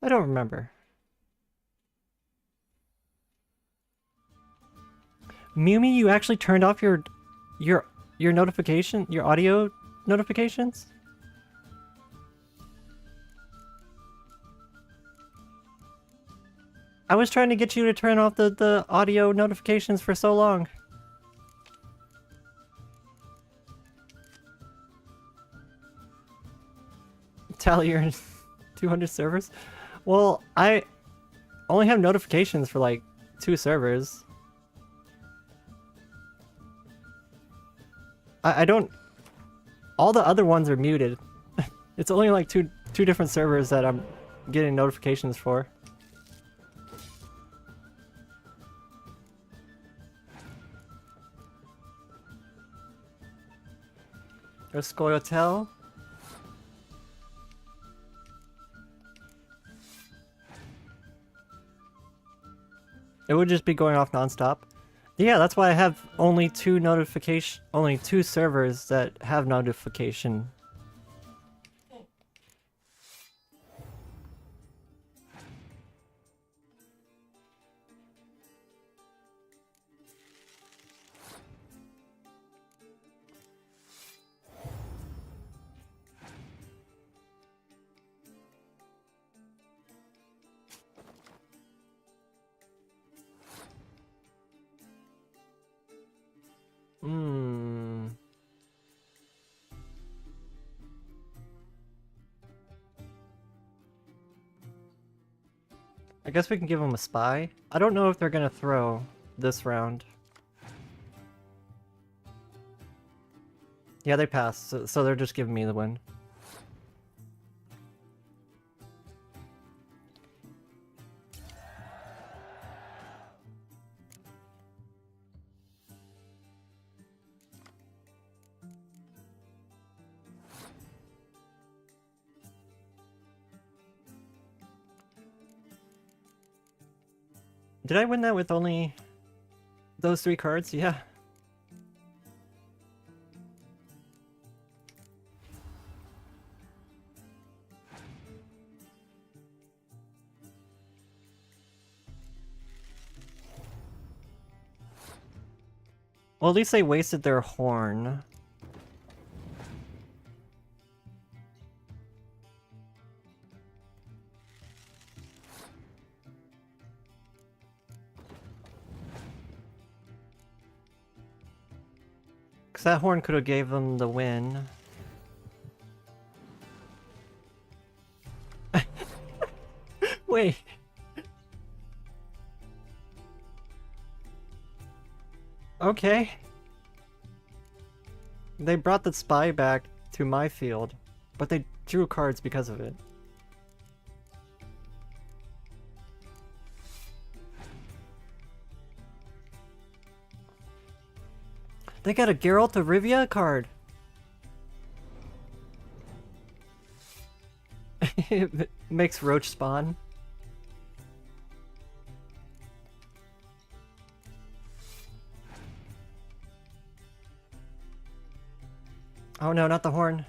[SPEAKER 1] I don't remember. Mumi, you actually turned off your notification, your audio notifications? I was trying to get you to turn off the audio notifications for so long. Tally, you're in 200 servers? Well, I only have notifications for like 2 servers. I don't... All the other ones are muted. It's only like two different servers that I'm getting notifications for. There's Hotel. It would just be going off nonstop. Yeah, that's why I have only 2 servers that have notification. I guess we can give them a spy. I don't know if they're gonna throw this round. Yeah, they passed, so they're just giving me the win. Did I win that with only those 3 cards? Yeah. Well, at least they wasted their horn. Because that horn could have gave them the win. Wait. Okay. They brought the spy back to my field, but they drew cards because of it. They got a Geralt of Rivia card. It makes Roach spawn. Oh no, not the horn.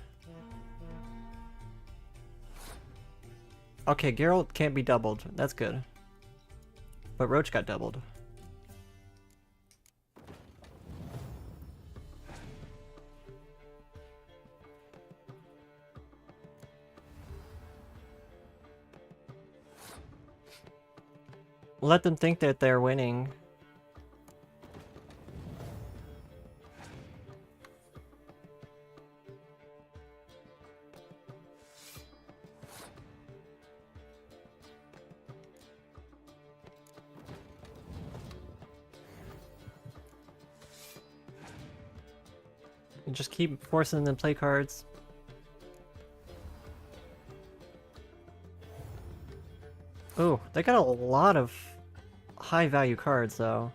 [SPEAKER 1] Okay, Geralt can't be doubled. That's good. But Roach got doubled. Let them think that they're winning. And just keep forcing them to play cards. Oh, they got a lot of high value cards though.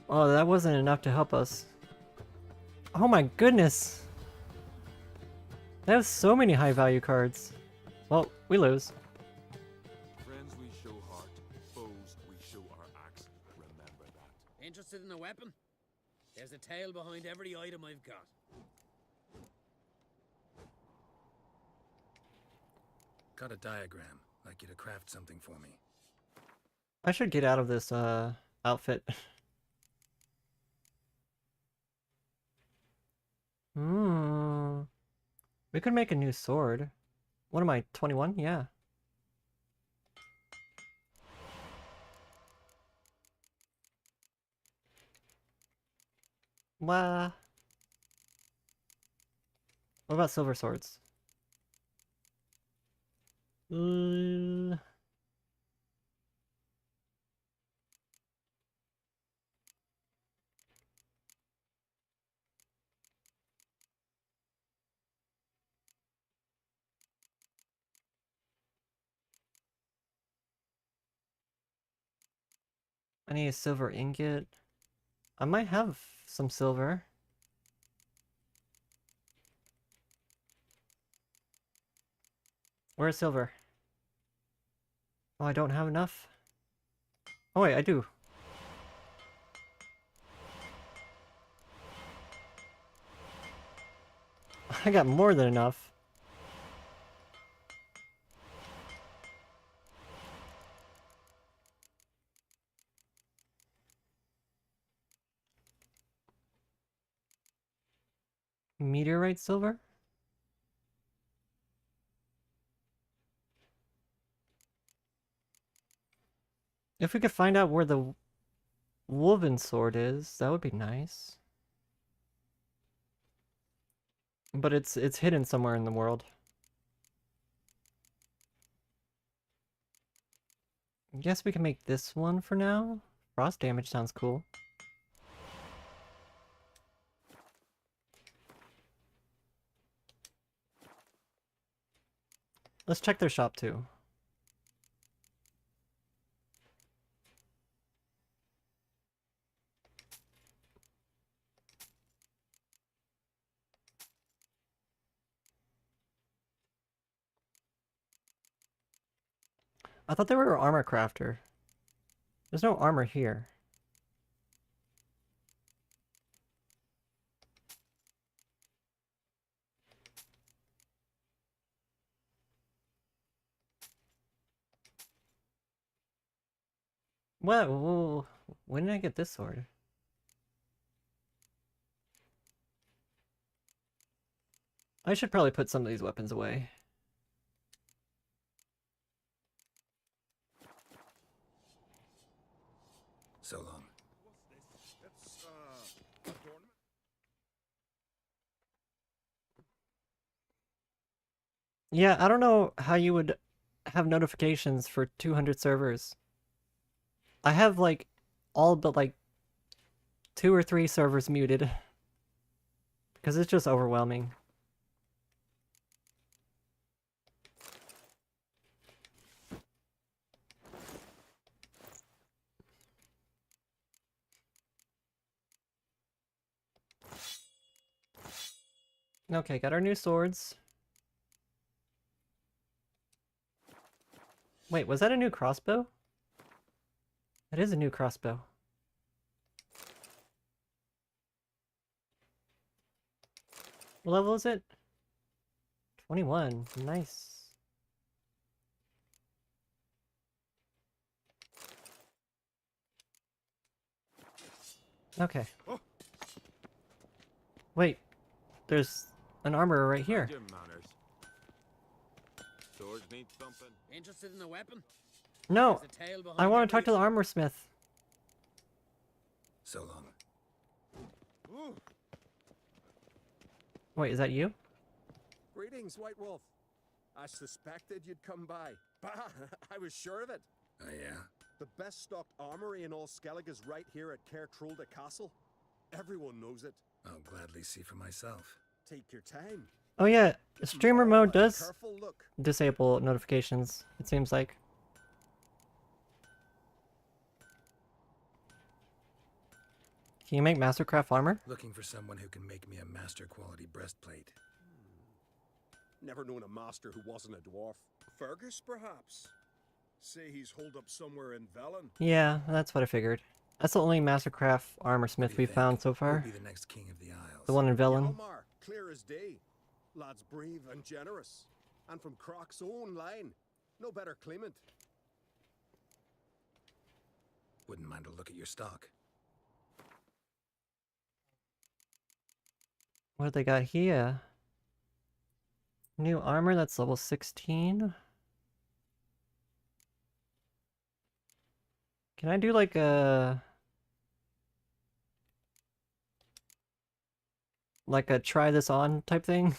[SPEAKER 1] Oh, that wasn't enough to help us. Oh my goodness! They have so many high value cards. Well, we lose.
[SPEAKER 8] Friends we show heart, foes we show our axe. Remember that.
[SPEAKER 15] Interested in a weapon? There's a tale behind every item I've got.
[SPEAKER 4] Got a diagram. Like you to craft something for me.
[SPEAKER 1] I should get out of this outfit. We could make a new sword. What am I, 21? Yeah. What about silver swords? I need a silver ingot. I might have some silver. Where's silver? Oh, I don't have enough. Oh wait, I do. I got more than enough. Meteorite silver? If we could find out where the woven sword is, that would be nice. But it's hidden somewhere in the world. I guess we can make this one for now. Frost damage sounds cool. Let's check their shop too. I thought they were an armor crafter. There's no armor here. What? Whoa, when did I get this sword? I should probably put some of these weapons away.
[SPEAKER 4] So long.
[SPEAKER 1] Yeah, I don't know how you would have notifications for 200 servers. I have like all but like 2 or 3 servers muted because it's just overwhelming. Okay, got our new swords. Wait, was that a new crossbow? That is a new crossbow. What level is it? 21. Nice. Okay. Wait, there's an armor right here.
[SPEAKER 18] Swords need thumping.
[SPEAKER 15] Interested in the weapon?
[SPEAKER 1] No,
[SPEAKER 15] There's a tail behind
[SPEAKER 1] I want
[SPEAKER 15] every
[SPEAKER 1] to talk to the armor smith.
[SPEAKER 4] So long.
[SPEAKER 1] Wait, is that you?
[SPEAKER 7] Greetings, White Wolf. I suspected you'd come by. Bah, I was sure of it.
[SPEAKER 4] Oh, yeah?
[SPEAKER 7] The best stocked armory in all Skellig is right here at Cairtrolda Castle. Everyone knows it.
[SPEAKER 4] I'll gladly see for myself.
[SPEAKER 7] Take your time.
[SPEAKER 1] Oh yeah, streamer mode does
[SPEAKER 7] Careful look.
[SPEAKER 1] disable notifications, it seems like. Can you make Mastercraft armor?
[SPEAKER 4] Looking for someone who can make me a master quality breastplate.
[SPEAKER 7] Never known a master who wasn't a dwarf.
[SPEAKER 6] Fergus, perhaps? Say he's holed up somewhere in Velen.
[SPEAKER 1] Yeah, that's what I figured. That's the only Mastercraft armor smith we've found so far.
[SPEAKER 4] Who'll be the next king of the Isles?
[SPEAKER 1] The one in Velen.
[SPEAKER 7] Hjalmar, clear as day. Lad's brave and generous. And from Croc's own line. No better claimant.
[SPEAKER 4] Wouldn't mind a look at your stock.
[SPEAKER 1] What do they got here? New armor, that's level 16. Can I do like a try this on type thing?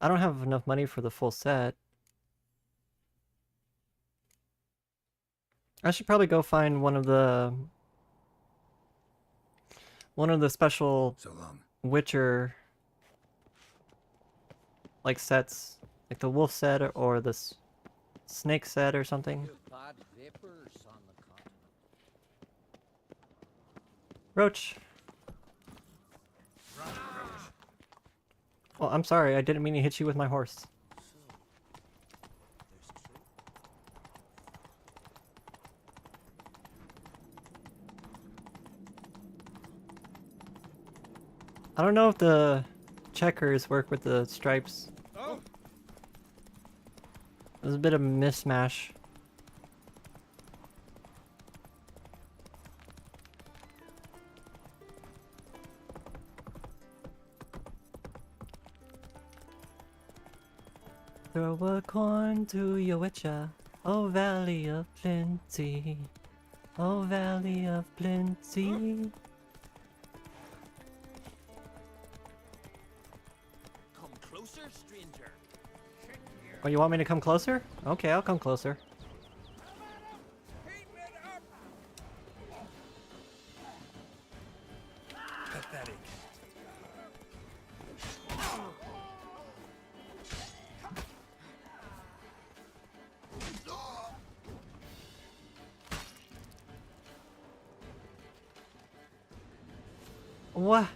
[SPEAKER 1] I don't have enough money for the full set. I should probably go find one of the special Witcher like sets, like the wolf set or the snake set or something.
[SPEAKER 15] Bad vapors on the continent.
[SPEAKER 1] Roach. Well, I'm sorry, I didn't mean to hit you with my horse. I don't know if the checkers work with the stripes.
[SPEAKER 2] Oh.
[SPEAKER 1] There's a bit of mismatch. Throw a coin to your witcher, oh valley of plenty, oh valley of plenty.
[SPEAKER 15] Come closer, stranger.
[SPEAKER 1] Oh, you want me to come closer? Okay, I'll come closer.
[SPEAKER 14] Pathetic.
[SPEAKER 1] What?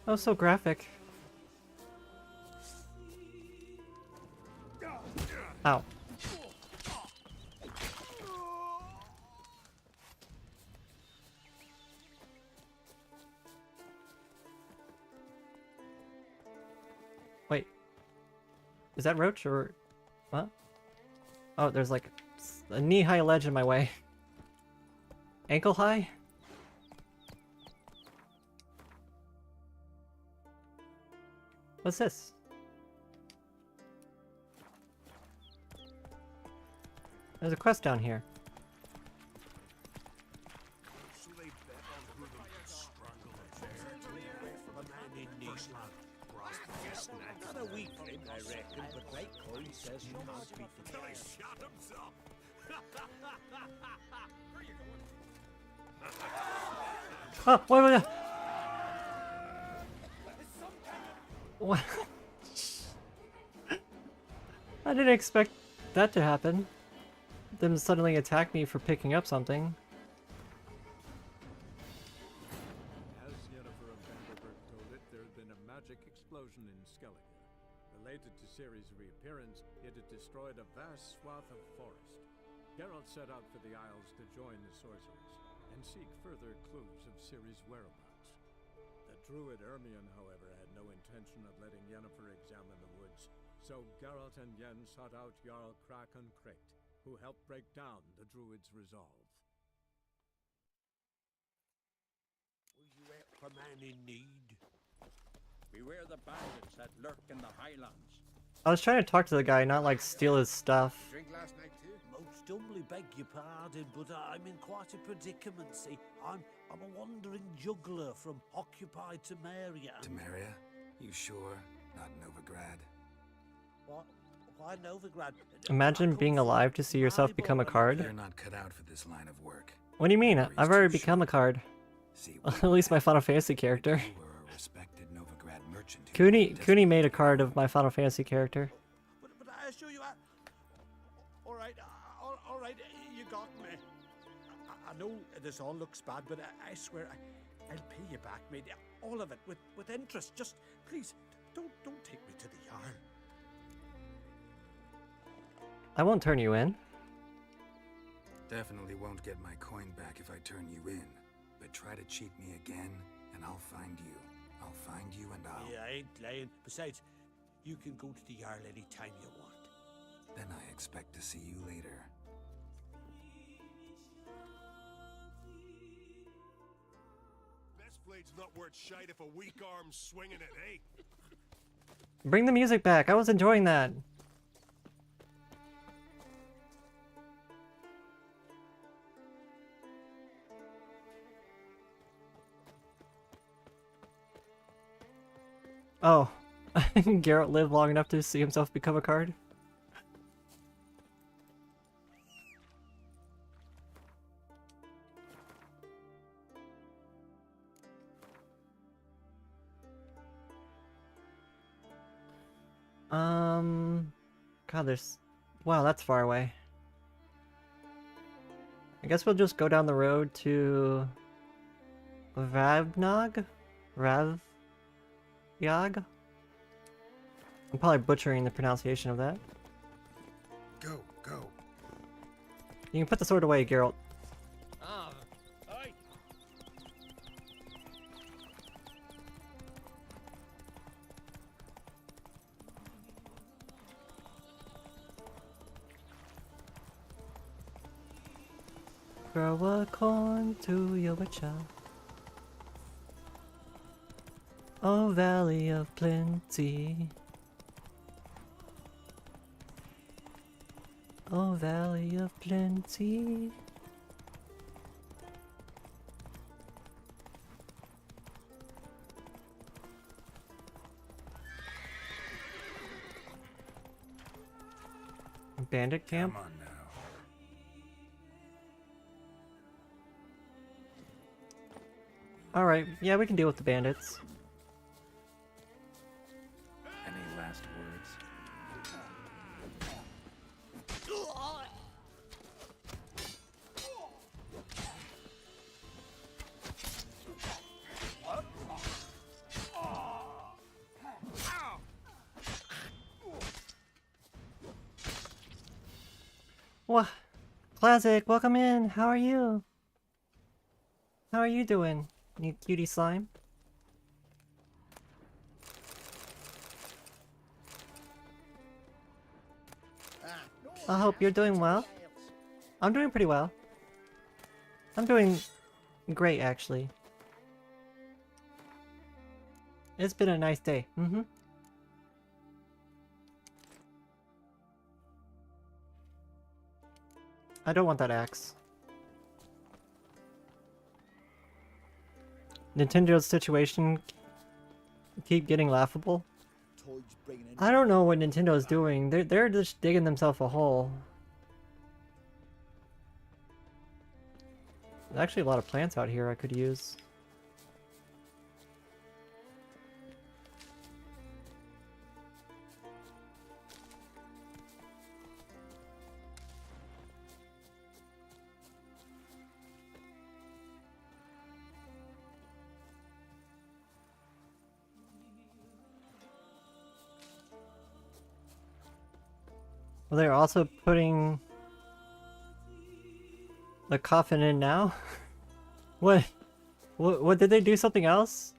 [SPEAKER 1] That was so graphic. Ow. Wait. Is that Roach or what? Oh, there's like a knee-high ledge in my way. Ankle high? What's this? There's a quest down here.
[SPEAKER 14] Got a weak flint, I reckon, but Great Coin says you can't beat the guy.
[SPEAKER 8] Shot himself.
[SPEAKER 1] Oh, wait. What? I didn't expect that to happen. Them suddenly attack me for picking up something.
[SPEAKER 2] As Yennefer of Vanderburg told it, there had been a magic explosion in Skellige. Related to Ciri's reappearance, it had destroyed a vast swath of forest. Geralt set out for the Isles to join the sorcerers and seek further clues of Ciri's whereabouts. The druid Ermion, however, had no intention of letting Yennefer examine the woods, so Geralt and Yen sought out Jarl Kraken Krayt, who helped break down the druid's resolve.
[SPEAKER 14] Was you a man in need?
[SPEAKER 17] Beware the bandits that lurk in the highlands.
[SPEAKER 1] I was trying to talk to the guy, not like steal his stuff.
[SPEAKER 17] Drink last night too?
[SPEAKER 20] Most humbly beg your pardon, but I'm in quite a predicament, see. I'm a wandering juggler from occupied Temeria.
[SPEAKER 4] Temeria? You sure? Not Novigrad?
[SPEAKER 20] What? Why Novigrad?
[SPEAKER 1] Imagine being alive to see yourself become a card.
[SPEAKER 4] You're not cut out for this line of work.
[SPEAKER 1] What do you mean? I've already become a card. At least my Final Fantasy character.
[SPEAKER 4] You were a respected Novigrad merchant.
[SPEAKER 1] Cooney made a card of my Final Fantasy character.
[SPEAKER 20] But I assure you, all right, you got me. I know this all looks bad, but I swear I'll pay you back, mate. All of it, with interest. Just please, don't take me to the Jarl.
[SPEAKER 1] I won't turn you in.
[SPEAKER 4] Definitely won't get my coin back if I turn you in. But try to cheat me again, and I'll find you. I'll find you and I'll...
[SPEAKER 20] Yeah, I ain't lying. Besides, you can go to the Jarl any time you want.
[SPEAKER 4] Then I expect to see you later.
[SPEAKER 8] Best
[SPEAKER 6] blade's not worth shite if a weak arm's swinging it, eh?
[SPEAKER 1] Bring the music back. I was enjoying that. Oh, Geralt lived long enough to see himself become a card. God, there's... Wow, that's far away. I guess we'll just go down the road to... Ravnog? Ravyag? I'm probably butchering the pronunciation of that.
[SPEAKER 6] Go, go.
[SPEAKER 1] You can put the sword away, Geralt.
[SPEAKER 15] Ah, aye.
[SPEAKER 1] Grow a corn to your child. Oh, valley of plenty. Oh, valley of plenty. Bandit camp?
[SPEAKER 4] Come on now.
[SPEAKER 1] Alright, yeah, we can deal with the bandits.
[SPEAKER 4] Any last words?
[SPEAKER 1] Wah! Classic, welcome in! How are you? How are you doing, you cutie slime? I hope you're doing well. I'm doing pretty well. I'm doing great, actually. It's been a nice day. Mm-hmm. I don't want that axe. Nintendo's situation keep getting laughable. I don't know what Nintendo's doing. They're just digging themselves a hole. There's actually a lot of plants out here I could use. Well, they're also putting the coffin in now? What did they do something else?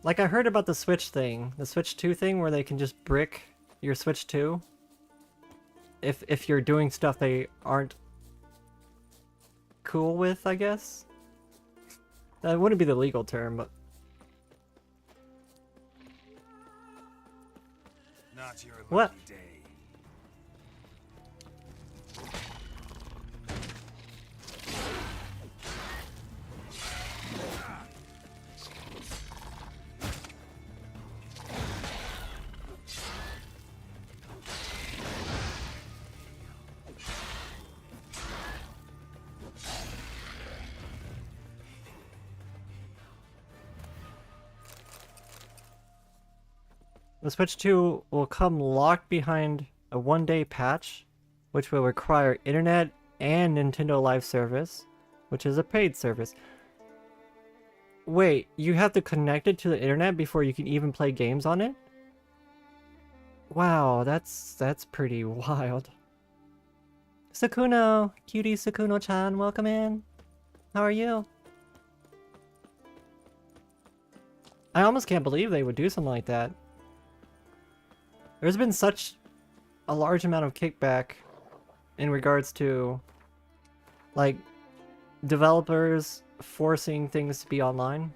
[SPEAKER 1] Like, I heard about the Switch thing. The Switch 2 thing where they can just brick your Switch 2. If you're doing stuff they aren't cool with, I guess. That wouldn't be the legal term, but...
[SPEAKER 4] Not your lucky
[SPEAKER 1] What?
[SPEAKER 4] day.
[SPEAKER 1] The Switch 2 will come locked behind a one-day patch, which will require internet and Nintendo Live Service, which is a paid service. Wait, you have to connect it to the internet before you can even play games on it? Wow, that's pretty wild. Sakuno, cutie Sakuno-chan, welcome in. How are you? I almost can't believe they would do something like that. There's been such a large amount of kickback in regards to, like, developers forcing things to be online.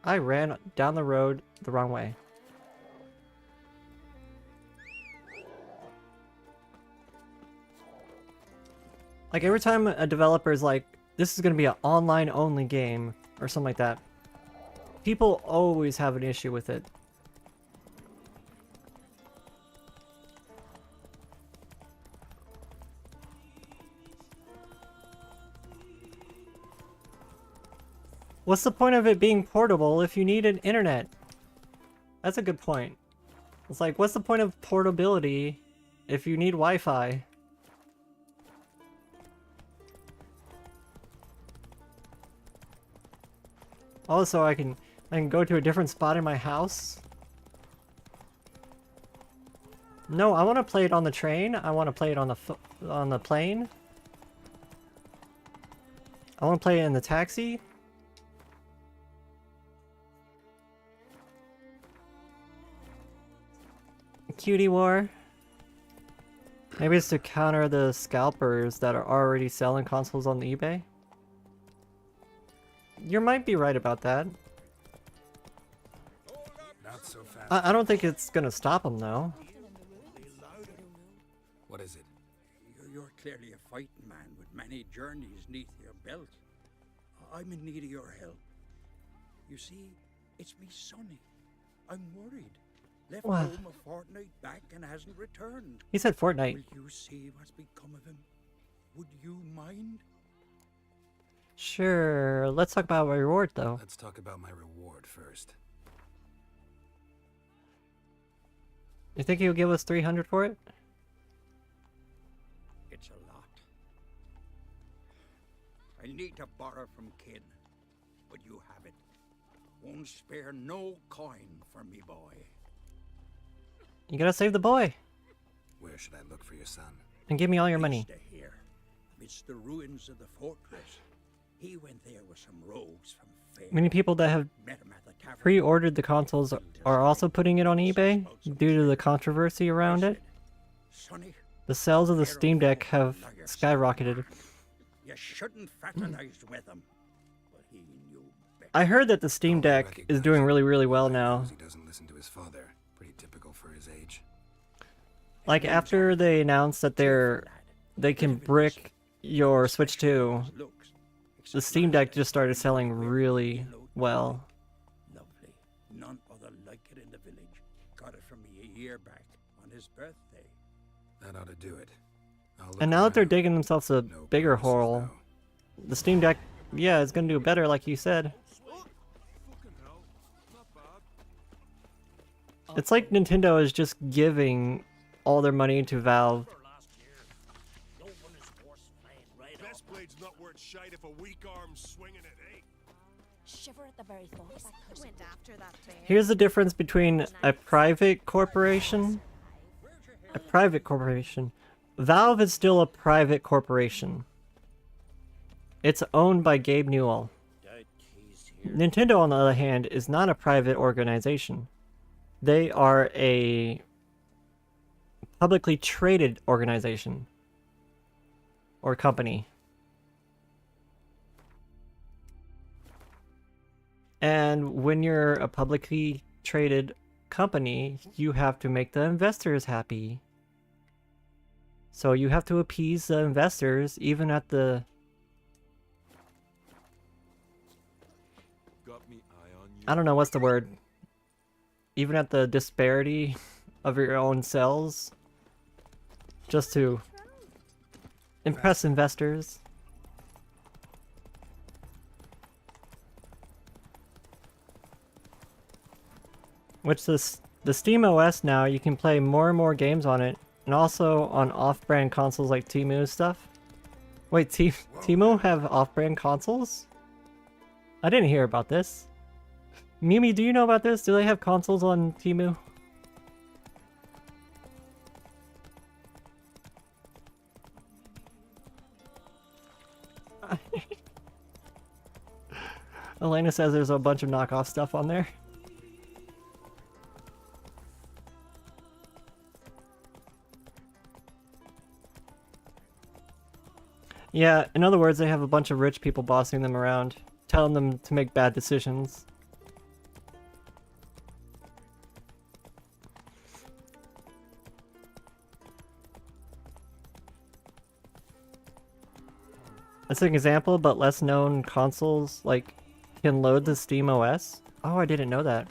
[SPEAKER 1] I ran down the road the wrong way. Like every time a developer is like, this is going to be an online only game or something like that, people always have an issue with it. What's the point of it being portable if you need an internet? That's a good point. It's like, what's the point of portability if you need Wi-Fi? Also, I can go to a different spot in my house. No, I want to play it on the train. I want to play it on the plane. I want to play it in the taxi. Cutie war. Maybe it's to counter the scalpers that are already selling consoles on eBay. You might be right about that.
[SPEAKER 4] Not so fast.
[SPEAKER 1] I don't think it's gonna stop them though.
[SPEAKER 4] What is it?
[SPEAKER 16] You're clearly a fighting man with many journeys neath your belt. I'm in need of your help. You see, it's me Sonny. I'm worried. Left
[SPEAKER 1] What?
[SPEAKER 16] home a fortnight back and hasn't returned.
[SPEAKER 1] He said fortnight.
[SPEAKER 16] Will you see what's become of him? Would you mind?
[SPEAKER 1] Sure, let's talk about my reward though.
[SPEAKER 4] Let's talk about my reward first.
[SPEAKER 1] You think he'll give us 300 for it?
[SPEAKER 16] It's a lot. I need to borrow from kin, but you have it. Won't spare no coin for me boy.
[SPEAKER 1] You gotta save the boy.
[SPEAKER 4] Where should I look for your son?
[SPEAKER 1] And give me all your money.
[SPEAKER 16] East of here, amidst the ruins of the fortress. He went there with some rogues from Fair.
[SPEAKER 1] Many people that have
[SPEAKER 16] Met him at the tavern.
[SPEAKER 1] pre-ordered the consoles are also putting it on eBay due to the controversy around it.
[SPEAKER 16] Sonny,
[SPEAKER 1] The sales of the Steam Deck have skyrocketed.
[SPEAKER 16] you shouldn't fraternize with him. But he knew better.
[SPEAKER 1] I heard that the Steam Deck is doing really, really well now.
[SPEAKER 4] He doesn't listen to his father. Pretty typical for his age.
[SPEAKER 1] Like after they announced that they can brick your Switch 2, the Steam Deck just started selling really well.
[SPEAKER 16] Lovely. None other like it in the village. Got it from me a year back on his birthday.
[SPEAKER 4] That ought to do it.
[SPEAKER 1] And now that they're digging themselves a bigger hole, the Steam Deck, yeah, it's gonna do better like you said. It's like Nintendo is just giving all their money to Valve.
[SPEAKER 10] Best blade's not worth shite if a weak arm's swinging it, eh?
[SPEAKER 9] Shiver at the very thought. I went after that bear.
[SPEAKER 1] Here's the difference between a private corporation. Valve is still a private corporation. It's owned by Gabe Newell. Nintendo, on the other hand, is not a private organization. They are a publicly traded organization or company. And when you're a publicly traded company, you have to make the investors happy. So you have to appease the investors even at the I don't know what's the word. Even at the disparity of your own cells, just to impress investors. Which the Steam OS now, you can play more and more games on it, and also on off-brand consoles like Temu stuff. Wait, Temu have off-brand consoles? I didn't hear about this. Mimi, do you know about this? Do they have consoles on Temu? Elena says there's a bunch of knockoff stuff on there. Yeah, in other words, they have a bunch of rich people bossing them around, telling them to make bad decisions. As an example, but less known consoles like can load the Steam OS. Oh, I didn't know that.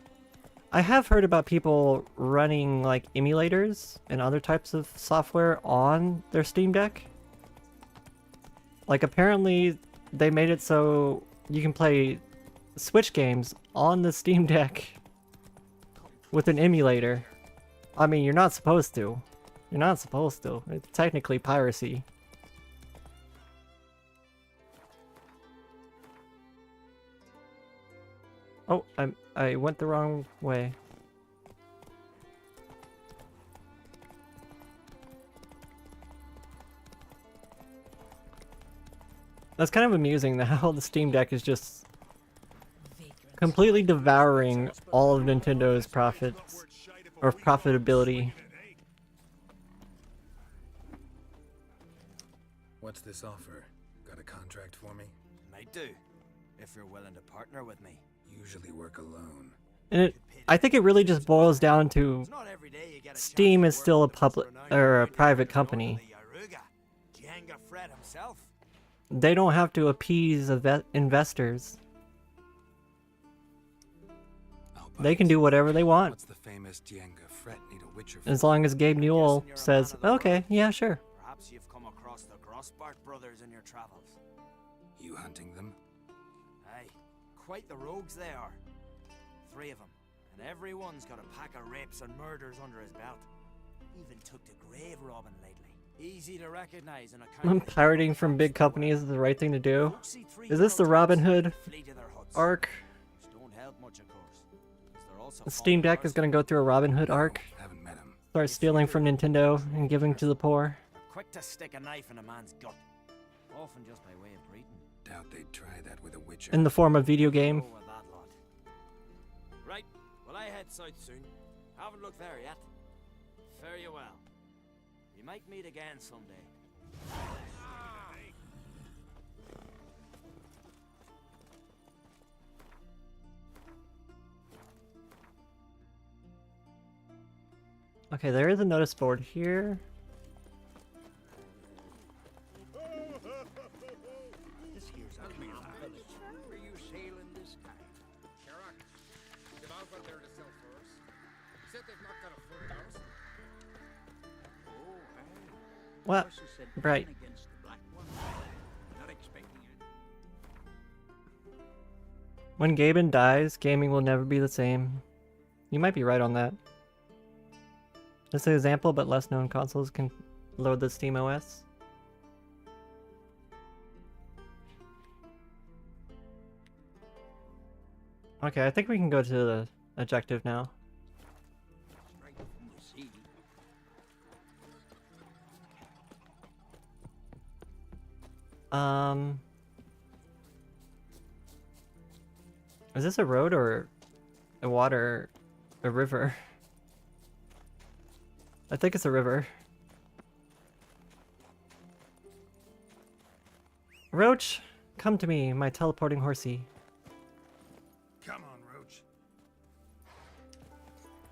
[SPEAKER 1] I have heard about people running like emulators and other types of software on their Steam Deck. Like apparently they made it so you can play Switch games on the Steam Deck with an emulator. I mean, you're not supposed to. You're not supposed to. It's technically piracy. Oh, I went the wrong way. That's kind of amusing that how the Steam Deck is just completely devouring all of Nintendo's profits or profitability.
[SPEAKER 4] What's this offer? Got a contract for me?
[SPEAKER 3] Might do, if you're willing to partner with me.
[SPEAKER 4] Usually work alone.
[SPEAKER 1] And I think it really just boils down to Steam is still a public or a private company. They don't have to appease investors. They can do whatever they want.
[SPEAKER 4] What's the famous Jenga fret need a witcher
[SPEAKER 1] As long as Gabe Newell says, okay, yeah, sure.
[SPEAKER 3] Perhaps you've come across the Grossbart brothers in your travels.
[SPEAKER 4] You hunting them?
[SPEAKER 3] Aye, quite the rogues they are. 3 of them, and everyone's got a pack of rapes and murders under his belt. Even took to grave robbing lately. Easy to recognize in a kind
[SPEAKER 1] Pirating from big companies is the right thing to do. Is this the Robin Hood arc? The Steam Deck is gonna go through a Robin Hood arc. Start stealing from Nintendo and giving to the poor.
[SPEAKER 3] Quick to stick a knife in a man's gut. Often just by way of greeting.
[SPEAKER 4] Doubt they'd try that with a witcher.
[SPEAKER 1] In the form of video game.
[SPEAKER 3] Right, well I head south soon. Haven't looked there yet. Fare you well. We might meet again someday.
[SPEAKER 1] Okay, there is a notice board here.
[SPEAKER 16] This here's a real village. Were you sailing this time?
[SPEAKER 17] Karak, they've all got there to sell for us. Said they've not got a full house.
[SPEAKER 1] What? Right.
[SPEAKER 16] Against the black one. Not expecting it.
[SPEAKER 1] When Gaben dies, gaming will never be the same. You might be right on that. Just an example, but less known consoles can load the Steam OS. Okay, I think we can go to the objective now.
[SPEAKER 16] Straight from the sea.
[SPEAKER 1] Is this a road or a water, a river? I think it's a river. Roach, come to me, my teleporting horsey.
[SPEAKER 6] Come on, Roach.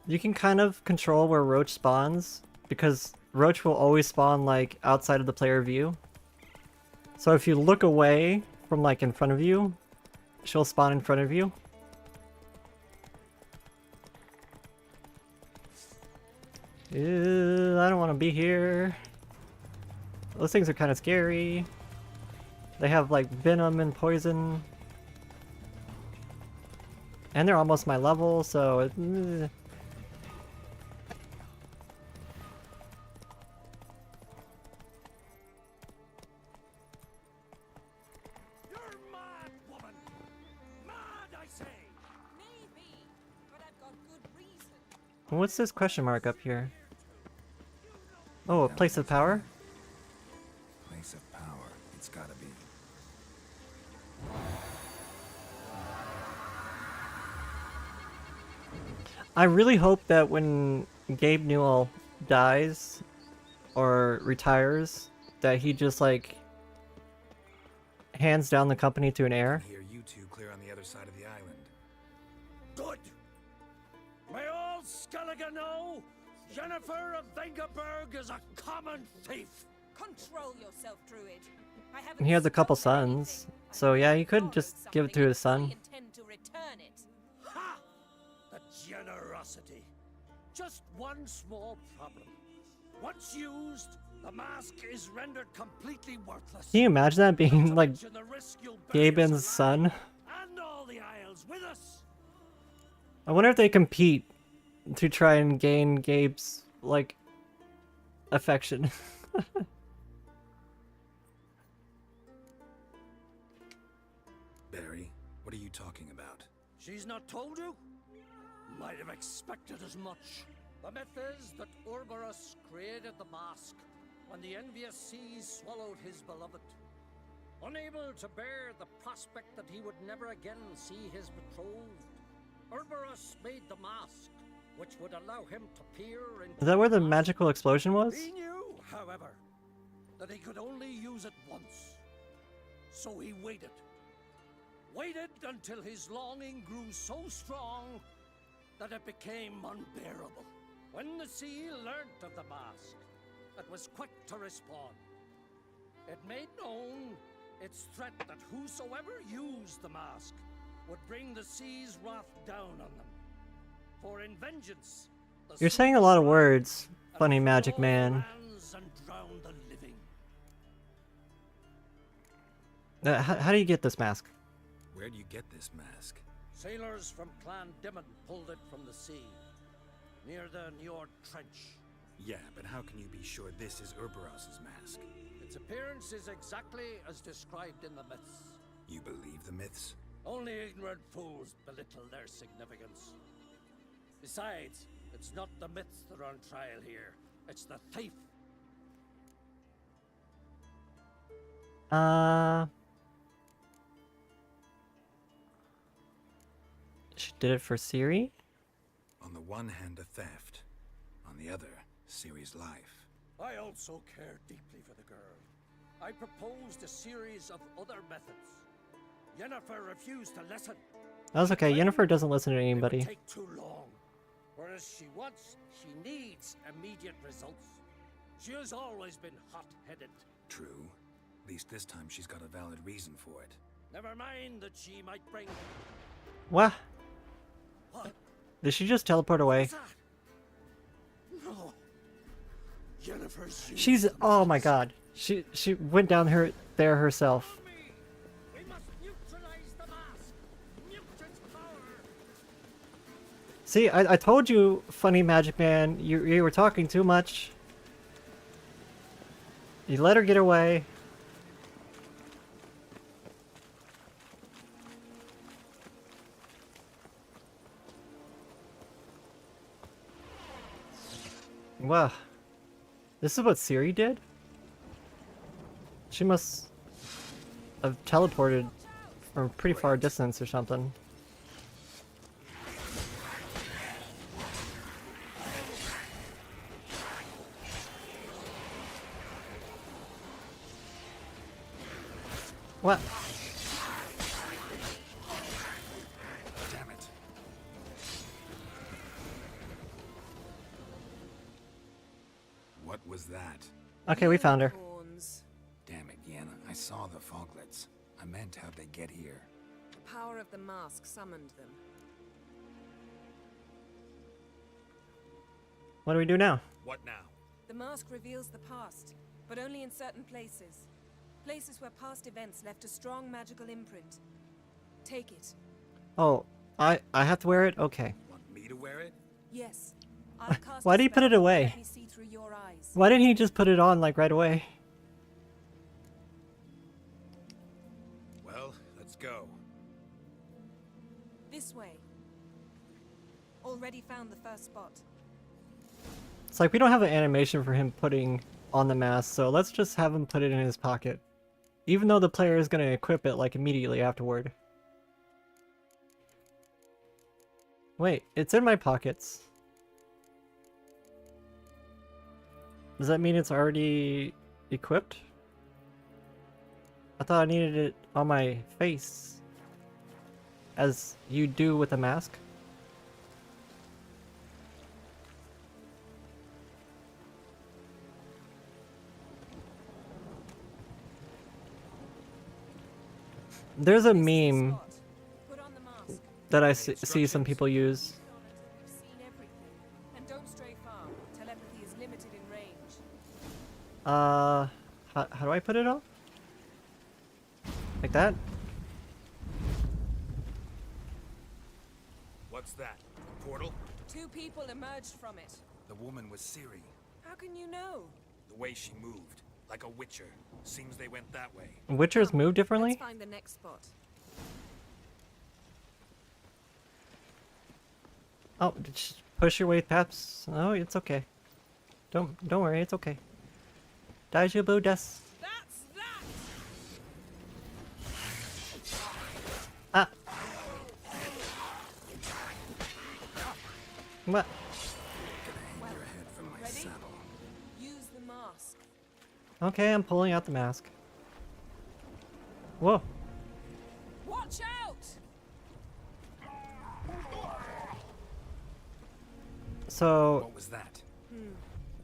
[SPEAKER 1] You can kind of control where Roach spawns, because Roach will always spawn like outside of the player view. So if you look away from like in front of you, she'll spawn in front of you. Ew, I don't want to be here. Those things are kind of scary. They have like venom and poison. And they're almost my level, so... What's this question mark up here? Oh, a place of power?
[SPEAKER 4] Place of power. It's gotta be.
[SPEAKER 1] I really hope that when Gabe Newell dies or retires, that he just like hands down the company to an
[SPEAKER 4] I
[SPEAKER 1] heir.
[SPEAKER 4] can hear you two clear on the other side of the island.
[SPEAKER 14] Good. May all Skellige know Jennifer of Vengerberg is a common thief.
[SPEAKER 11] Control yourself, Druid. I haven't
[SPEAKER 1] And he has a couple sons, so yeah, he could just give it to his son.
[SPEAKER 11] intend to return it.
[SPEAKER 14] Ha! The generosity. Just one small problem. Once used, the mask is rendered completely worthless.
[SPEAKER 1] Can you imagine that being like
[SPEAKER 14] Mention the risk you'll bear
[SPEAKER 1] Gaben's son?
[SPEAKER 14] and all the Isles with us.
[SPEAKER 1] I wonder if they compete to try and gain Gabe's like affection.
[SPEAKER 4] Barry, what are you talking about?
[SPEAKER 14] She's not told you? Might have expected as much. The myth is that Urberus created the mask when the envious seas swallowed his beloved. Unable to bear the prospect that he would never again see his betrothed, Urberus made the mask, which would allow him to peer into...
[SPEAKER 1] Is that where the magical explosion was?
[SPEAKER 14] He knew, however, that he could only use it once. So he waited. Waited until his longing grew so strong that it became unbearable. When the sea learnt of the mask, it was quick to respond. It made known its threat that whosoever used the mask would bring the sea's wrath down on them. For in vengeance, the
[SPEAKER 1] You're saying a lot of words, funny magic man.
[SPEAKER 14] lands and drown the living.
[SPEAKER 1] How do you get this mask?
[SPEAKER 4] Where do you get this mask?
[SPEAKER 14] Sailors from Clan Dimon pulled it from the sea, near the Njord Trench.
[SPEAKER 4] Yeah, but how can you be sure this is Urberos's mask?
[SPEAKER 14] Its appearance is exactly as described in the myths.
[SPEAKER 4] You believe the myths?
[SPEAKER 14] Only ignorant fools belittle their significance. Besides, it's not the myths that are on trial here. It's the thief.
[SPEAKER 1] She did it for Siri?
[SPEAKER 4] On the one hand, a theft. On the other, Ciri's life.
[SPEAKER 14] I also care deeply for the girl. I proposed a series of other methods. Yennefer refused to listen.
[SPEAKER 1] That's okay, Yennefer doesn't listen to
[SPEAKER 14] It would
[SPEAKER 1] anybody.
[SPEAKER 14] take too long. Whereas she needs immediate results. She has always been hot-headed.
[SPEAKER 4] True. At least this time she's got a valid reason for it.
[SPEAKER 14] Never mind that she might bring...
[SPEAKER 1] What?
[SPEAKER 14] What?
[SPEAKER 1] Did she just teleport away?
[SPEAKER 14] No. Yennefer's...
[SPEAKER 1] She's... Oh my god. She went down there herself.
[SPEAKER 14] We must neutralize the mask. Mute its power.
[SPEAKER 1] See, I told you, funny magic man, you were talking too much. You let her get away. Wow. This is what Ciri did? She must have teleported from a pretty far distance or something. What?
[SPEAKER 4] Damn it. What was that?
[SPEAKER 1] Okay, we found her.
[SPEAKER 4] Damn it, Yenna. I saw the foglets. I meant how'd they get here?
[SPEAKER 11] The power of the mask summoned them.
[SPEAKER 1] What do we do now?
[SPEAKER 14] What now?
[SPEAKER 11] The mask reveals the past, but only in certain places. Places where past events left a strong magical imprint. Take it.
[SPEAKER 1] Oh, I have to wear it? Okay.
[SPEAKER 4] Want me to wear it?
[SPEAKER 11] Yes. I'll cast
[SPEAKER 1] Why
[SPEAKER 11] a
[SPEAKER 1] did he put
[SPEAKER 11] spell
[SPEAKER 1] it
[SPEAKER 11] to
[SPEAKER 1] away?
[SPEAKER 11] let me see through your eyes.
[SPEAKER 1] Why didn't he just put it on like right away?
[SPEAKER 4] Well, let's go.
[SPEAKER 11] This way. Already found the first spot.
[SPEAKER 1] It's like we don't have an animation for him putting on the mask, so let's just have him put it in his pocket. Even though the player is going to equip it like immediately afterward. Wait, it's in my pockets. Does that mean it's already equipped? I thought I needed it on my face. As you do with a mask. There's a meme that I see some people use.
[SPEAKER 11] And don't stray far. Telepathy is limited in range.
[SPEAKER 1] How do I put it on? Like that?
[SPEAKER 4] What's that? A portal?
[SPEAKER 11] 2 people emerged from it.
[SPEAKER 4] The woman was Ciri.
[SPEAKER 11] How can you know?
[SPEAKER 4] The way she moved. Like a witcher. Seems they went that way.
[SPEAKER 1] Witchers move differently?
[SPEAKER 11] Let's find the next spot.
[SPEAKER 1] Oh, just push your way past. Oh, it's okay. Don't worry, it's okay. Daijoubu desu.
[SPEAKER 11] That's that.
[SPEAKER 1] Ah. What?
[SPEAKER 11] Ready? Use the mask.
[SPEAKER 1] Okay, I'm pulling out the mask. Whoa.
[SPEAKER 11] Watch out!
[SPEAKER 1] So.
[SPEAKER 4] What was that?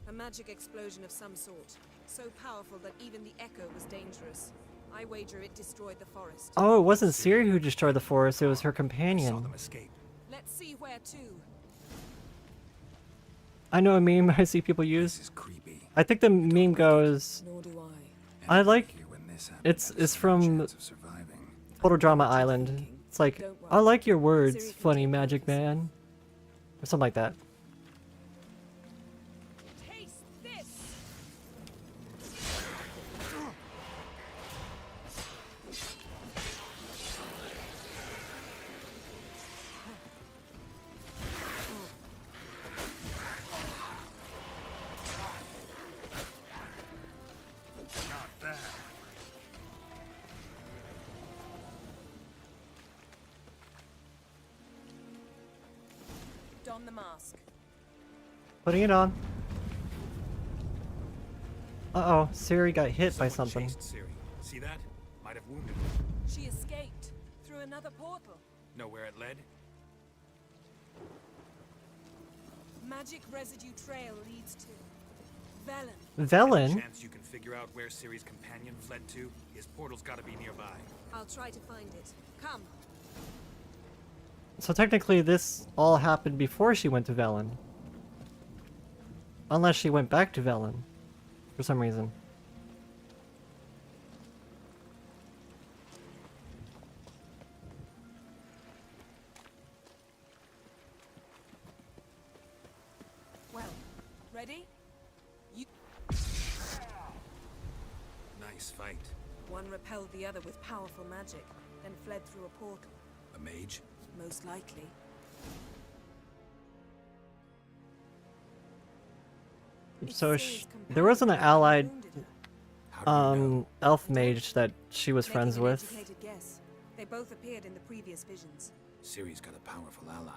[SPEAKER 11] A magic explosion of some sort. So powerful that even the echo was dangerous. I wager it destroyed the forest.
[SPEAKER 1] Oh, it wasn't Ciri who destroyed the forest, it was her companion.
[SPEAKER 4] Saw them escape.
[SPEAKER 11] Let's see where to.
[SPEAKER 1] I know a meme I see people use.
[SPEAKER 4] This is creepy.
[SPEAKER 1] I think the meme goes.
[SPEAKER 11] Nor do
[SPEAKER 1] I like. It's from Total Drama Island. It's like, I like your words, funny magic man, or something like that.
[SPEAKER 11] Taste this.
[SPEAKER 4] Not bad.
[SPEAKER 11] Don the mask.
[SPEAKER 1] Putting it on. Uh-oh, Ciri got hit by something.
[SPEAKER 4] Chased Ciri. See that? Might have wounded her.
[SPEAKER 11] She escaped through another portal.
[SPEAKER 4] Know where it led?
[SPEAKER 11] Magic residue trail leads to Velen.
[SPEAKER 1] Velen?
[SPEAKER 4] Any chance you can figure out where Ciri's companion fled to? His portal's gotta be nearby.
[SPEAKER 11] I'll try to find it. Come.
[SPEAKER 1] So technically this all happened before she went to Velen. Unless she went back to Velen. For some reason.
[SPEAKER 11] Well, ready? You.
[SPEAKER 4] Nice fight.
[SPEAKER 11] One repelled the other with powerful magic, then fled through a portal.
[SPEAKER 4] A mage?
[SPEAKER 11] Most likely.
[SPEAKER 1] So there wasn't an allied elf mage that she was friends
[SPEAKER 11] Making an
[SPEAKER 1] with.
[SPEAKER 11] educated guess. They both appeared in the previous visions.
[SPEAKER 4] Ciri's got a powerful ally.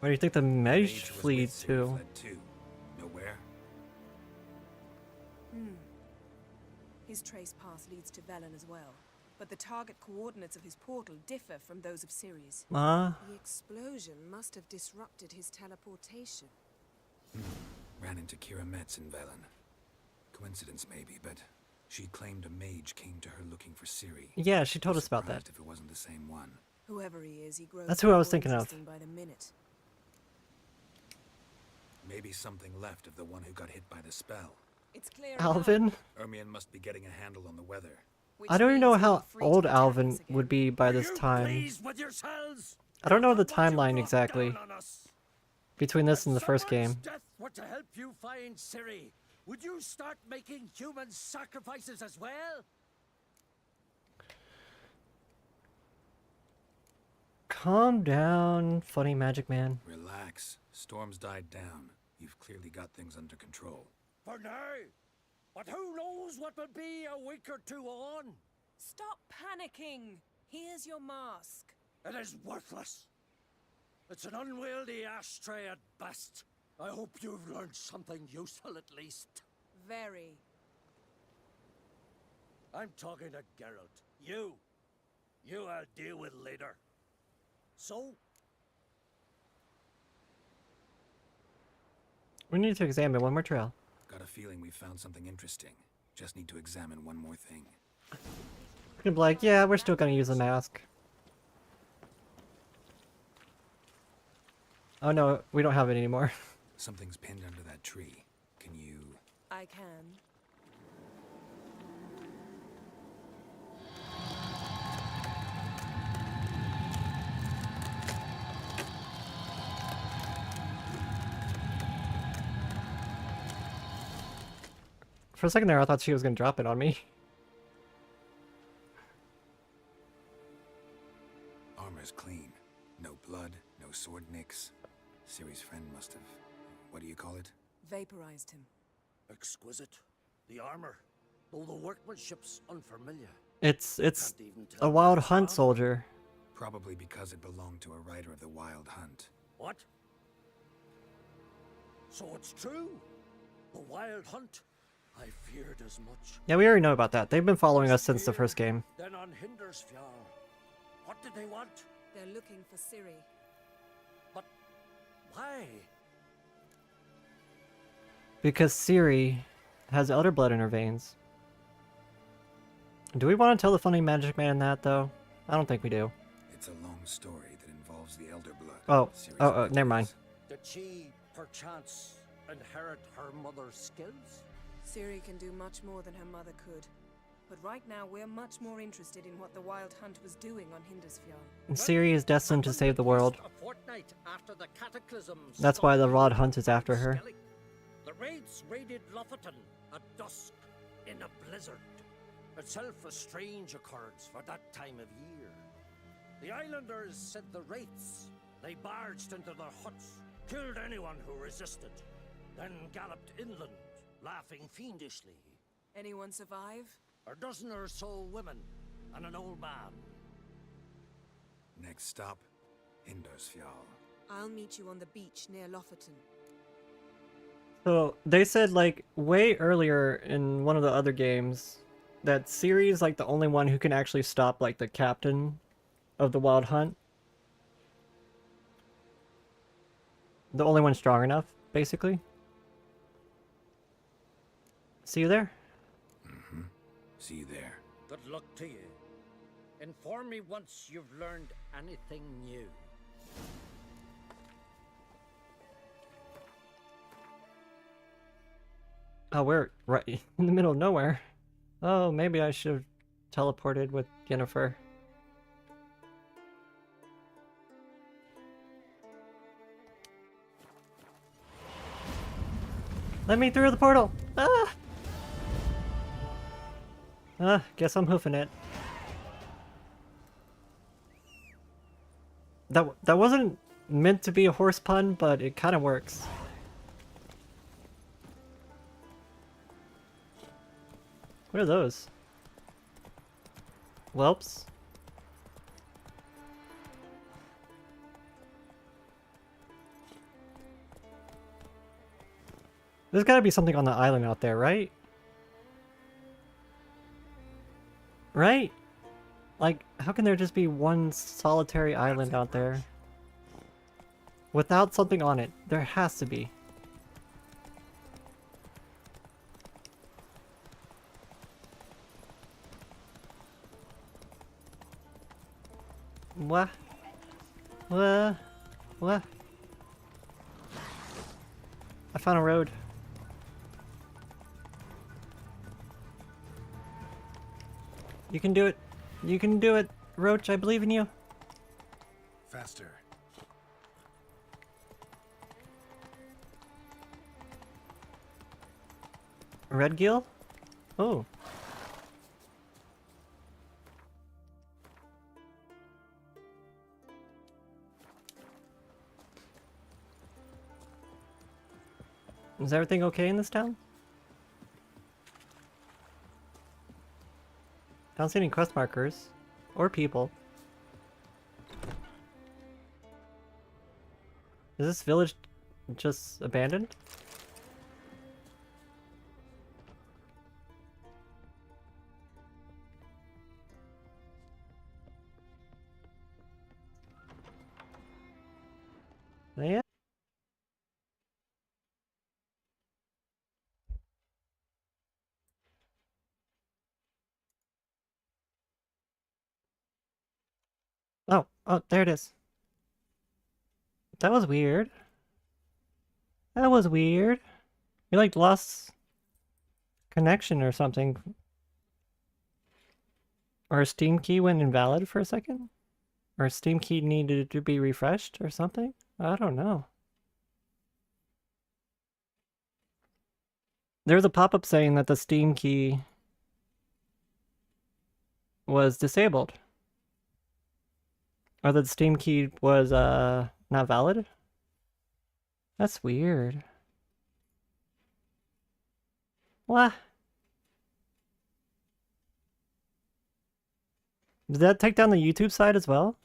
[SPEAKER 1] Where do you think the Mage
[SPEAKER 4] was
[SPEAKER 1] fleed
[SPEAKER 4] with Ciri
[SPEAKER 1] to?
[SPEAKER 4] fled too. Nowhere?
[SPEAKER 11] His trace path leads to Velen as well. But the target coordinates of his portal differ from those of Ciri's.
[SPEAKER 1] Ah.
[SPEAKER 11] The explosion must have disrupted his teleportation.
[SPEAKER 4] Ran into Kira Metz in Velen. Coincidence maybe, but she claimed a mage came to her looking for Ciri.
[SPEAKER 1] Yeah, she told us about that.
[SPEAKER 4] Surprised if it wasn't the same one.
[SPEAKER 11] Whoever he is, he grows
[SPEAKER 1] That's who I was
[SPEAKER 11] more
[SPEAKER 1] thinking of.
[SPEAKER 11] interesting by the minute.
[SPEAKER 4] Maybe something left of the one who got hit by the spell.
[SPEAKER 11] It's clear
[SPEAKER 1] Alvin?
[SPEAKER 4] Ermion must be getting a handle on the weather.
[SPEAKER 1] I don't even know how old Alvin would be by this time.
[SPEAKER 8] Pleased with yourselves?
[SPEAKER 1] I don't know the timeline exactly between this and the first game.
[SPEAKER 8] Death were to help you find Ciri. Would you start making human sacrifices as well?
[SPEAKER 1] Calm down, funny magic man.
[SPEAKER 4] Relax. Storm's died down. You've clearly got things under control.
[SPEAKER 8] For now. But who knows what will be a week or two on?
[SPEAKER 11] Stop panicking. Here's your mask.
[SPEAKER 8] It is worthless. It's an unwieldy ashtray at best. I hope you've learned something useful at least.
[SPEAKER 11] Very.
[SPEAKER 8] I'm talking to Geralt. You I'll deal with later. So?
[SPEAKER 1] We need to examine one more trail.
[SPEAKER 4] Got a feeling we found something interesting. Just need to examine one more thing.
[SPEAKER 1] We can be like, yeah, we're still gonna use the mask. Oh no, we don't have it anymore.
[SPEAKER 4] Something's pinned under that tree. Can you...
[SPEAKER 11] I can.
[SPEAKER 1] For a second there, I thought she was gonna drop it on me.
[SPEAKER 4] Armor's clean. No blood, no sword nicks. Ciri's friend must have... What do you call it?
[SPEAKER 11] Vaporized him.
[SPEAKER 8] Exquisite. The armor, though the workmanship's unfamiliar.
[SPEAKER 1] It's a wild hunt soldier.
[SPEAKER 4] Probably because it belonged to a rider of the Wild Hunt.
[SPEAKER 8] What? So it's true? The Wild Hunt? I feared as much.
[SPEAKER 1] Yeah, we already know about that. They've been following us since the first game.
[SPEAKER 8] Then on Hindersfjall. What did they want?
[SPEAKER 11] They're looking for Ciri.
[SPEAKER 8] But why?
[SPEAKER 1] Because Ciri has elder blood in her veins. Do we want to tell the funny magic man that, though? I don't think we do.
[SPEAKER 4] It's a long story that involves the elder blood.
[SPEAKER 1] Oh, never mind.
[SPEAKER 8] Did she, perchance, inherit her mother's skills?
[SPEAKER 11] Ciri can do much more than her mother could. But right now, we're much more interested in what the Wild Hunt was doing on Hindersfjall.
[SPEAKER 1] And Ciri is destined to save the world.
[SPEAKER 8] A fortnight after the cataclysm.
[SPEAKER 1] That's why the Wild Hunt is after her.
[SPEAKER 8] The raids raided Lofoten at dusk in a blizzard. Itself a strange occurrence for that time of year. The islanders sent the wraiths. They barged into their huts, killed anyone who resisted, then galloped inland, laughing fiendishly.
[SPEAKER 11] Anyone survive?
[SPEAKER 8] A dozen or so women and an old man.
[SPEAKER 4] Next stop, Hindersfjall.
[SPEAKER 11] I'll meet you on the beach near Lofoten.
[SPEAKER 1] So, they said, like, way earlier in one of the other games that Ciri is, like, the only one who can actually stop, like, the captain of the Wild Hunt. The only one strong enough, basically. See you there?
[SPEAKER 4] Mm-hmm. See you there.
[SPEAKER 8] Good luck to you. Inform me once you've learned anything new.
[SPEAKER 1] Oh, we're right in the middle of nowhere. Oh, maybe I should have teleported with Yennefer. Let me through the portal! Ah! Guess I'm hoofing it. That wasn't meant to be a horse pun, but it kind of works. What are those? Whelps? There's gotta be something on the island out there, right? Right? Like, how can there just be one solitary island out there? Without something on it. There has to be. What? What? What? I found a road. You can do it. You can do it, Roach. I believe in you.
[SPEAKER 4] Faster.
[SPEAKER 1] Red Gill? Oh. Is everything okay in this town? I don't see any quest markers. Or people. Is this village just abandoned? Yeah. Oh, there it is. That was weird. That was weird. You like lost connection or something. Or a Steam key went invalid for a second? Or a Steam key needed to be refreshed or something? I don't know. There's a pop-up saying that the Steam key was disabled. Or that the Steam key was not valid? That's weird. What? Did that take down the YouTube side as well?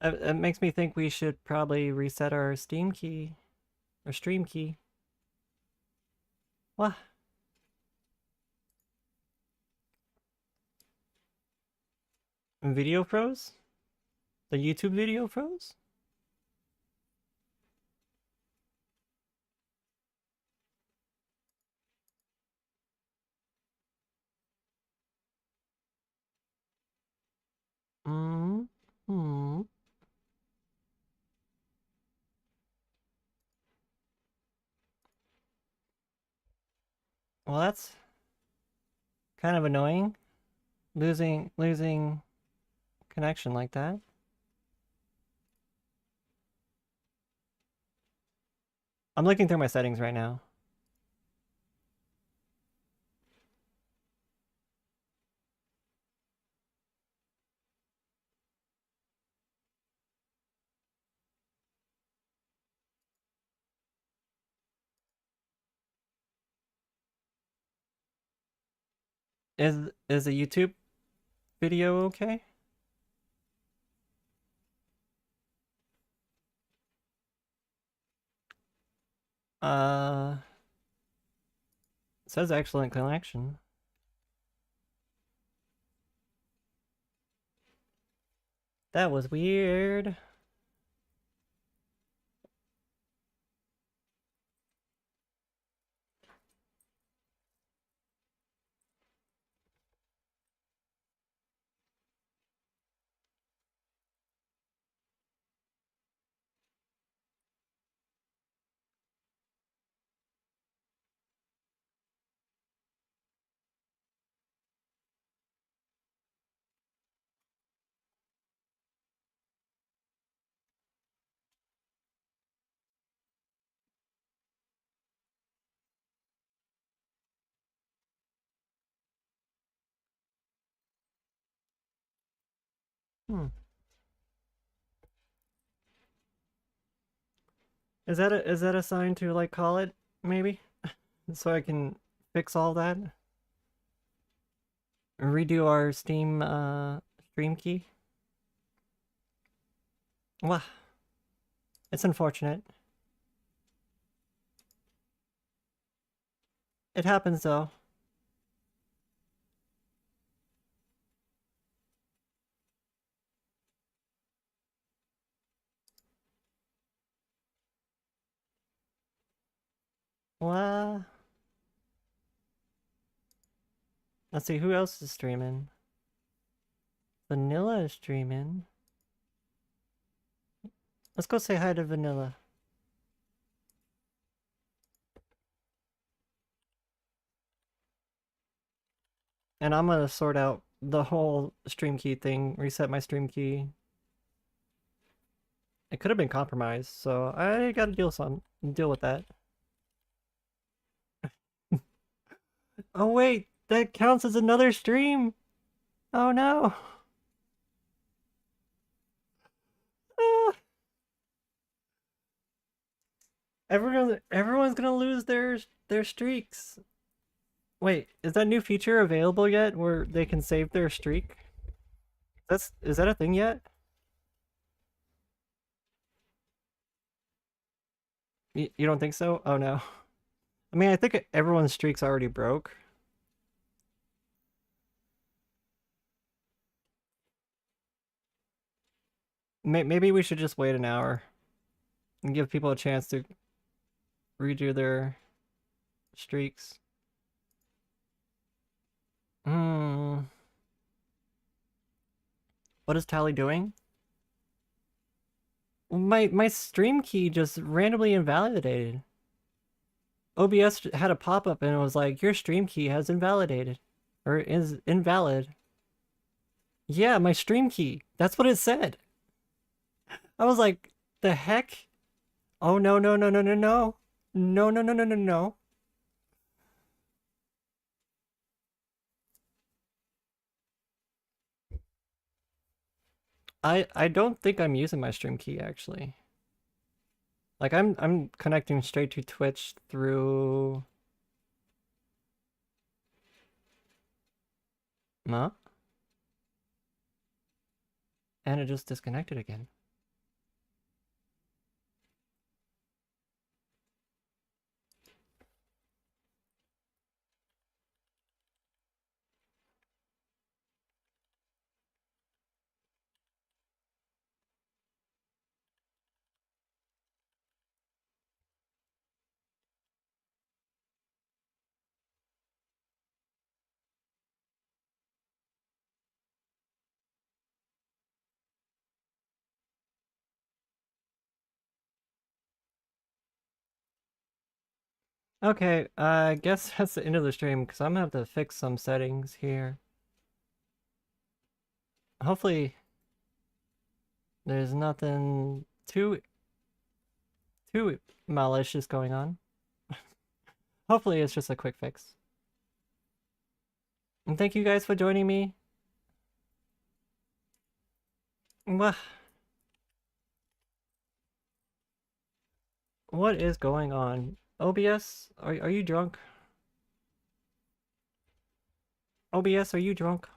[SPEAKER 1] It makes me think we should probably reset our Steam key. Or stream key. What? Video froze? The YouTube video froze? Hmm. Well, that's kind of annoying. Losing connection like that. I'm looking through my settings right now. Is a YouTube video okay? It says excellent connection. That was weird. Is that a sign to like call it maybe? So I can fix all that? Redo our Steam stream key? Well, it's unfortunate. It happens though. Well, let's see, who else is streaming? Vanilla is streaming. Let's go say hi to Vanilla. And I'm gonna sort out the whole stream key thing, reset my stream key. It could have been compromised, so I gotta deal with that. Oh wait, that counts as another stream. Oh no. Everyone's gonna lose their streaks. Wait, is that new feature available yet where they can save their streak? Is that a thing yet? You don't think so? Oh no. I mean, I think everyone's streak's already broke. Maybe we should just wait an hour and give people a chance to redo their streaks. Hmm. What is Tali doing? My stream key just randomly invalidated. OBS had a pop-up and it was like, your stream key has invalidated. Or is invalid. Yeah, my stream key. That's what it said. I was like, the heck? Oh no no no no no no. No no no no no no. I don't think I'm using my stream key actually. Like I'm connecting straight to Twitch through Huh? And it just disconnected again. Okay, I guess that's the end of the stream because I'm gonna have to fix some settings here. Hopefully there's nothing too malicious going on. Hopefully it's just a quick fix. And thank you guys for joining me. What is going on? OBS, are you drunk? OBS, are you drunk?